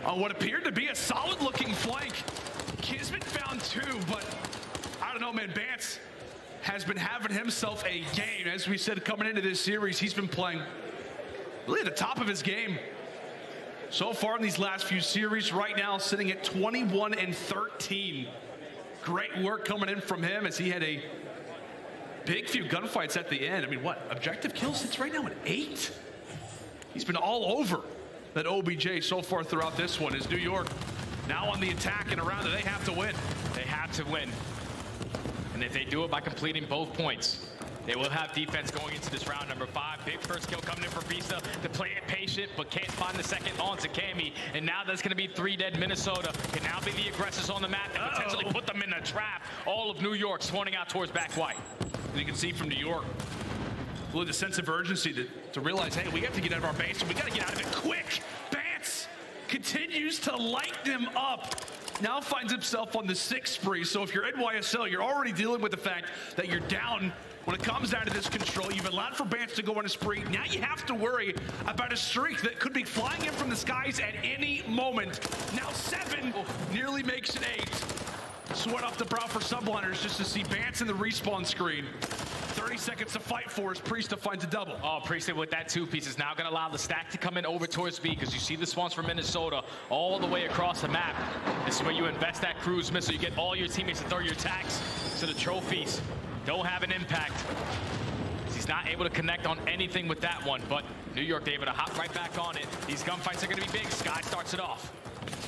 on what appeared to be a solid-looking flank. Kismet found 2, but I don't know, man. Vance has been having himself a game. As we said, coming into this series, he's been playing really at the top of his game so far in these last few series. Right now, sitting at 21 and 13. Great work coming in from him as he had a big few gunfights at the end. I mean, what? Objective kills sits right now at 8. He's been all over that OBJ so far throughout this one. Is New York now on the attack and around it? They have to win. They have to win. And if they do it by completing both points, they will have defense going into this round number 5. Big first kill coming in for Visa to play it patient, but can't find the second on to Cammy. And now there's going to be 3 dead. Minnesota can now be the aggressors on the map and potentially put them in a trap. All of New York spawning out towards back white. And you can see from New York, really the sense of urgency to realize, hey, we have to get out of our base and we got to get out of it quick. Vance continues to light them up. Now finds himself on the 6th spree. So if you're NYSL, you're already dealing with the fact that you're down when it comes down to this control. You've allowed for Vance to go on a spree. Now you have to worry about a streak that could be flying in from the skies at any moment. Now 7 nearly makes it 8. Sweat off the brow for subliners just to see Vance in the respawn screen. 30 seconds to fight for as Priesta finds a double. Oh, Priesta with that 2-piece is now going to allow the stack to come in over towards B, because you see the spawns from Minnesota all the way across the map. This is where you invest that cruise missile. You get all your teammates to throw your attacks, so the trophies don't have an impact. He's not able to connect on anything with that one, but New York, they're able to hop right back on it. These gunfights are going to be big. Sky starts it off.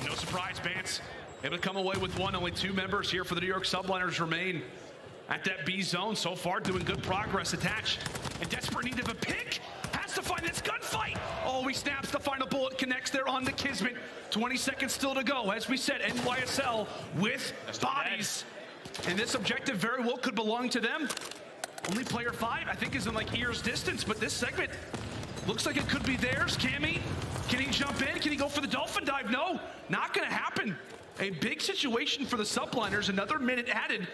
No surprise, Vance able to come away with 1. Only 2 members here for the New York subliners remain at that B zone. So far, doing good progress. Attached in desperate need of a pick. Has to find this gunfight. Oh, he snaps the final bullet. Connects there on the Kismet. 20 seconds still to go. As we said, NYSL with bodies. And this objective very well could belong to them. Only player 5, I think, is in like ear's distance. But this segment looks like it could be theirs. Cammy, can he jump in? Can he go for the dolphin dive? No, not going to happen. A big situation for the subliners. Another minute added.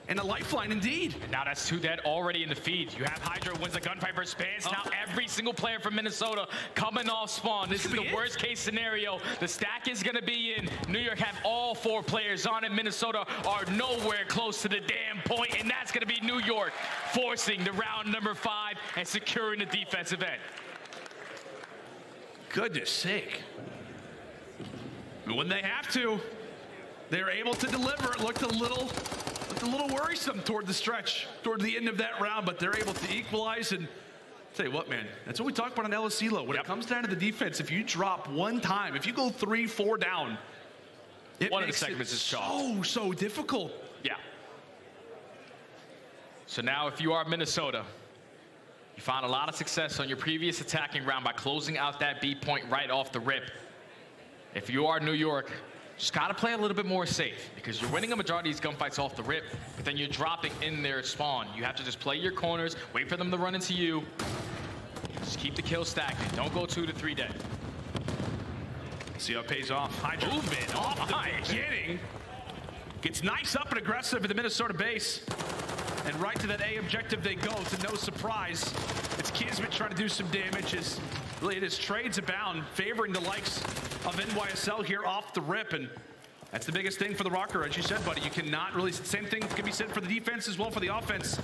And a lifeline indeed. And now that's 2 dead already in the feed. You have Hydra wins the gunfight for Spans. Now every single player from Minnesota coming off spawn. This is the worst case scenario. The stack is going to be in. New York have all 4 players on it. Minnesota are nowhere close to the damn point. And that's going to be New York forcing the round number 5 and securing the defensive end. Goodness sake. When they have to, they're able to deliver. It looked a little worrisome toward the stretch, toward the end of that round, but they're able to equalize. And tell you what, man, that's what we talk about on El Asilo. When it comes down to the defense, if you drop 1 time, if you go 3, 4 down, One of the segments is chalked. so difficult. Yeah. So now if you are Minnesota, You found a lot of success on your previous attacking round by closing out that B point right off the rip. If you are New York, just gotta play a little bit more safe because you're winning a majority of these gunfights off the rip, but then you're dropping in their spawn. You have to just play your corners, wait for them to run into you. Just keep the kills stacking. Don't go 2 to 3 dead. See how it pays off. Hydra movement off the beginning. Gets nice up and aggressive at the Minnesota base. And right to that A objective they go, to no surprise. It's Kismet trying to do some damage. Really, it is trades abound, favoring the likes of NYSL here off the rip. And that's the biggest thing for the Rocker, as you said, buddy. You cannot really, same thing can be said for the defense as well for the offense.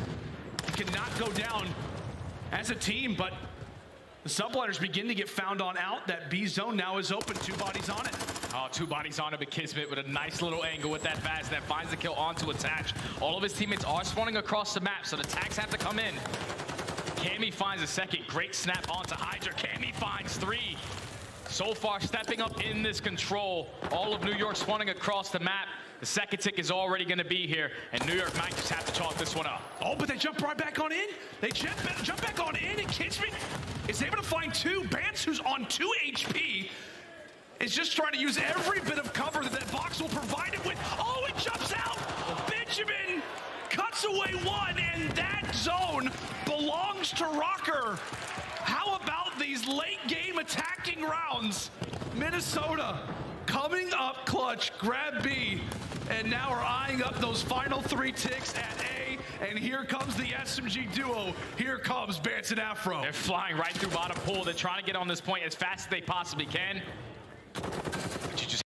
You cannot go down as a team, but the subliners begin to get found on out. That B zone now is open, 2 bodies on it. Oh, 2 bodies on it, but Kismet with a nice little angle with that Vaz that finds the kill onto attach. All of his teammates are spawning across the map, so the tags have to come in. Cammy finds a second. Great snap onto Hydra. Cammy finds 3. So far, stepping up in this control. All of New York spawning across the map. The second tick is already going to be here, and New York might just have to chalk this one up. Oh, but they jump right back on in. They jump back on in, and Kismet is able to find 2. Bance, who's on 2 HP, is just trying to use every bit of cover that box will provide him with. Oh, it jumps out! Benjamin cuts away 1, and that zone belongs to Rocker. How about these late game attacking rounds? Minnesota coming up clutch, grab B, and now are eyeing up those final 3 ticks at A, and here comes the SMG duo. Here comes Bance and Afro. They're flying right through bottom pool. They're trying to get on this point as fast as they possibly can. But you just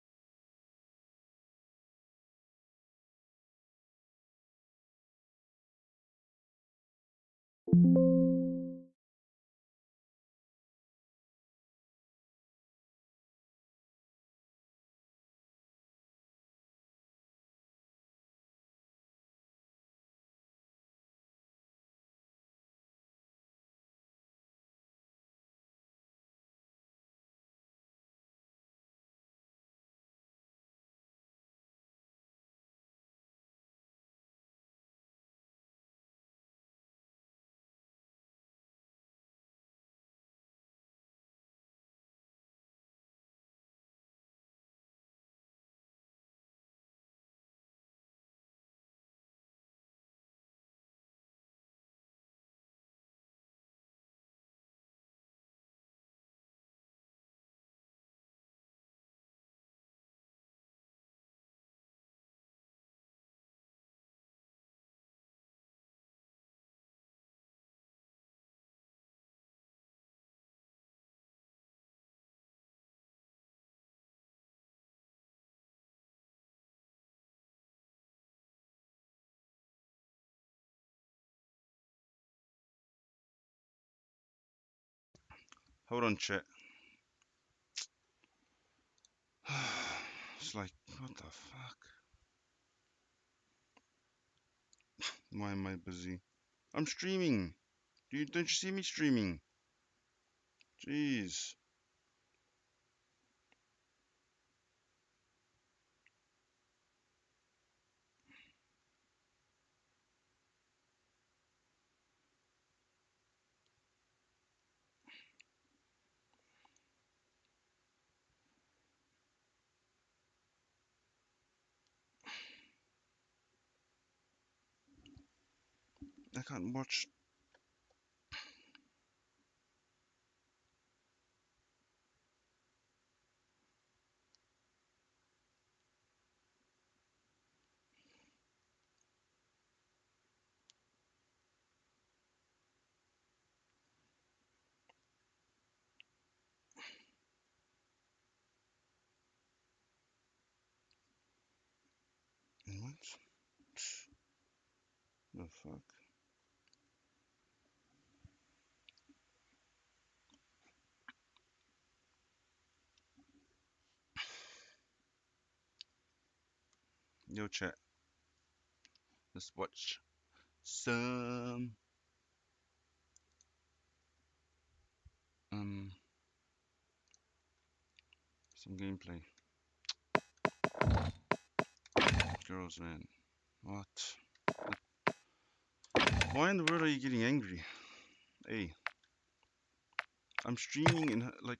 Hold on, chat. It's like, what the fuck? Why am I busy? I'm streaming. Don't you see me streaming? Jeez. I can't watch. What? The fuck? Yo, chat. Let's watch some gameplay. Girls, man. What? Why in the world are you getting angry? Hey, I'm streaming and like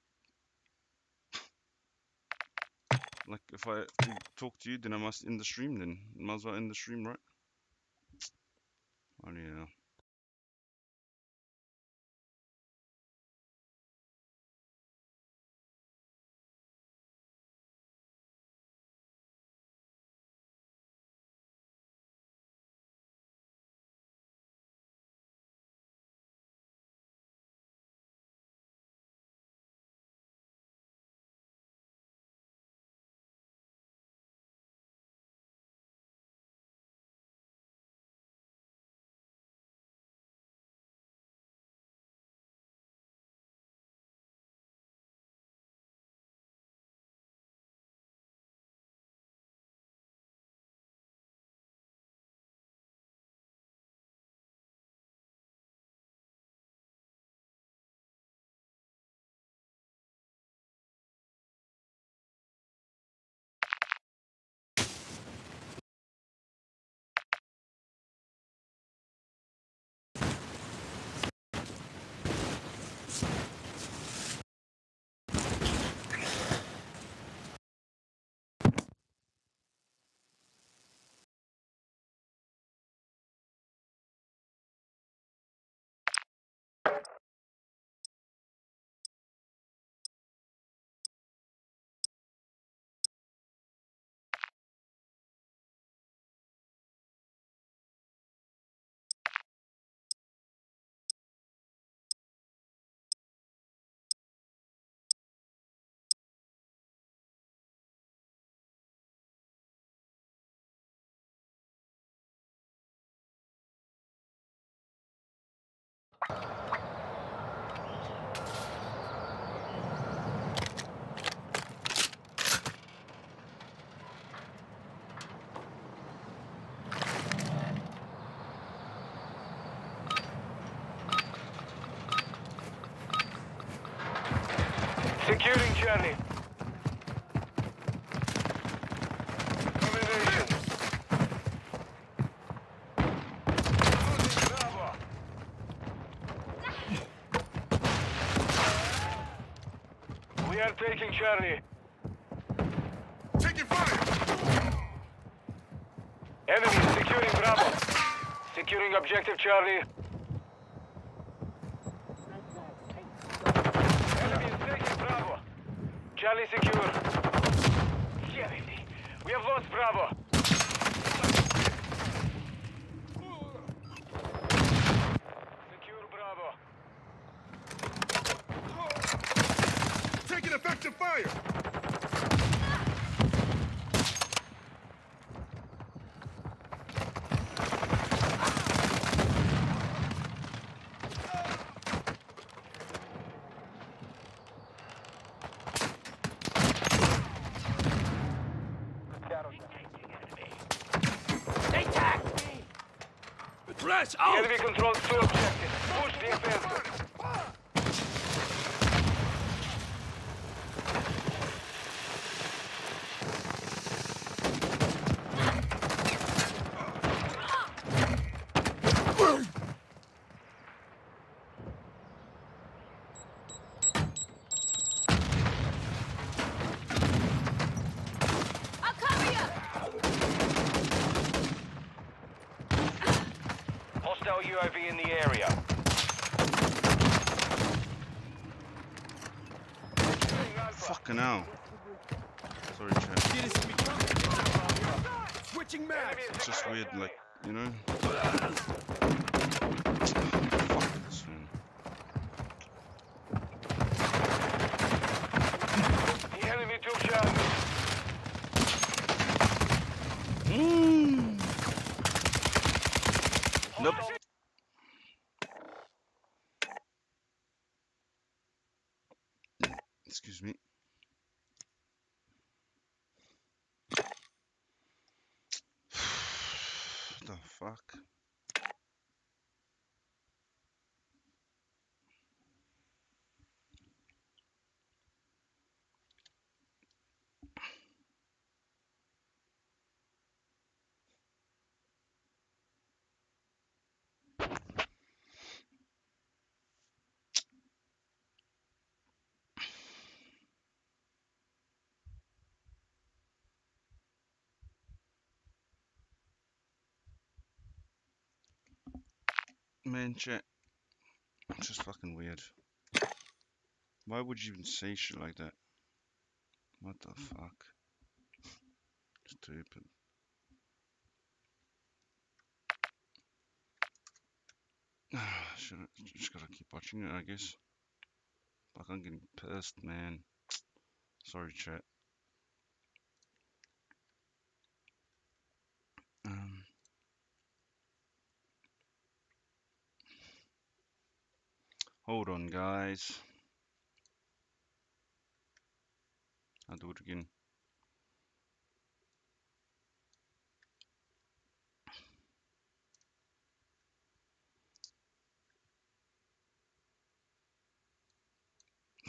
if I have to talk to you, then I must end the stream. Then might as well end the stream, right? Oh yeah. Securing Charlie. Domination. Bravo. We are taking Charlie. Taking fire! Enemy securing Bravo. Securing objective Charlie. Enemy is taking Bravo. Charlie secure. Shit. We have lost Bravo. Secure Bravo. Taking effective fire! Flash out! Enemy controls two objectives. Push the offensive. I'll cover you! Hostile UAV in the area. Fucking hell. Sorry, chat. Switching mags! It's just weird, like, you know? Fuck this one. The enemy took Charlie. Nope. Excuse me. The fuck? Man, chat. It's just fucking weird. Why would you even say shit like that? What the fuck? Stupid. Just gotta keep watching it, I guess. Fuck, I'm getting pissed, man. Sorry, chat. Hold on, guys. I'll do it again.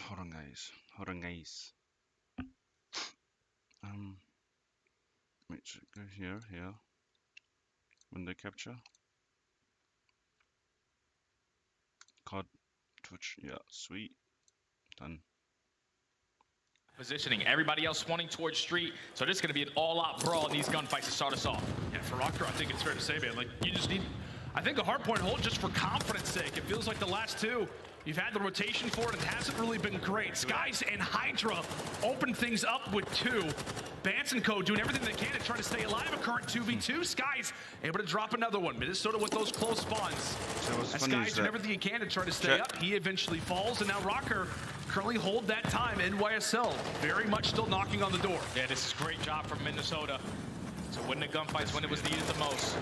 Hold on, guys. Hold on, guys. Wait, so go here. Window capture. COD, Twitch, yeah, sweet. Done. Positioning, everybody else swanning towards street, so this is going to be an all-out brawl in these gunfights to start us off. Yeah, for Rocker, I think it's fair to say, man, like, you just need, I think, a hardpoint hold just for confidence sake. It feels like the last two, you've had the rotation for it, it hasn't really been great. Skies and Hydra open things up with two. Bance and Co doing everything they can to try to stay alive. A current 2v2. Skies able to drop another one. Minnesota with those close spawns. So As Skies doing everything he can to try to stay up. He eventually falls, and now Rocker currently hold that time. NYSL very much still knocking on the door. Yeah, this is a great job from Minnesota to win the gunfights when it was needed the most.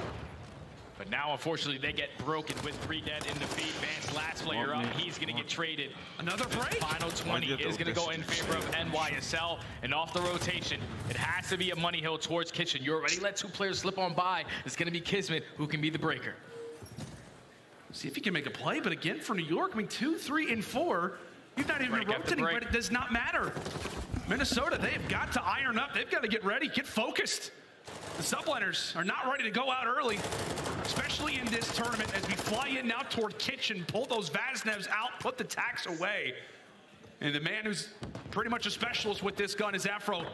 But now, unfortunately, they get broken with 3 dead in the feed. Vance, last player up. He's going to get traded. Another break? Final 20 is going to go in favor of NYSL. And off the rotation, it has to be a money hill towards Kitchen. You already let 2 players slip on by. It's going to be Kismet who can be the breaker. See if he can make a play. But again, for New York, I mean, 2, 3, and 4. You've not even roped anything, but it does not matter. Minnesota, they've got to iron up. They've got to get ready, get focused. The subliners are not ready to go out early, especially in this tournament as we fly in now toward Kitchen, pull those Vaznevs out, put the tax away. And the man who's pretty much a specialist with this gun is Afro.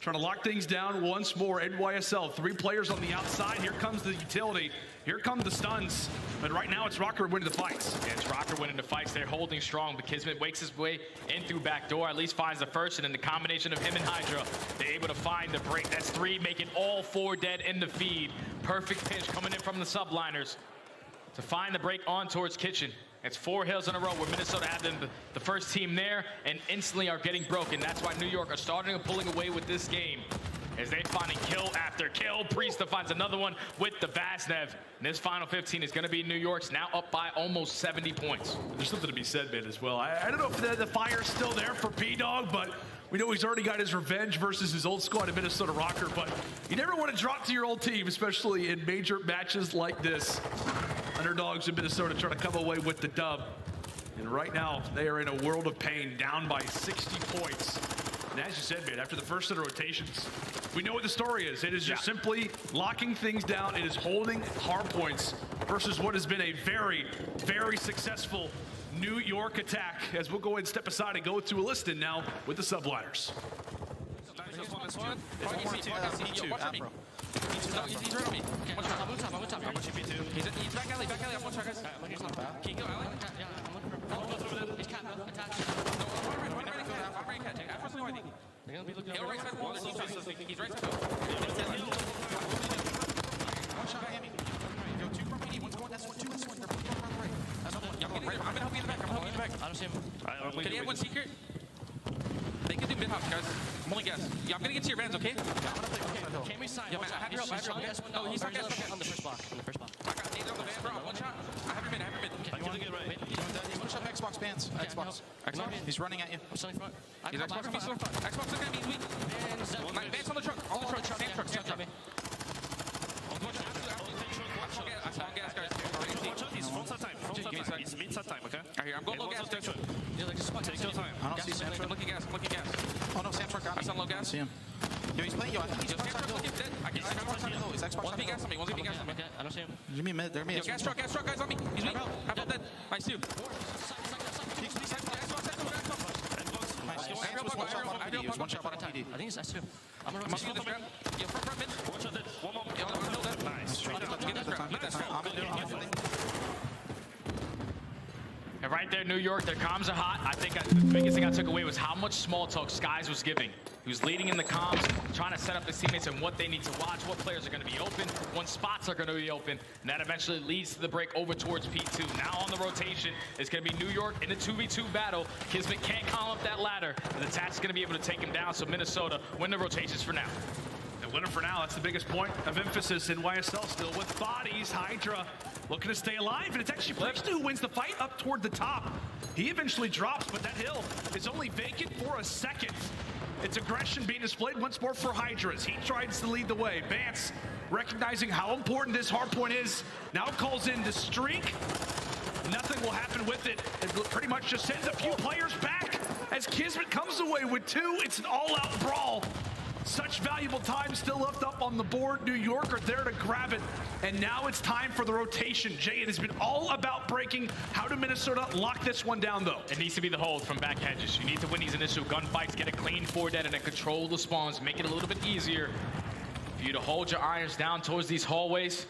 Trying to lock things down once more. NYSL, 3 players on the outside. Here comes the utility. Here come the stuns. But right now it's Rocker winning the fights. Yeah, it's Rocker winning the fights. They're holding strong, but Kismet wakes his way in through back door, at least finds the first, and then the combination of him and Hydra, they're able to find the break. That's 3, making all 4 dead in the feed. Perfect pinch coming in from the subliners to find the break on towards Kitchen. It's 4 hills in a row where Minnesota have the first team there and instantly are getting broken. That's why New York are starting and pulling away with this game as they're finding kill after kill. Priesta finds another one with the Vaznev. And this final 15 is going to be New York's, now up by almost 70 points. There's something to be said, man, as well. I don't know if the fire's still there for P-Dog, but we know he's already got his revenge versus his old squad in Minnesota Rocker, but you never want to drop to your old team, especially in major matches like this. Underdogs in Minnesota trying to come away with the dub. And right now, they are in a world of pain, down by 60 points. And as you said, man, after the first set of rotations, we know what the story is. It is just simply locking things down. It is holding hard points versus what has been a very, very successful New York attack. As we'll go ahead and step aside and go to a listen now with the subliners. He's right on me. He's back alley. I'm gonna try, guys. Can you go alley? Yeah, I'm looking for. He's cat, attack. I'm right cat. Afro's no ID. They're gonna be looking over. Right side wall. He's right side. One shot at me. Go 2 from PD. One's going. That's 1, 2. That's 1. They're both going right. I'm gonna help you in the back. I don't see him. Can you have one secret? They can do mid-hops, guys. I'm only guess. Yeah, I'm gonna get to your vans, okay? Can we sign? Yeah, man, I have your guys. No, he's not guys. On the first block. I got Nathan on the van, bro. One shot. I have your mid. You want to get right? He's one shot Xbox bands. Xbox. He's running at you. I'm still in front. He's Xbox. Xbox look at me. He's weak. Vans on the truck. On the truck. Same truck. I saw gas, guys. He's front side time. It's mid side time, okay? Right here. I'm going low gas. Take your time. I don't see Samtruck. I'm looking gas. Oh no, Samtruck got me. I'm low gas. I see him. Yo, he's playing. Yo, I think he's front side low. He's Xbox. One's gas on me. I don't see him. Give me a minute. They're me. Yo, gas truck, guys on me. He's weak. How about that? Nice, dude. He was one shot on PD. I think it's S2. I'm gonna run this ground. Yo, front mid. One more. Nice. I'm And right there, New York, their comms are hot. I think the biggest thing I took away was how much small talk Skies was giving. He was leading in the comms, trying to set up his teammates and what they need to watch, what players are going to be open, what spots are going to be open, and that eventually leads to the break over towards P2. Now on the rotation, it's going to be New York in a 2v2 battle. Kismet can't climb up that ladder, and the Tats is going to be able to take him down, so Minnesota win the rotations for now. The winner for now, that's the biggest point of emphasis in YSL still with bodies. Hydra looking to stay alive, and it's actually Brixton who wins the fight up toward the top. He eventually drops, but that hill is only vacant for a second. It's aggression being displayed once more for Hydras. He tries to lead the way. Vance, recognizing how important this hardpoint is, now calls in the streak. Nothing will happen with it. It pretty much just sends a few players back as Kismet comes away with two. It's an all-out brawl. Such valuable time still left up on the board. New York are there to grab it. And now it's time for the rotation. Jay, it has been all about breaking. How do Minnesota lock this one down, though? It needs to be the hold from back hedges. You need to win these initial gunfights, get a clean 4-dead, and then control the spawns. Make it a little bit easier for you to hold your irons down towards these hallways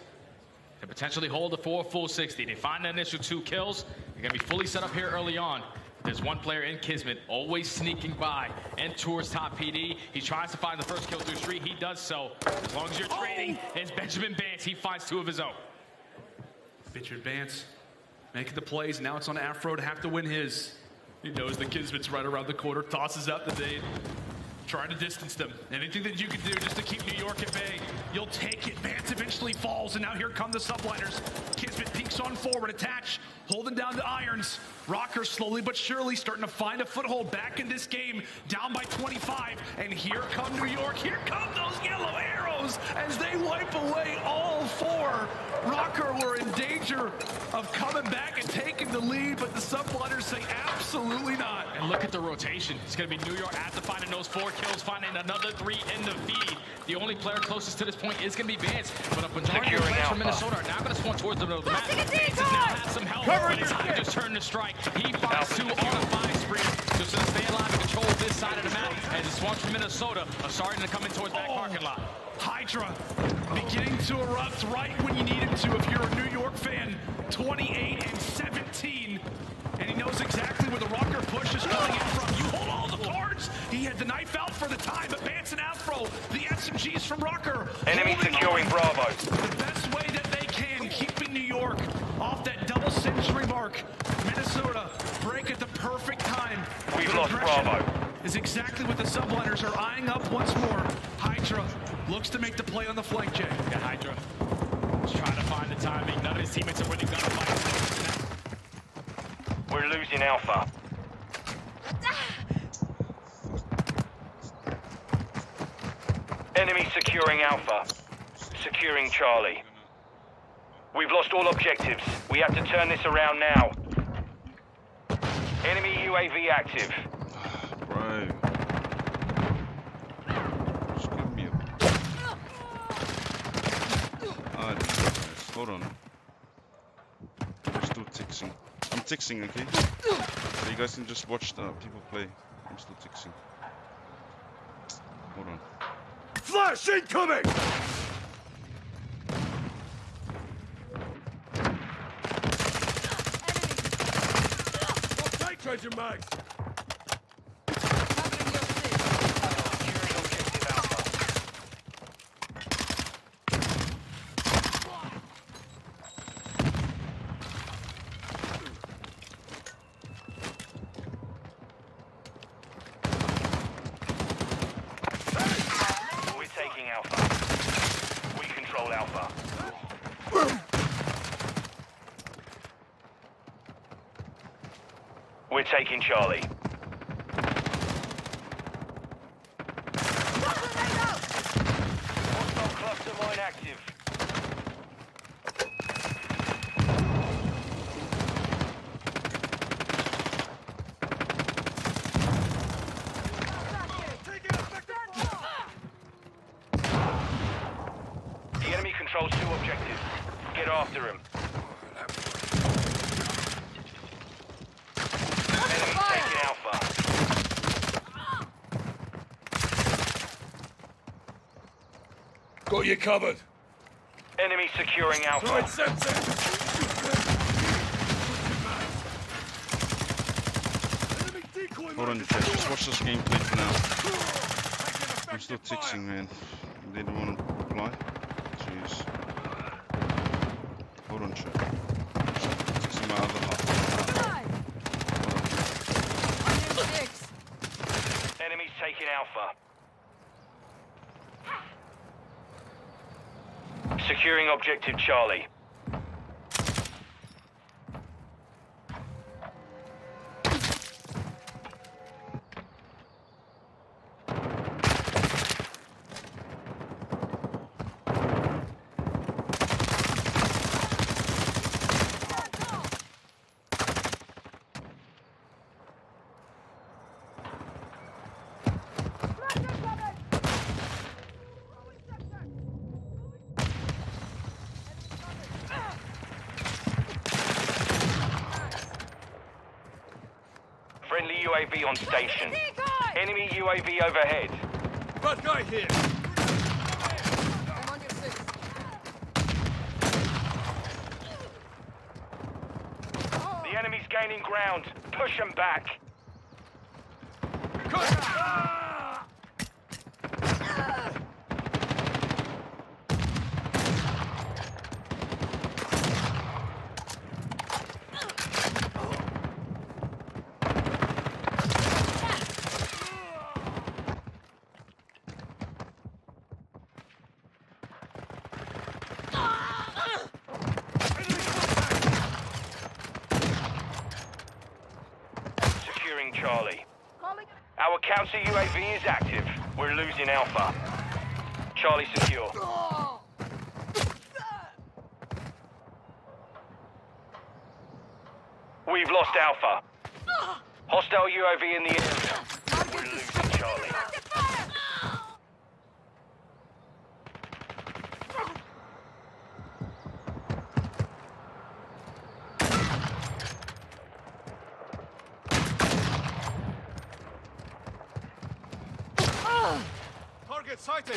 to potentially hold the 4 full 60. They find the initial 2 kills. They're going to be fully set up here early on. There's one player in Kismet always sneaking by and towards top PD. He tries to find the first kill through street. He does so. As long as you're trading, it's Benjamin Vance. He finds 2 of his own. Benjamin Vance making the plays. Now it's on Afro to have to win his. He knows the Kismet's right around the corner. Tosses out the nade. Trying to distance them. Anything that you can do just to keep New York at bay, you'll take it. Vance eventually falls, and now here come the subliners. Kismet peeks on forward, attach, holding down the irons. Rocker slowly but surely starting to find a foothold back in this game, down by 25. And here come New York. Here come those yellow arrows as they wipe away all 4. Rocker were in danger of coming back and taking the lead, but the subliners say absolutely not. And look at the rotation. It's going to be New York after finding those 4 kills, finding another 3 in the feed. The only player closest to this point is going to be Vance, but a majority of players from Minnesota are now going to spawn towards the middle of the map. Vance has now had some help, but it's time to just turn to strike. He finds 2 on a 5 spree, so it's going to stay alive and control this side of the map as the spawns from Minnesota are starting to come in towards that parking lot. Hydra beginning to erupt right when you need him to if you're a New York fan. 28 and 17. And he knows exactly where the Rocker push is coming in from. You hold all the cards. He had the knife out for the time, but Vance and Afro, the SMGs from Rocker. Enemy securing Bravo. The best way that they can, keeping New York off that double century mark. Minnesota break at the perfect time. We've lost Bravo. Is exactly what the subliners are eyeing up once more. Hydra looks to make the play on the flank, Jay. Yeah, Hydra is trying to find the timing. None of his teammates are winning gunfights. We're losing Alpha. Enemy securing Alpha. Securing Charlie. We've lost all objectives. We have to turn this around now. Enemy UAV active. Right. Just give me a... Hold on. I'm still tixing. I'm tixing, okay? So you guys can just watch the people play. I'm still tixing. Hold on. Flash incoming! Take treasure mags! We're taking Charlie. Hostile cluster mine active. The enemy controls 2 objectives. Get after him. Got you covered. Enemy securing Alpha. Right, sensor. Hold on, chat. Just watch this gameplay for now. I'm still texting, man. They don't want to reply. Jeez. Hold on, chat. Texting my other half. Enemies taking Alpha. Securing objective Charlie. Friendly UAV on station. Enemy UAV overhead. Bad guy here. The enemy's gaining ground. Push them back. Securing Charlie. Our counter UAV is active. We're losing Alpha. Charlie secure. We've lost Alpha. Hostile UAV in the area. We're losing Charlie. Target sighted.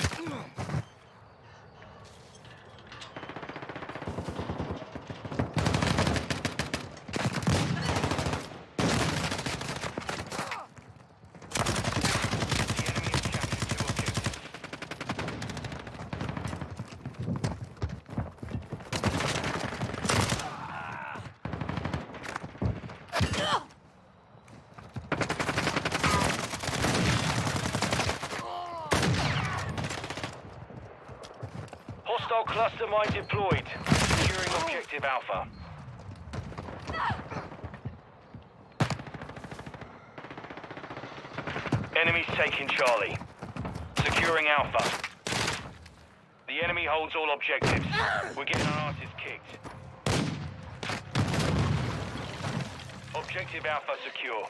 Hostile cluster mine deployed. Securing objective Alpha. Enemies taking Charlie. Securing Alpha. The enemy holds all objectives. We're getting our asses kicked. Objective Alpha secure.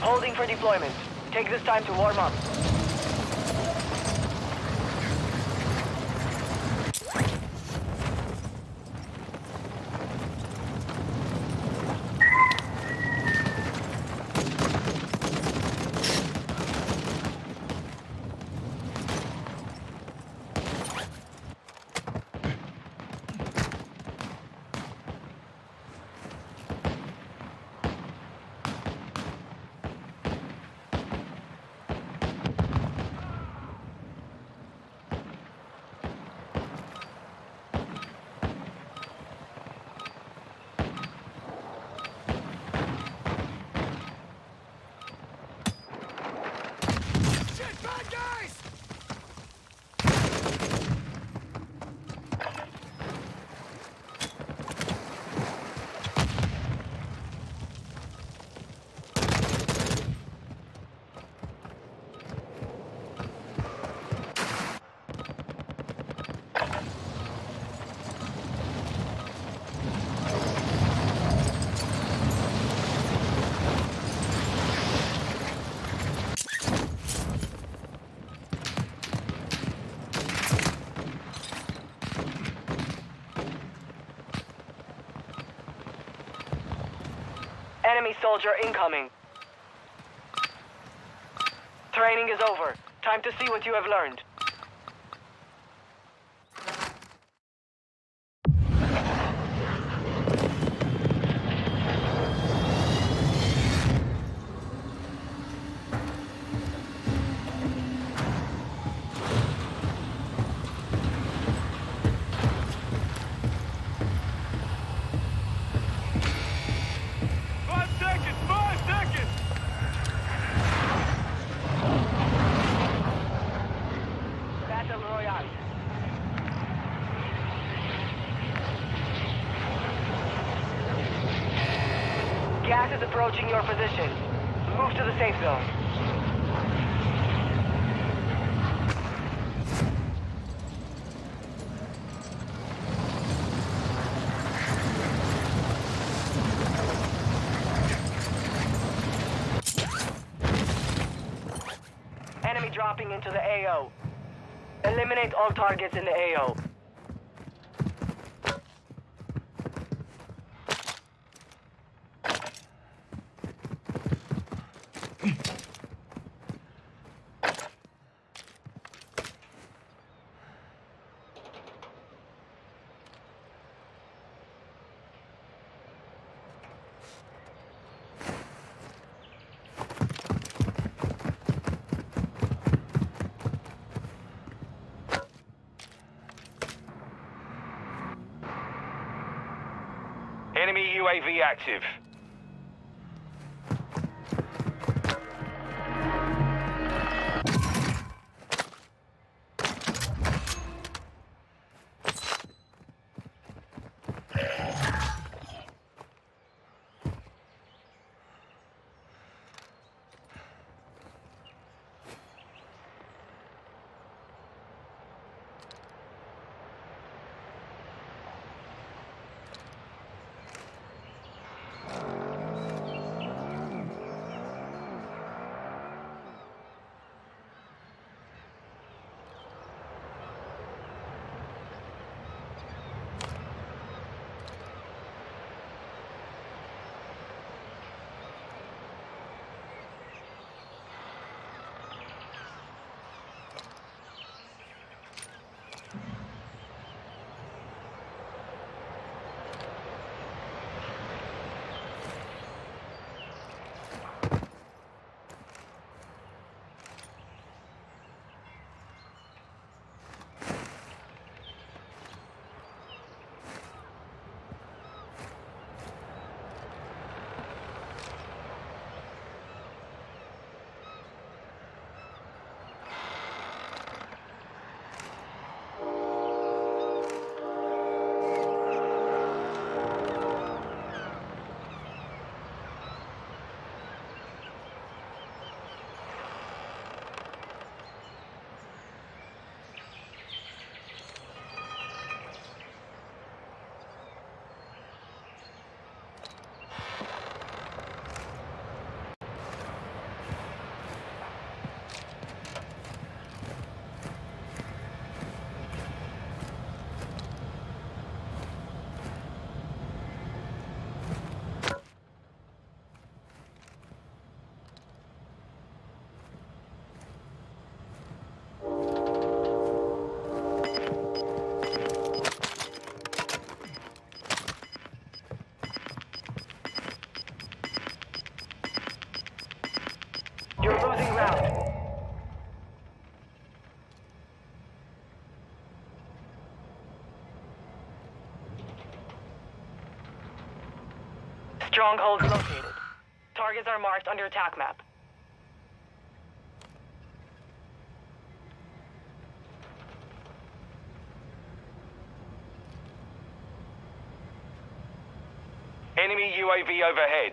Holding for deployment. Take this time to warm up. Enemy soldier incoming. Training is over. Time to see what you have learned. Gas is approaching your position. Move to the safe zone. Enemy dropping into the AO. Eliminate all targets in the AO. Enemy UAV active. You're losing ground. Strongholds located. Targets are marked on your attack map. Enemy UAV overhead.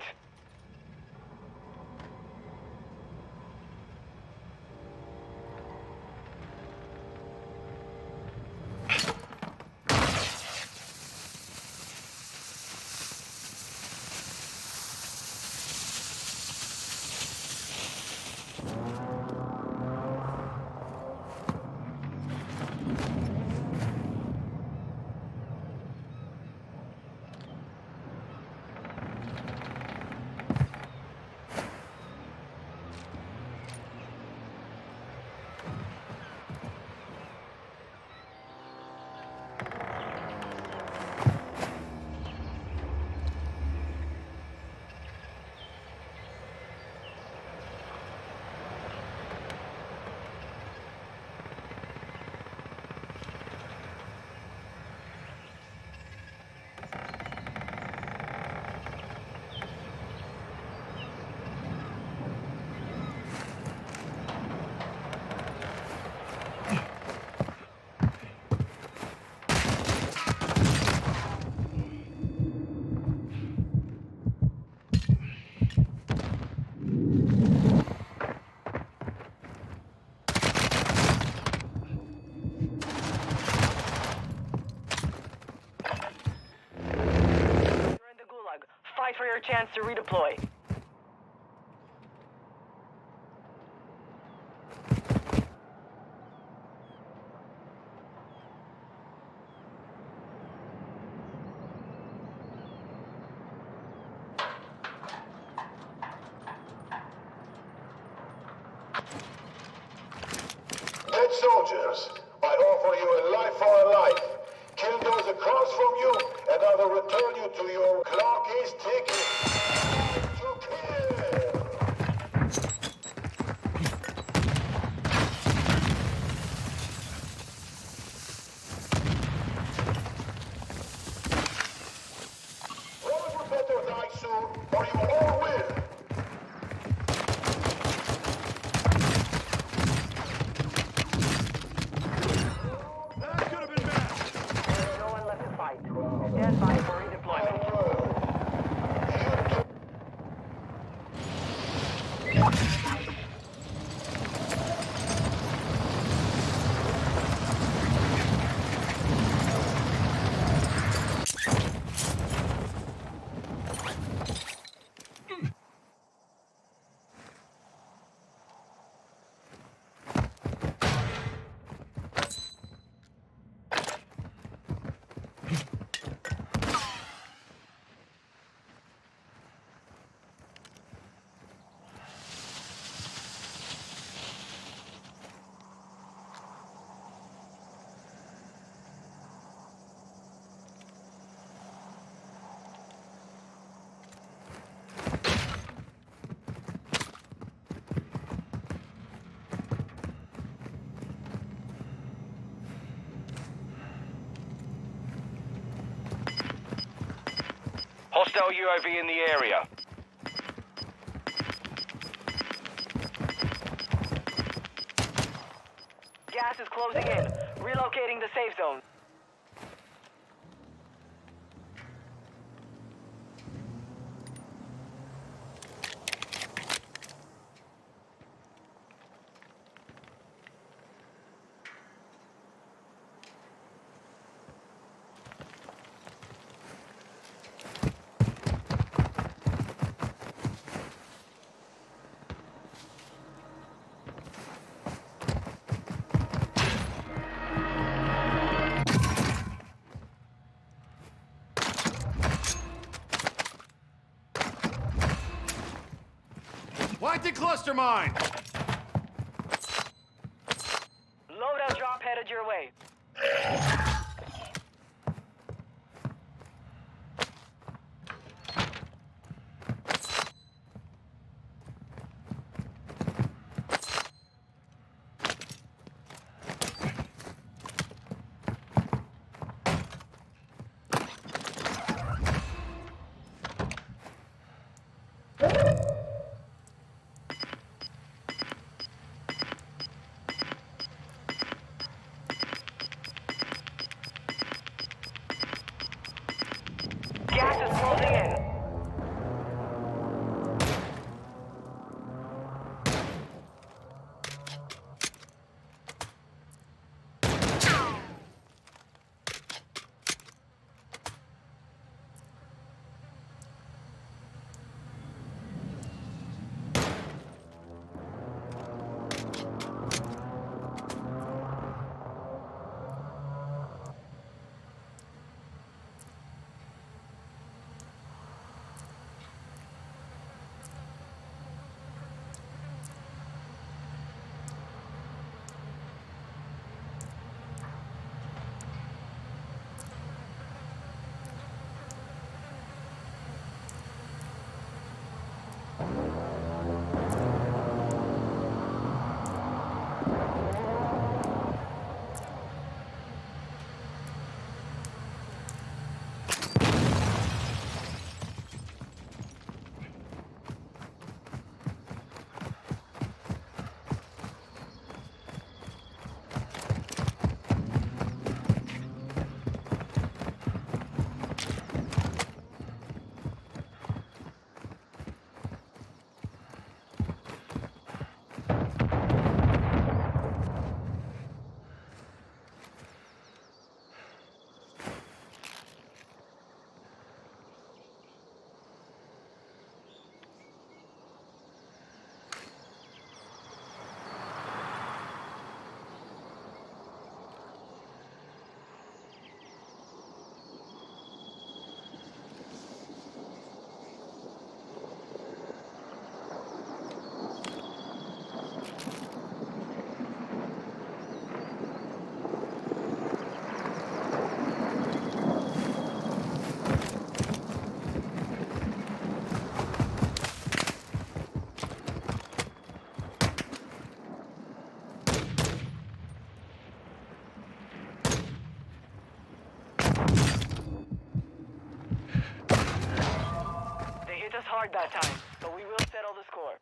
for your chance to redeploy. Dead soldiers, I offer you a life for a life. Kill those across from you, and I will return you to your clock is ticking. To kill! One would better die soon, or you all will. No one left to fight. Stand by for redeployment. Hostile UAV in the area. Gas is closing in. Relocating the safe zone. Light the cluster mine! Loadout drop headed your way. They hit us hard that time, but we will settle the score.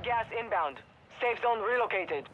Gas inbound. Safe zone relocated.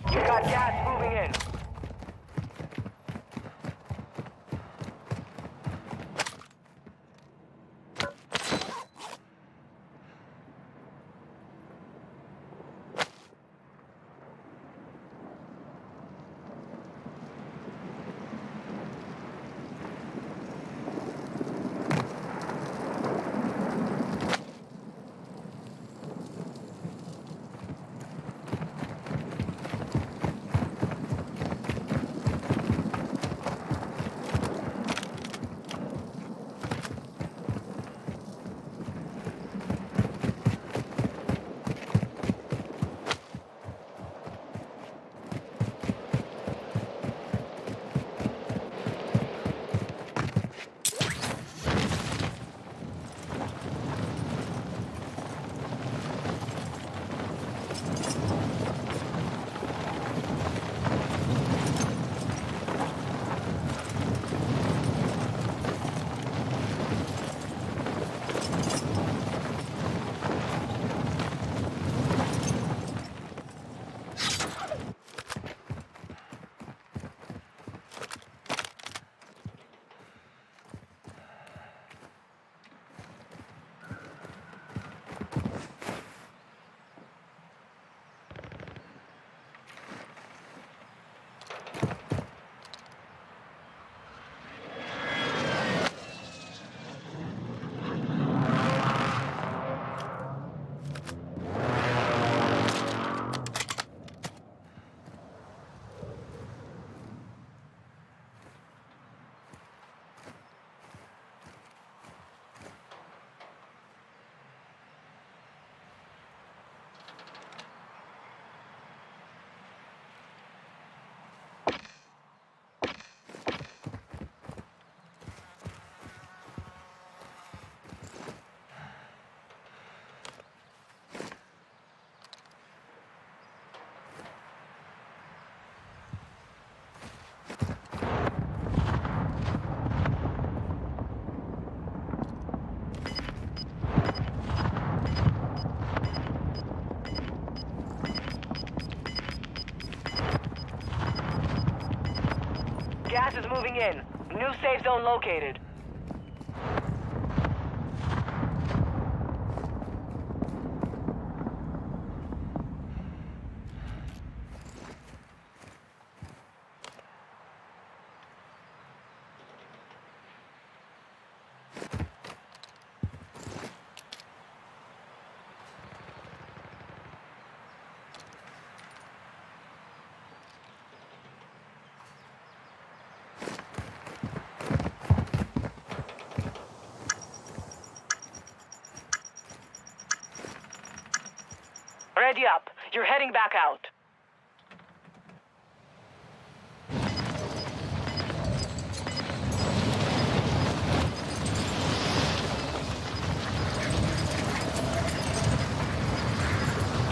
We got gas moving in. Gas is moving in. New safe zone located. Steady up. You're heading back out.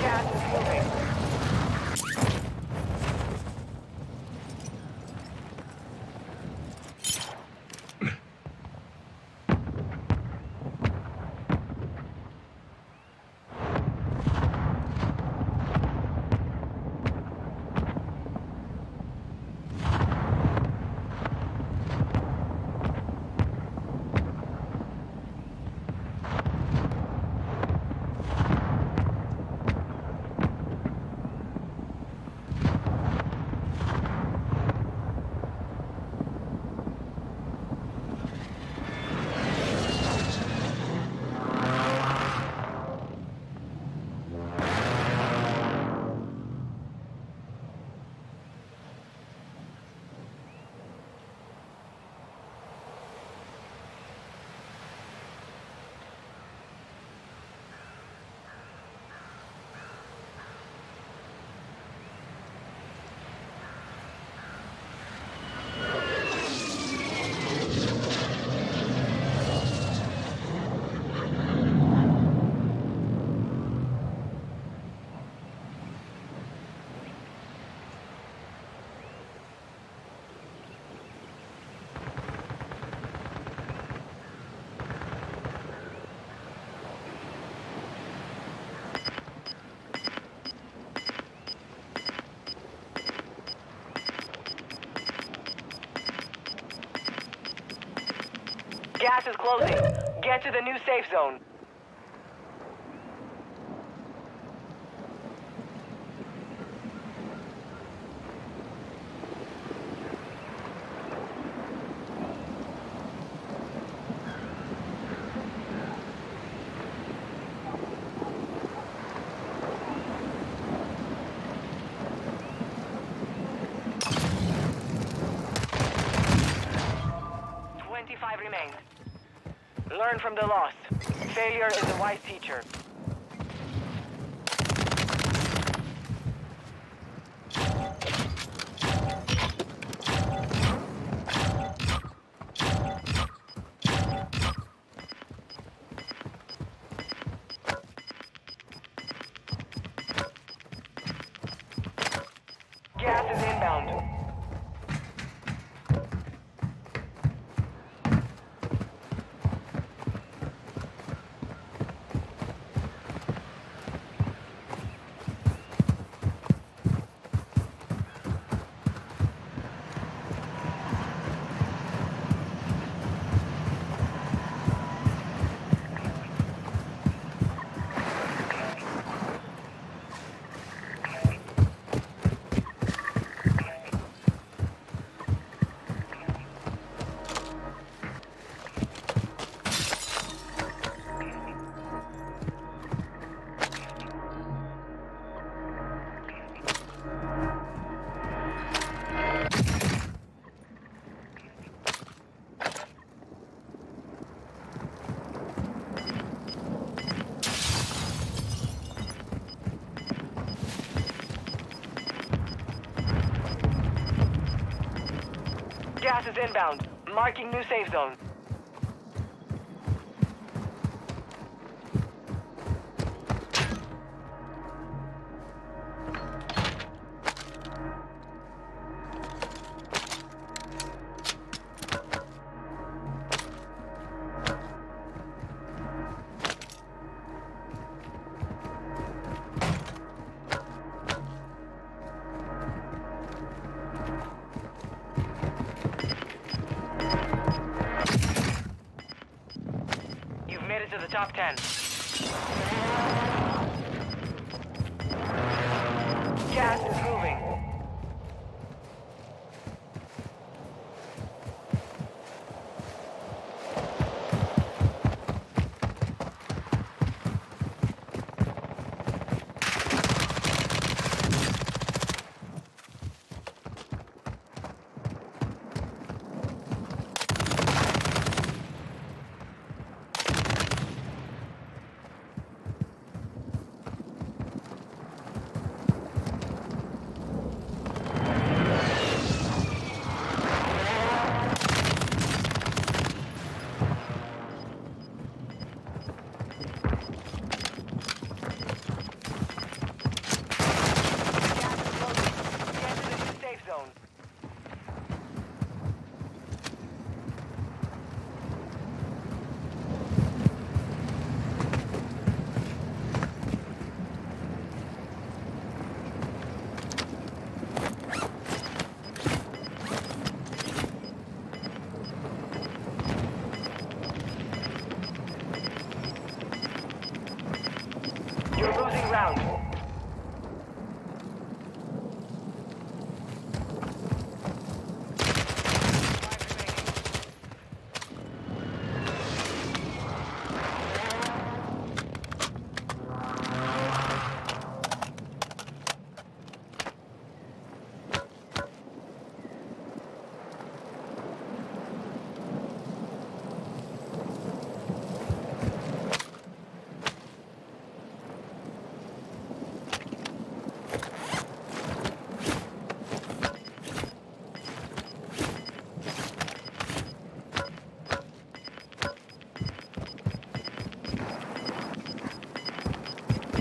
Gas is moving. Gas is closing. Get to the new safe zone. Remain. Learn from the loss. Failure is a wise teacher. Gas is inbound. Gas is inbound. Marking new safe zone. Made it to the top 10. Gas is moving.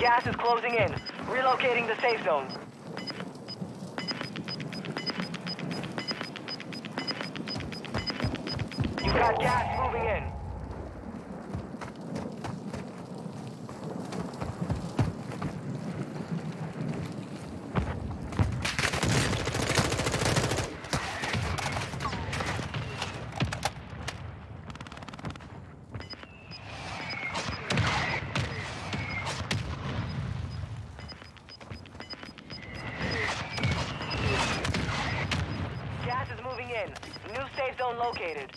Gas is closing in. Relocating the safe zone. You got gas moving in. Gas is moving in. New safe zone located.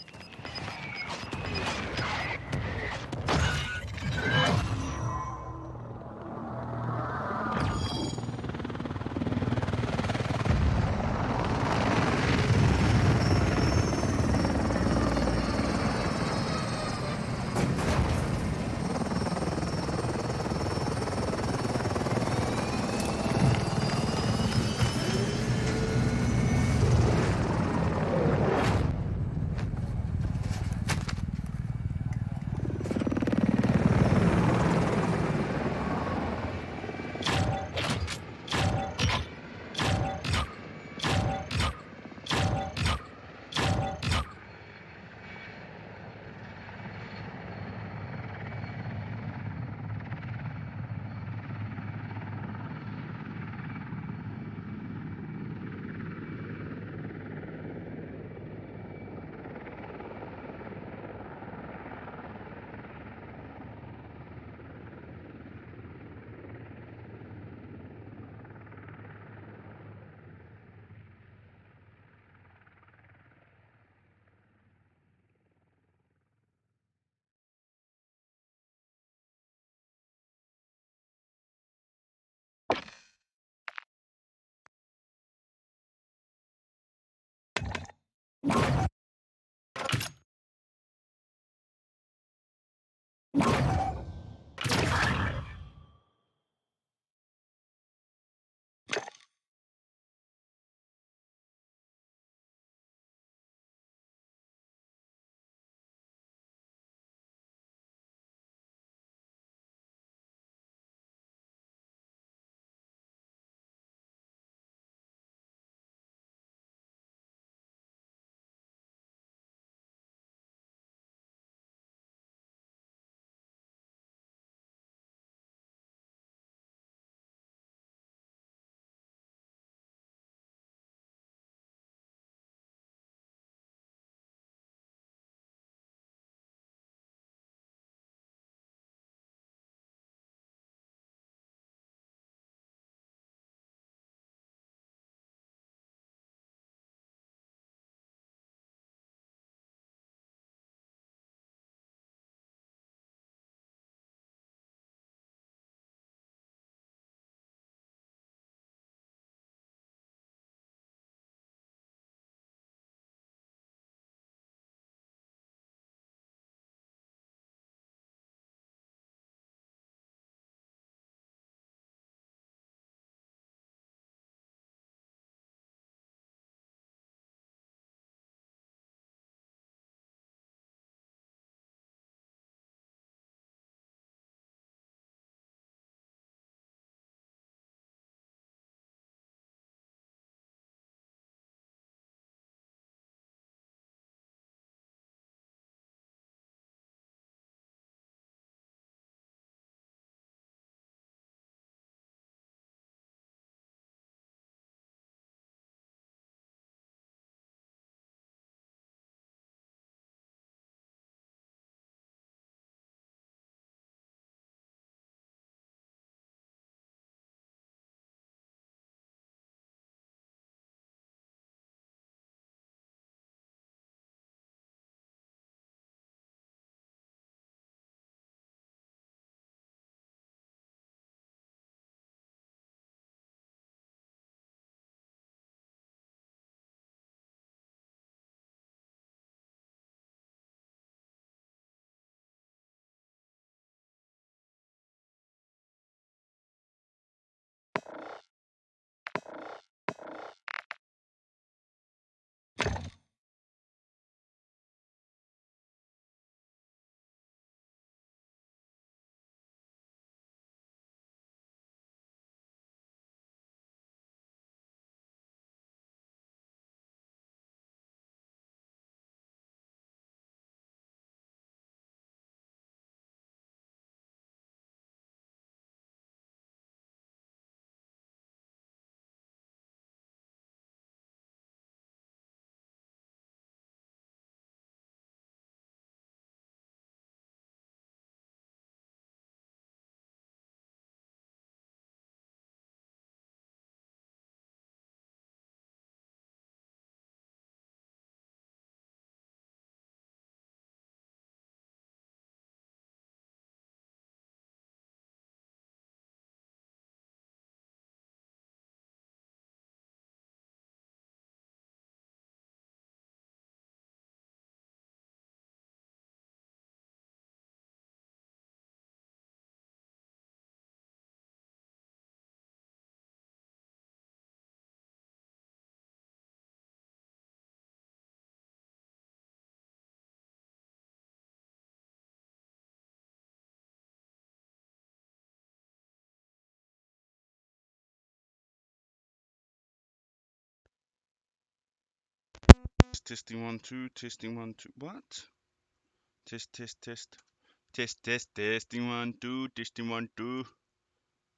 testing 1 2, testing 1 2. What? Test testing 1 2, testing 1 2.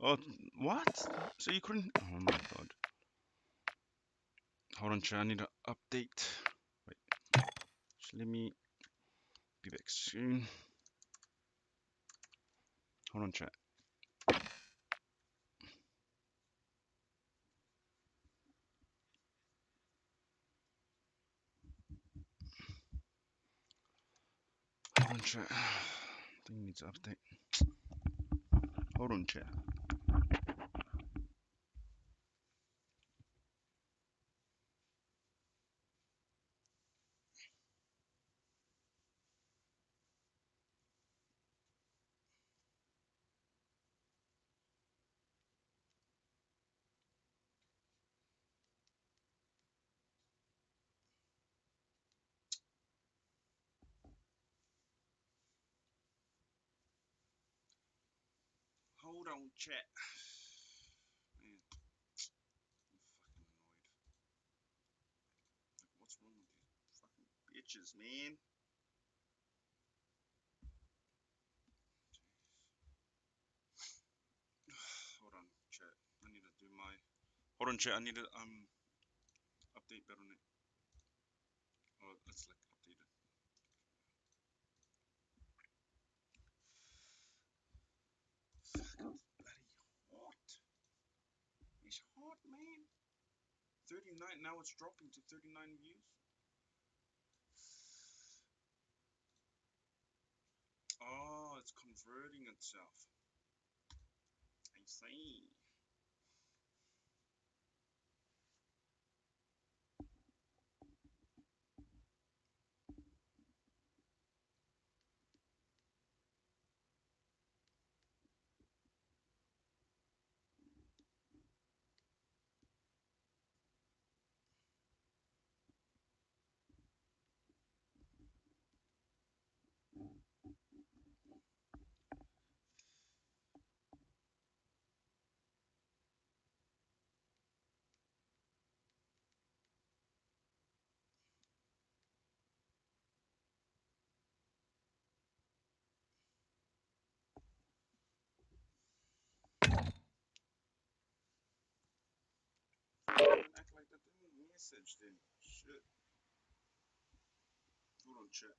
Oh, what? So you couldn't? Oh my god. Hold on, chat. I need to update. Wait. Just let me be back soon. Hold on, chat. Hold on, chat. I think it needs to update. Hold on, chat. Hold on, chat. Man, I'm fucking annoyed. Like, what's wrong with these fucking bitches, man? Hold on, chat. I need to do my. Hold on, chat. I need to update Battle.net. Oh, it's like updated. Fucking bloody hot. It's hot, man. 39. Now it's dropping to 39 views. Oh, it's converting itself. I see. Act like that didn't message then. Shit. Hold on, chat.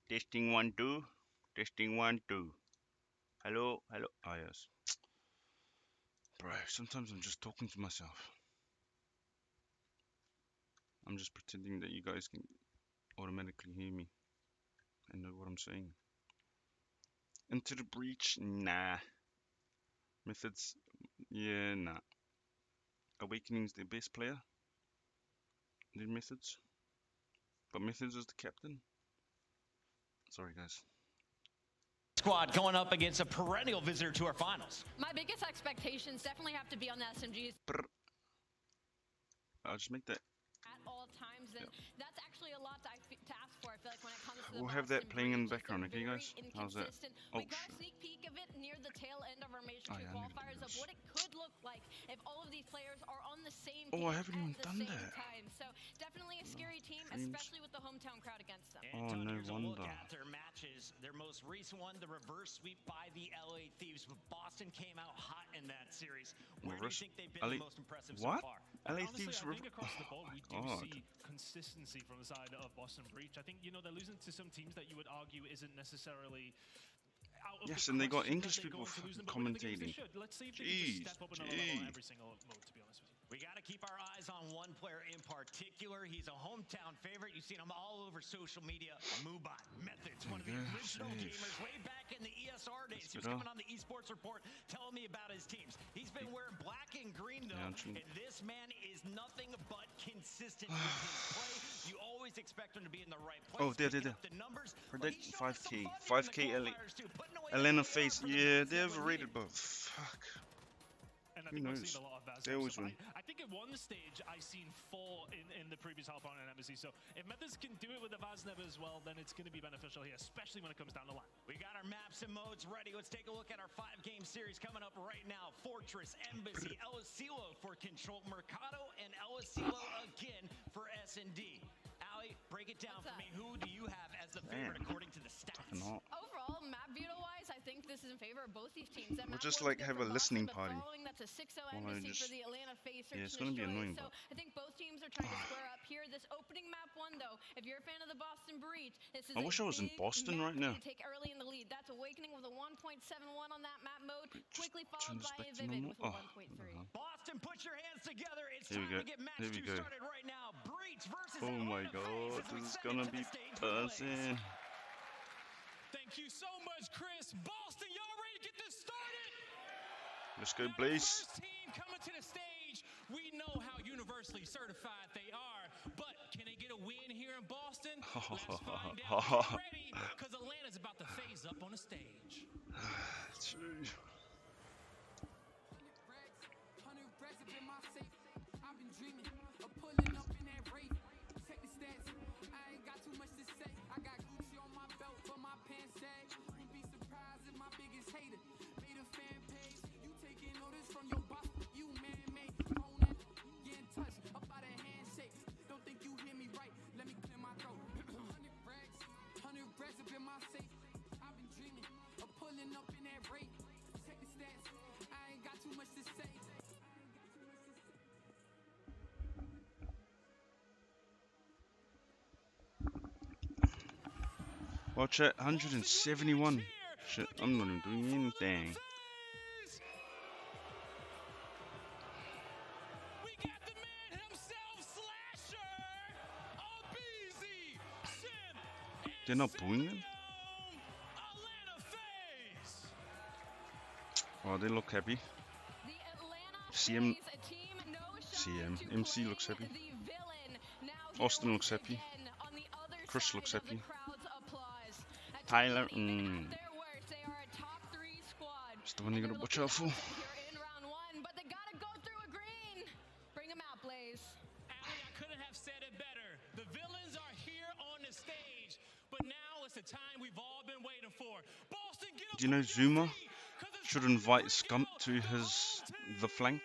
Testing 1 2. Testing 1 2. Hello, hello. Ah yes. Bro, sometimes I'm just talking to myself. I'm just pretending that you guys can automatically hear me and know what I'm saying. Into the breach? Nah. Methods? Yeah, nah. Awakening's the best player. Then Methods. But Methods is the captain. Sorry, guys. Squad going up against a perennial visitor to our finals. My biggest expectations definitely have to be on the SMGs. I'll just make that. At all times, and that's actually a lot to ask for. I feel like when it comes to the We'll have that playing in the background, okay, guys? How's that? Oh, we got a sneak peek of it near the tail end of our Major 2 qualifiers of what it could look like if all of these players are on the same team I haven't even at the done same that. time. So definitely a scary team, especially with the hometown crowd against them. Oh, no wonder. Look at their matches. Their most recent one, the reverse sweep by the LA Thieves, but Boston came out hot in that series. Where do you think they've been the most impressive so far? LA Honestly, Thieves I think across the board we do God. see consistency from the side of Boston Breach. I think, you know, they're losing to some teams that you would argue isn't necessarily out of Yes, the and they got question English that they're people going to lose them, but with the games they commentating. should. Let's see if they can just step up another level on every single mode, to be honest with you. We got to keep our eyes on one player in particular. He's a hometown favorite. You've seen him all over social media. Mubot Methods, one of the original gamers way back in the ESR days. He was coming on the Esports Report telling me about his teams. He's been wearing black and green, though, and this man is nothing but consistent with his play. You always expect him to be in the right place. Oh, there. The numbers, Predict 5k. 5k Elena face. Yeah, they're overrated, but fuck. And I Who think we've knows? seen a lot of that. They always win. I think at one stage I've seen 4 in the previous half on an embassy. So if Methods can do it with the Vazneb as well, then it's going to be beneficial here, especially when it comes down the line. We got our maps and modes ready. Let's take a look at our 5-game series coming up right now. Fortress, Embassy, El Asilo for Control, Mercado, and El Asilo again for S&D. Ali, break it down for me. Who do you have as the favorite according to the stats? Overall, map beauty-wise, I think this is in favor of both these teams. That We'll map just was like good have for a listening Boston, but party. That's a 6-0 Well, I embassy just- for the Atlanta face. Yeah, it's gonna be annoying, So but I think both teams are trying to square up here. This opening map one, though, if you're a fan of the Boston Breach, this is I wish I was in Boston right now. to take early in the lead. That's Awakening with a 1.71 on that map mode, quickly turn followed this by back a to Vivid normal. with a Oh, 1.3. Boston, put your hands together. It's Here we time go. to get match Here we 2 go. started right now. Breach versus Oh my Atlanta god, Face as we this is step gonna into be the stage buzzing. Thank you so much, Chris. Boston, y'all ready to get this started? Let's go, Blaze. First team coming to the stage. We know how universally certified they are, but can they get a win here in Boston? Let's find out. Get ready, because Atlanta's about to phase up on the stage. True. I've been dreaming of pulling up in that Wraith. Check the stats. I ain't got too much to say. I got Gucci on my belt, but my pants sag. You'd be surprised if my biggest hater made a fan page. You taking orders from your boss, you man-made. Phone that, get in touch about a handshake. Don't think you hear me right. Let me clear my throat. 100 racks up in my safe. I've been dreaming of pulling up in that Wraith. Check the stats. I ain't got too much to say. Watch it, 171. Shit, I'm not even doing anything. They're not booing him? Oh, they look happy. CM, MC looks happy. Austin looks happy. Chris looks happy. Tyler, it's the one you gotta watch out for. But they gotta go through a green. Bring them out, Blaze. Ali, I couldn't have said it better. The villains are here on the stage, but now it's the time we've all been waiting for. Boston, get up. Do you know Zuma should invite Scump to the flank?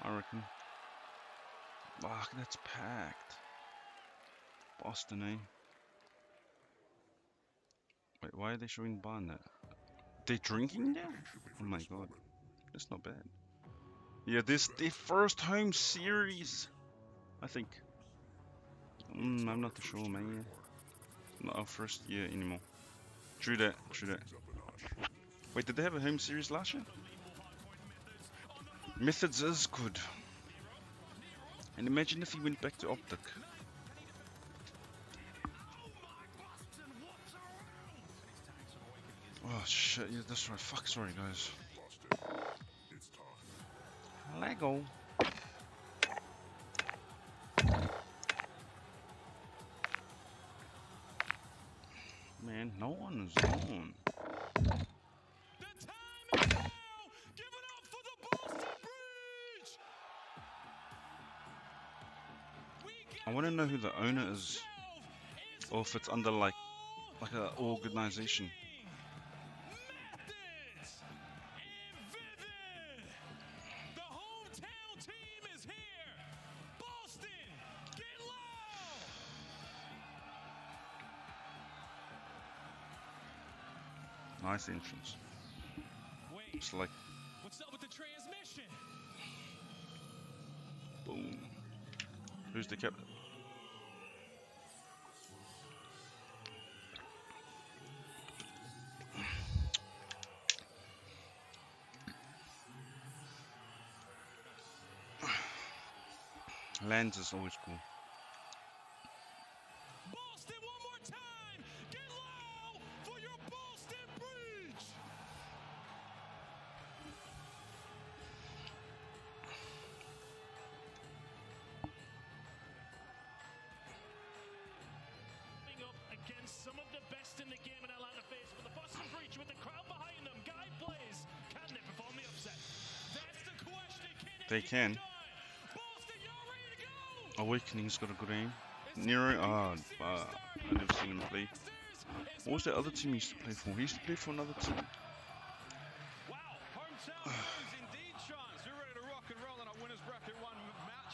I reckon. Fuck, that's packed. Boston, eh? Wait, why are they showing bar in that? They drinking there? Oh my god, that's not bad. Yeah, this the first home series, I think. I'm not too sure, man. Not our first year anymore. True that, true that. Wait, did they have a home series last year? Methods is good. And imagine if he went back to Optic. Oh shit, yeah, that's right. Fuck, sorry guys. Lego. Man, no one is on. I want to know who the owner is, or if it's under like an organization. Nice entrance. It's like what's up with the transmission? Boom. Who's the captain? Lands is always cool. Boston, one more time! Get low for your Boston Breach! Up against some of the best in the game in Atlanta face with the Boston Breach with the crowd behind them. Guy Blaze, can they perform the upset? That's the question. They can. Awakening's got a good aim. Nero, I've never seen him play. What was that other team he used to play for? He used to play for another team.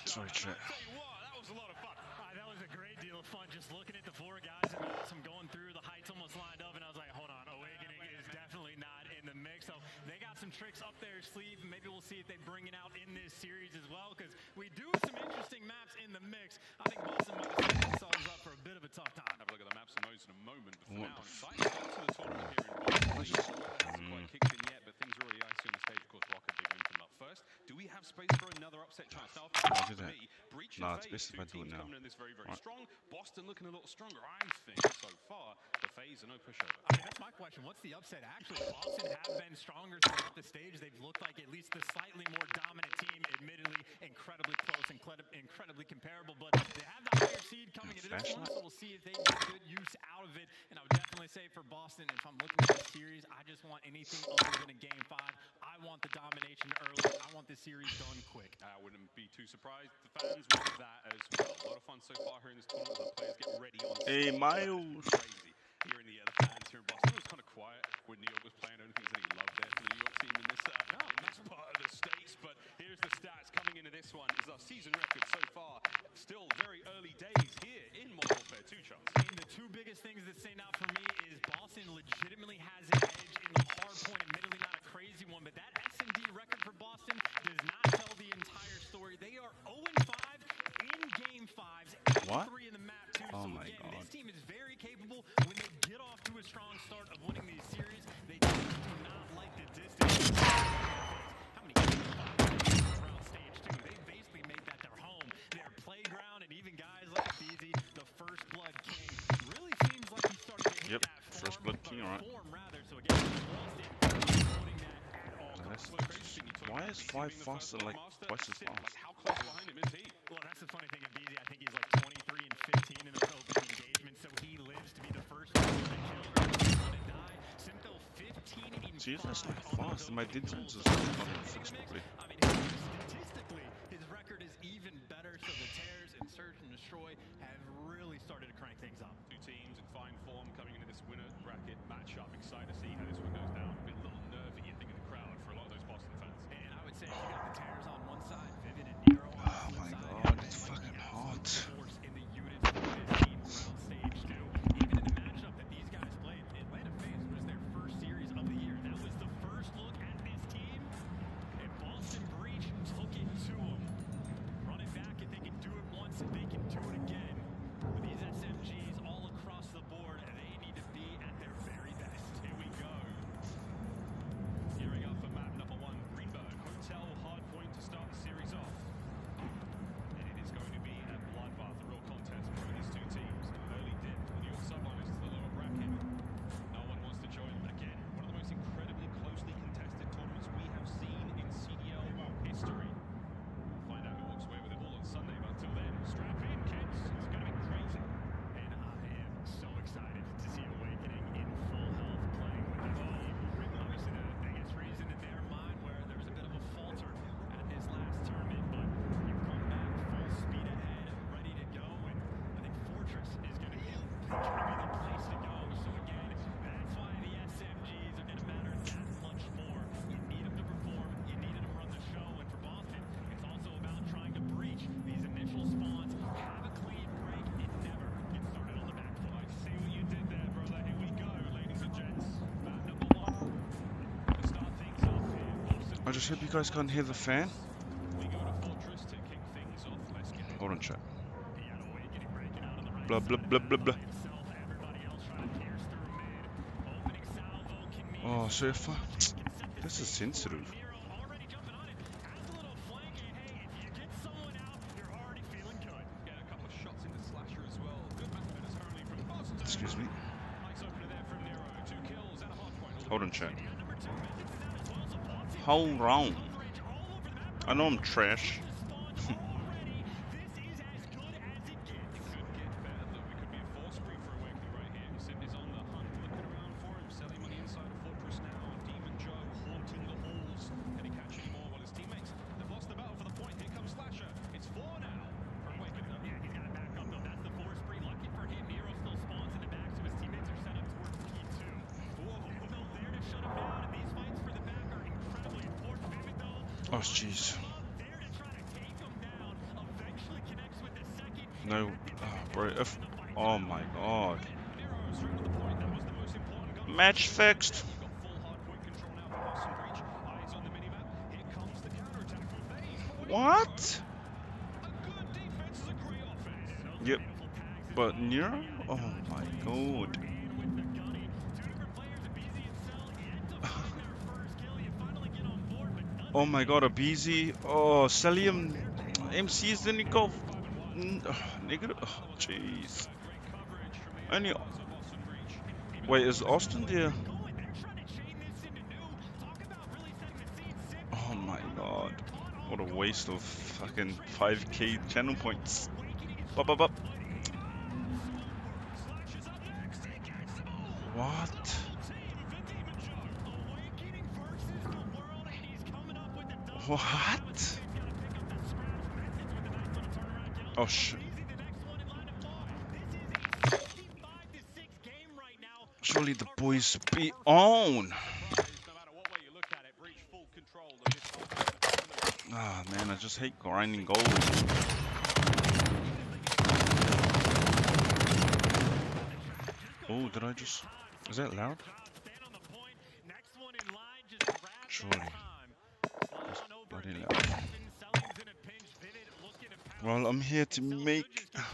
Sorry, chat. That was a lot of fun. That was a great deal of fun just looking at the four guys and I'm going through the heights almost lined up and I was like, hold on, Awakening is definitely not in the mix. So they got some tricks up their sleeve and maybe we'll see if they bring it out in this series as well because we do have some interesting maps in the mix. I think Boston might have set themselves up for a bit of a tough time. Have a look at the maps and modes in a moment, but for now, I'm excited to go to the tournament here in Boston. It hasn't quite kicked in yet, but things are already icy on the stage. Of course, Rocket big win from up first. Do we have space for another upset chance? Now, I'll do that. Breach No, and it's FaZe, best if I do it now. coming in this very, very strong. Boston looking a little stronger, I think, so far. The FaZe are no pushover. I mean, that's my question. What's the upset? Actually, Boston have been stronger throughout the stage. They've looked like at least the slightly more dominant team, admittedly incredibly close, incredibly comparable, but they have the higher seed coming into this one, so we'll see if they get good use out of it. And I would definitely say for Boston, if I'm looking at this series, I just want anything other than a Game 5. I want the domination early. I want this series done quick. I wouldn't be too surprised. The fans want that as well. A lot of fun so far here in this tournament. The players get ready on Hey, Miles. Crazy. Here in the fans here in Boston. It was kind of quiet when New York was playing. I don't think there's any love there for the New York team in this next part of the States. But here's the stats coming into this one. This is our season record so far. Still very early days here in Modern Warfare 2, Charles. And the two biggest things that stand out for me is Boston legitimately has an edge in the hard point. Admittedly not a crazy one, but that S&D record for Boston does not tell the entire story. They are 0-5 in Game 5s, 8-3 in the map too. Oh so my again, God. this team is very capable when they get off to a strong start of winning these series. They just do not like the distance. How many games around stage 2? They basically made that their home, their playground, and even guys like Beezy, the First Blood King, really seems like he's starting to hit that form, First Blood King, alright. rather. So again, Boston putting that at all. Why is 5 faster, like twice as fast? How close behind him is he? Well, that's the funny thing of Beezy. I think he's like 23 and 15 in those opening engagements, so he lives to be the first one to kill and die. Simto 15 and 5. Jeez, that's like fast. My distance is not fixed properly. I mean, statistically, his record is even better, so the Tears and Search and Destroy have really started to crank things up. Two teams in fine form coming into this winner bracket matchup. Excited to see how this one goes down. A little nervy, you think, in the crowd for a lot of those Boston fans. And I would say if you got the Tears on one side, Vivid and Nero on Oh my God, it's fucking hot. in the units for this team around stage 2. Even in the matchup that these guys played, Atlanta FaZe was their first series of the year. That was the first look at this team, and Boston Breach took it to them. Running back, if they can do it once, they can do it again. With these SMGs all across the board, I just hope you guys can't hear the fan. Hold on, chat. Blah, blah, blah, blah, blah. Oh, so if I... This is sensitive. Excuse me. Hold on, chat. Hold on. I know I'm trash. Oh, jeez. No, bro. Oh my god. Match fixed. What? Yep. But Nero? Oh my god. Oh my god, a BZ. Oh, Celium MCs didn't go negative. Oh, jeez. Only. Wait, is Austin there? Oh my god. What a waste of fucking 5k channel points. Bop, bop, bop. What? What? Oh shit. Surely the boys be on. Ah man, I just hate grinding gold. Oh, did I just... Is that loud? Surely. Bloody loud. Well, I'm here to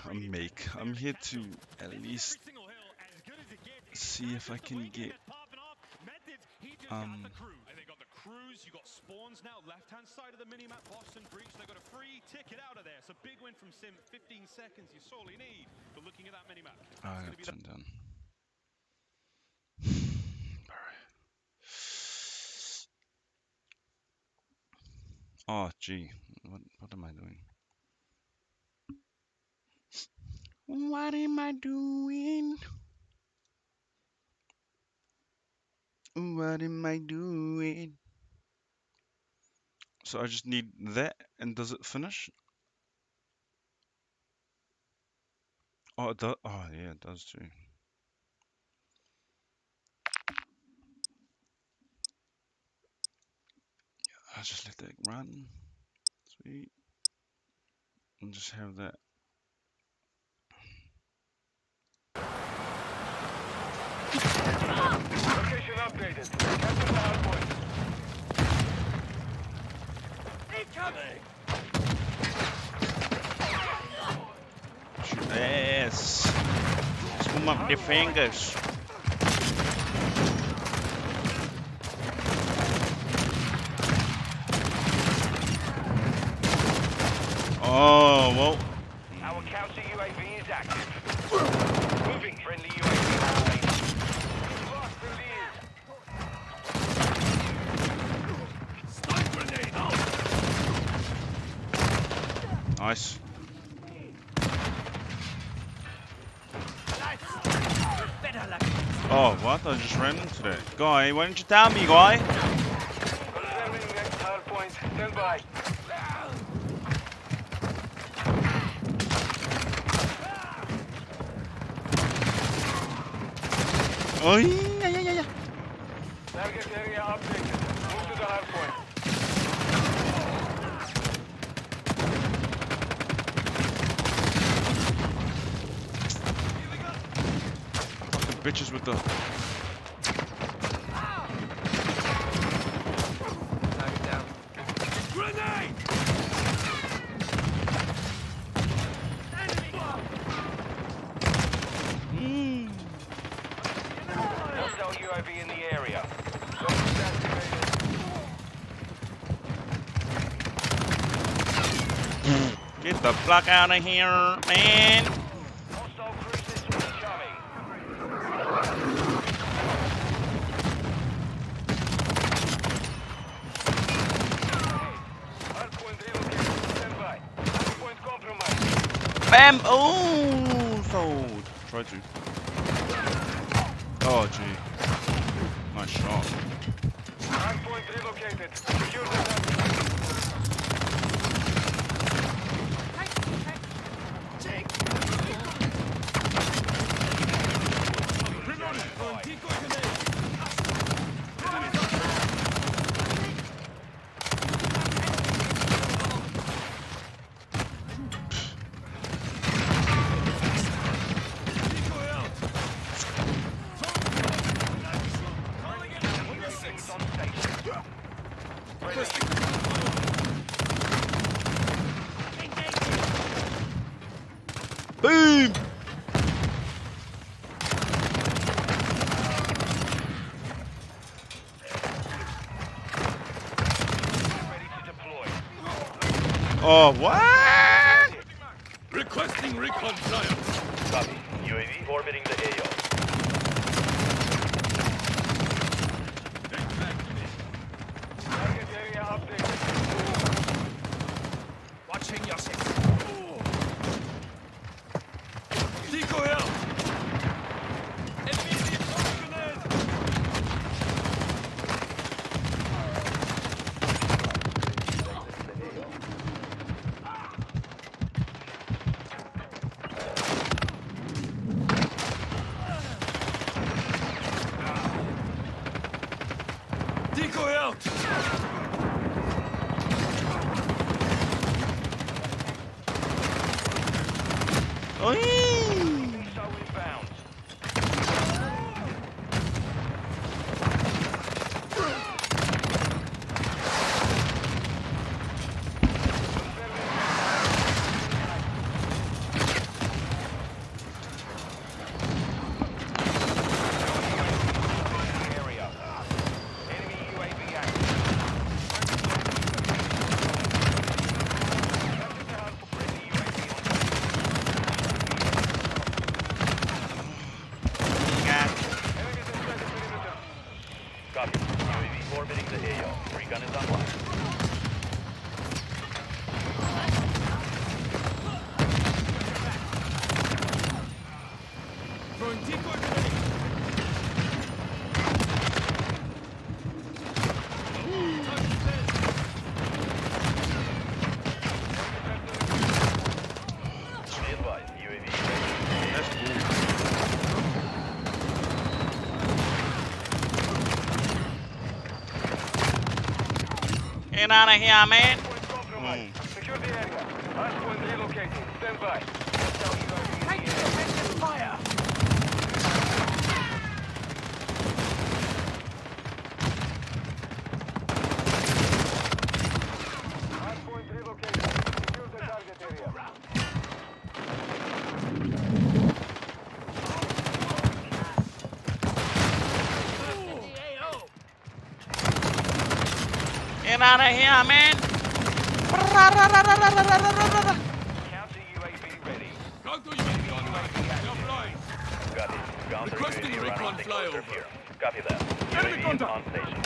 I'm here to at least see if I can get They got the cruise, you got spawns now, left-hand side of the minimap, Boston Breach, they got a free ticket out of there. It's a big win from Sim, 15 seconds you sorely need. But looking at that minimap, I got turned down. Oh gee, what am I doing? What am I doing? What am I doing? So I just need that, and does it finish? Oh, it does. Oh, yeah, it does too. Yeah, I'll just let that run. Sweet. And just have that. Location updated. Capture the hard point. Incoming! Yes. Swim up your fingers. Oh, well. Our counter UAV is active. Moving. Friendly UAV. Lost the lead. Stun grenade out! Nice. Oh, what? I just ran into that. Guy, why didn't you tell me, guy? Confirming next hard point. Stand by. Oh, yeah. Target area updated. Move to the hard point. Fucking bitches with the... Target down. the fuck out of here, man. Hostile cruise missile incoming. Hardpoint relocated. Stand by. Hardpoint compromised. Bam! Oh, sold. Try to. Oh, gee. Nice shot. Hardpoint relocated. Secure the target. Boom! Oh, what? Requesting recon flyover. Copy. UAV orbiting the AO. Target area updated. Watching your six. Decoy out. Enemy deploying grenade. Decoy out. Oi! So inbound. Area. Enemy UAV active. Copy. UAV orbiting the AO. Recon is online. Throwing decoy grenade. Be advised. UAV Get out of here, man. Secure the area. Hardpoint relocated. Stand by. Take defensive fire. Hardpoint relocated. Secure the target area. Get out of here, man. Counter UAV ready. Counter UAV online. Copy. Counter Requesting UAV recon running flyover. here. Copy that. Enemy UAV is contact. on station.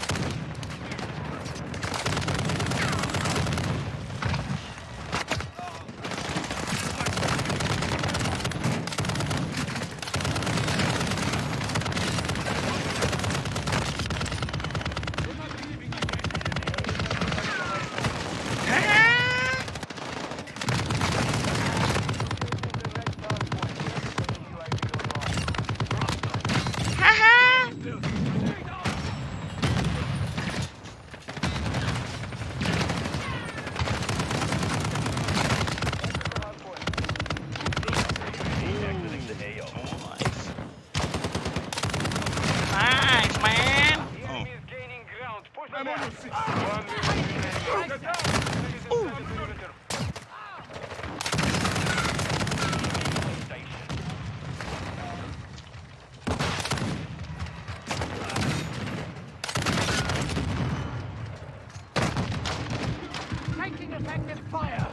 Exiting the AO. Nice, man. Enemy is gaining ground. Push them back. 1 minute remaining. Taking effective fire.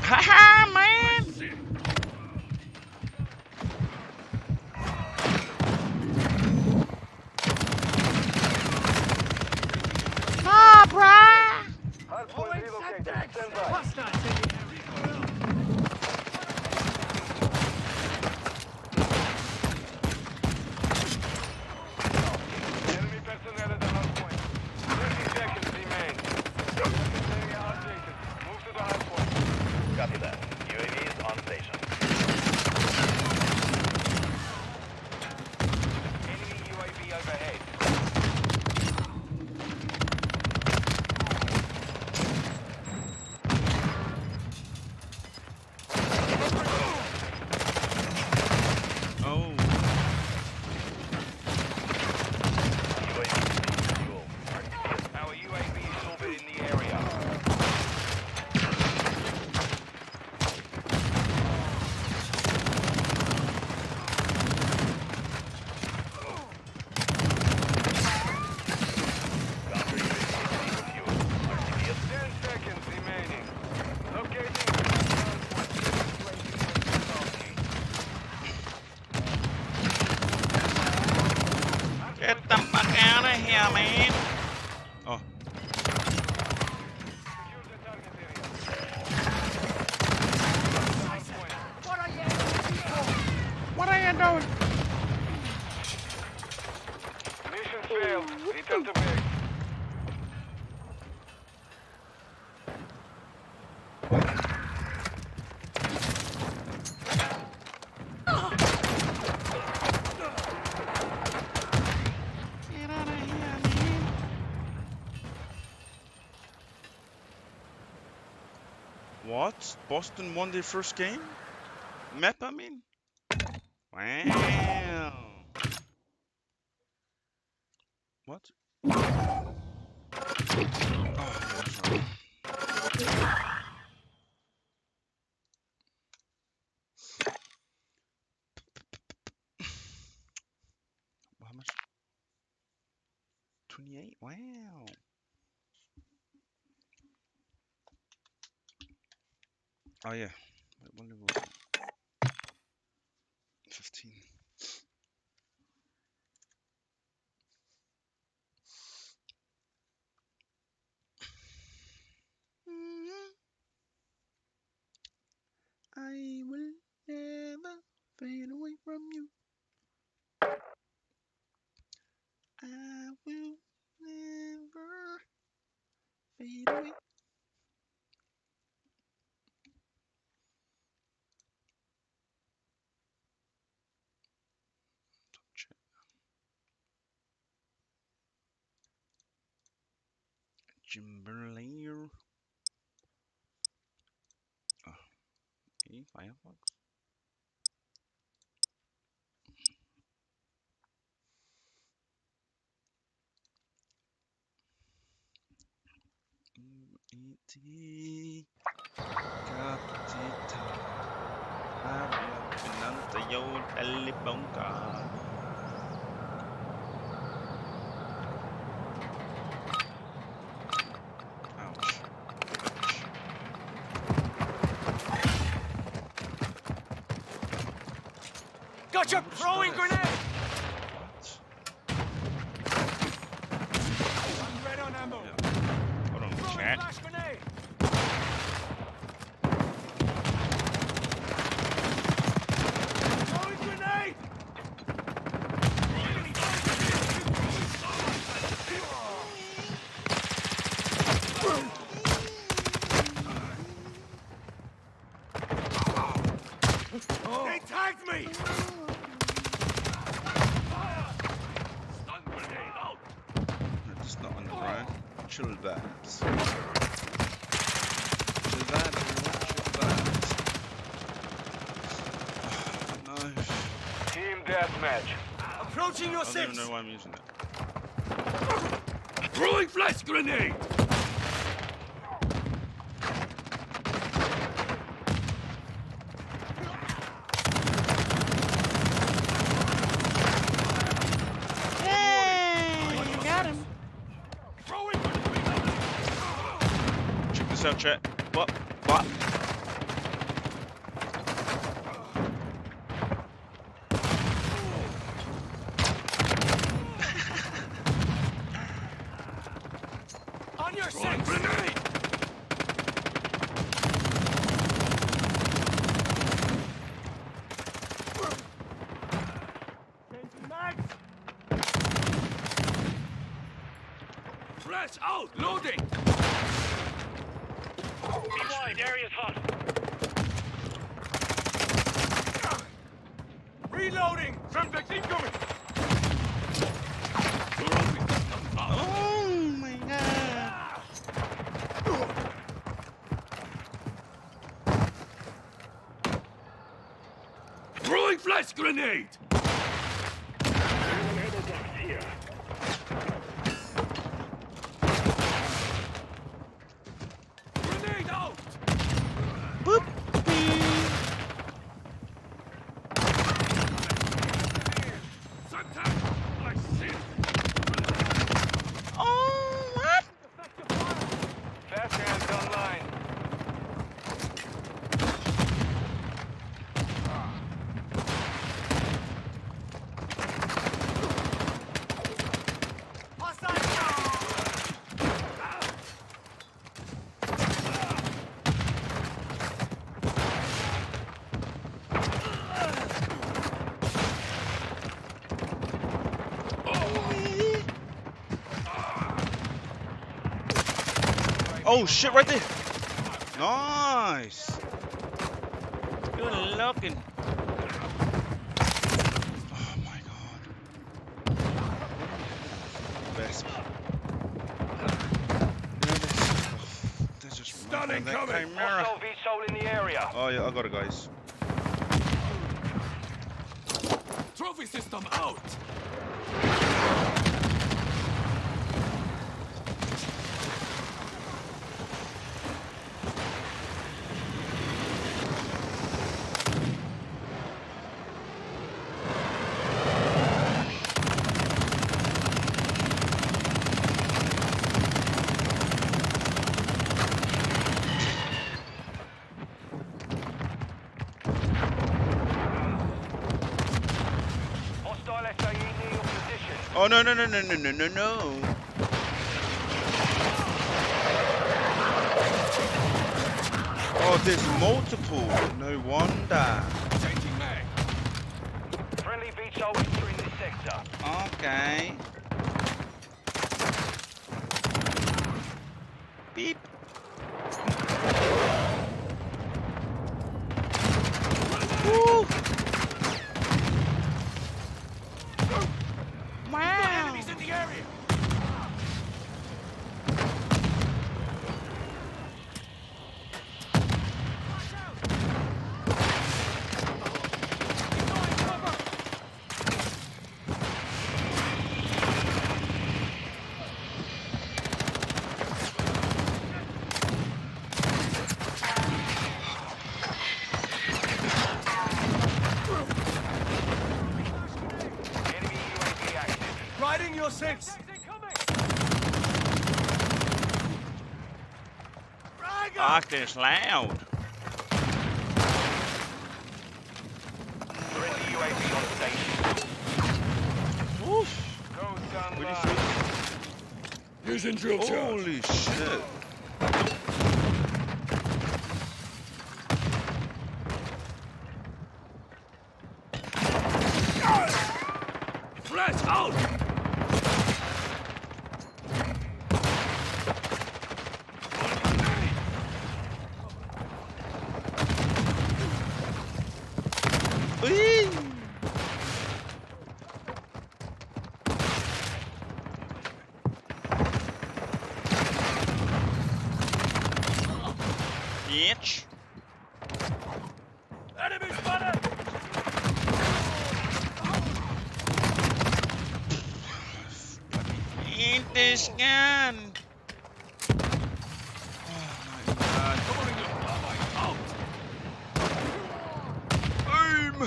Haha, man! Ah, bruh! Hardpoint relocated. Stand by. Enemy personnel at the hardpoint. 30 seconds remain. Area outdated. Move to the hardpoint. Copy that. UAV is on station. Enemy UAV overhead. Oh. Our UAV is orbiting the area. Counter UAV is refueled. RTB 10 seconds remaining. Locating. Get the fuck out of here, man! Oh. What are you doing? Mission failed. Return to base. Get out of here, man! What? Boston won their first game? Map, I mean? Wow! What? Oh, sorry. How much? 28? Wow! Oh yeah. Wait, what level was it? 15. I will never fade away from you. I will never fade away. Timberlayer. Oh, hey, Firefox. E.T. Kaptita. Habla pinanta yo telebonka. Ouch. Gotcha! Throwing grenade! I'm red on ammo. Hold on, Throwing chat. flash grenade! Throwing grenade! They tagged me! It's not on the ground. Chill that. Chill that, everyone. Chill that. No. Team deathmatch. Approaching your I don't six! even know why I'm using it. Throwing flash grenade! Check this out, chat. What? What? out! Loading! Be wide, area's hot. Reloading! Semtex incoming! Oh my god! Throwing flash grenade! Grenade out! Boop. Sometimes I see it. Oh, what? Fast hands online. Oh shit, right there. Nice. Good looking. Oh my god. Best. They're just Stunning that coming. chimera. Hostile VSOL in the area. Oh yeah, I got it, guys. Trophy system out! Hostile SAE near your position. Oh no no no no no no no no. Oh, there's multiple. No wonder. Changing mag. Friendly VSOL entering this sector. Okay. Beep. Woo. Wow. Enemies in the area! Enemy UAV active. Riding your six! Fuck, this loud. Friendly UAV on station. Oof. Code gun What live. do you see? Using drill charge. Holy shit. Flash out! Whee! Bitch. Enemy spotted! Eat this gun. Oh my god. Aim.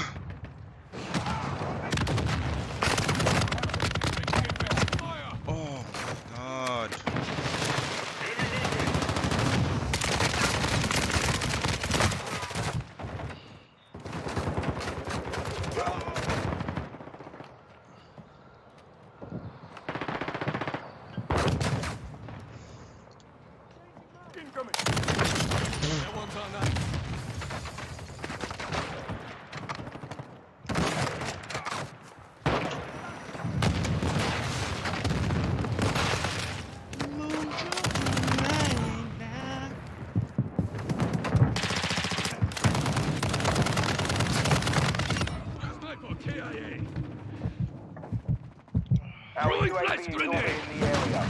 Oh my god. Incoming! That one's on ice. flash UAV is grenade! orbiting the area.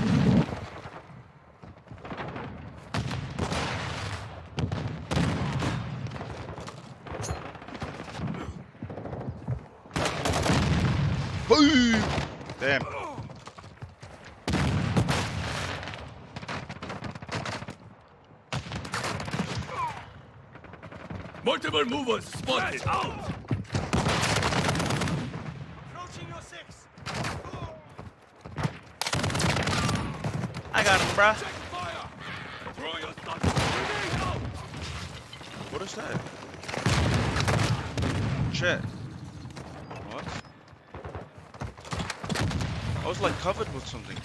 Boom! Damn. Multiple movers spotted! Out! Approaching your 6. I got him, bruh. Check fire! Throw your stun grenade out! What is that? Chat. What? I was like covered with something.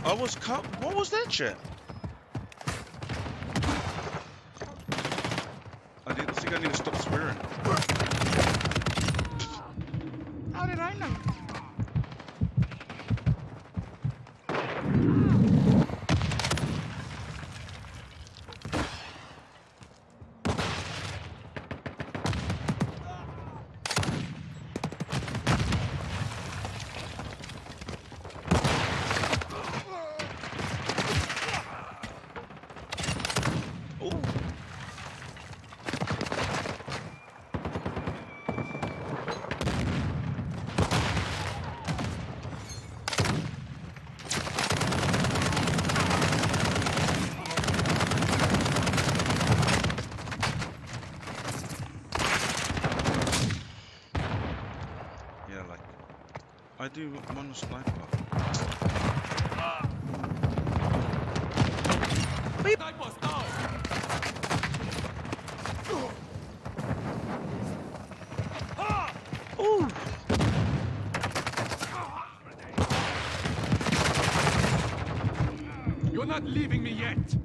I was what was that shit? I think I need to stop swearing. How did I know? I do want to sniper. Beep. Snipers down! Ooh. You're not leaving me yet!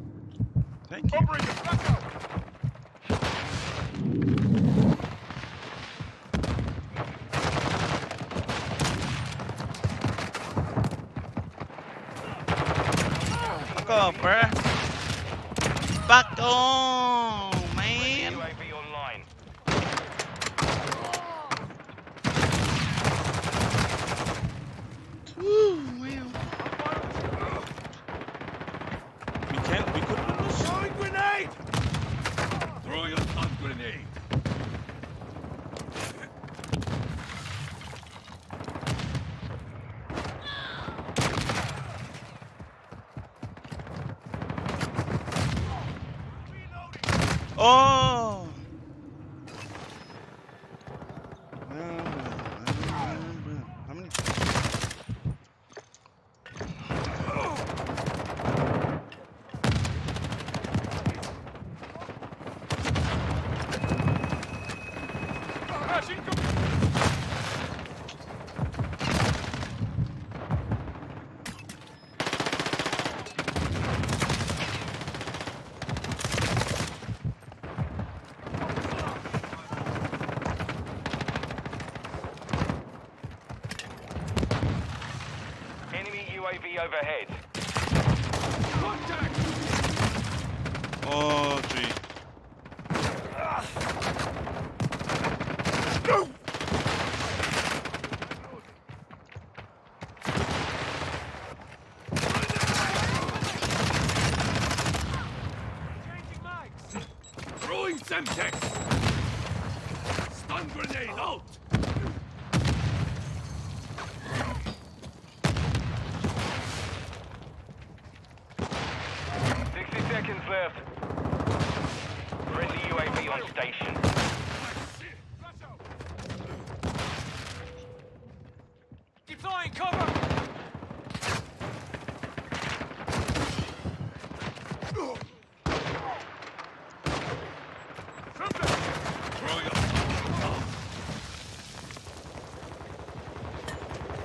Thank you. Operator, back out! Fuck off, bruh. Fuck on, man. UAV online. Woo, wow. We could win this. Throwing grenade! Throw your stun grenade! Oh! How many? Enemy UAV overhead. Contact! Oh, gee. Changing mags! Throwing Semtex! Stun grenade out! Seconds left. Friendly UAV on station. Deploying cover!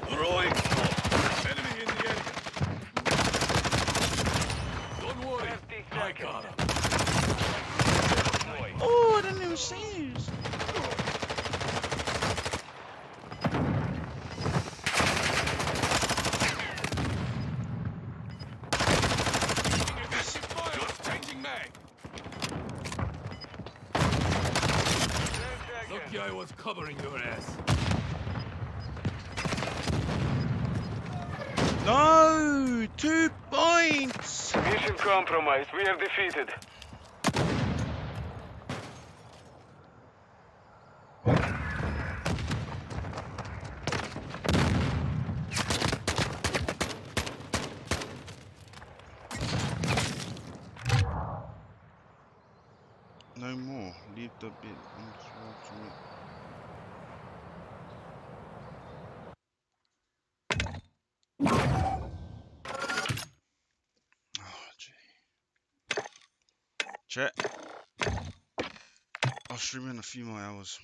Throwing! Enemy in the area! Don't worry, I got him. Oh, I didn't even see you. Changing mag! Lucky I was covering your ass. 2 points! Mission compromised. We are defeated. No more. Leave the bit. Oh, gee. Chat. I'll stream in a few more hours.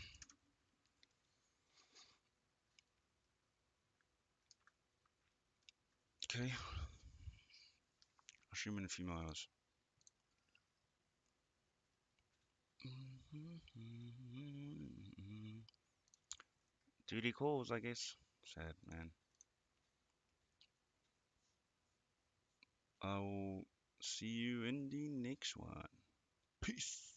Okay. I'll stream in a few more hours. Duty calls, I guess. Sad, man. I will see you in the next one. Peace.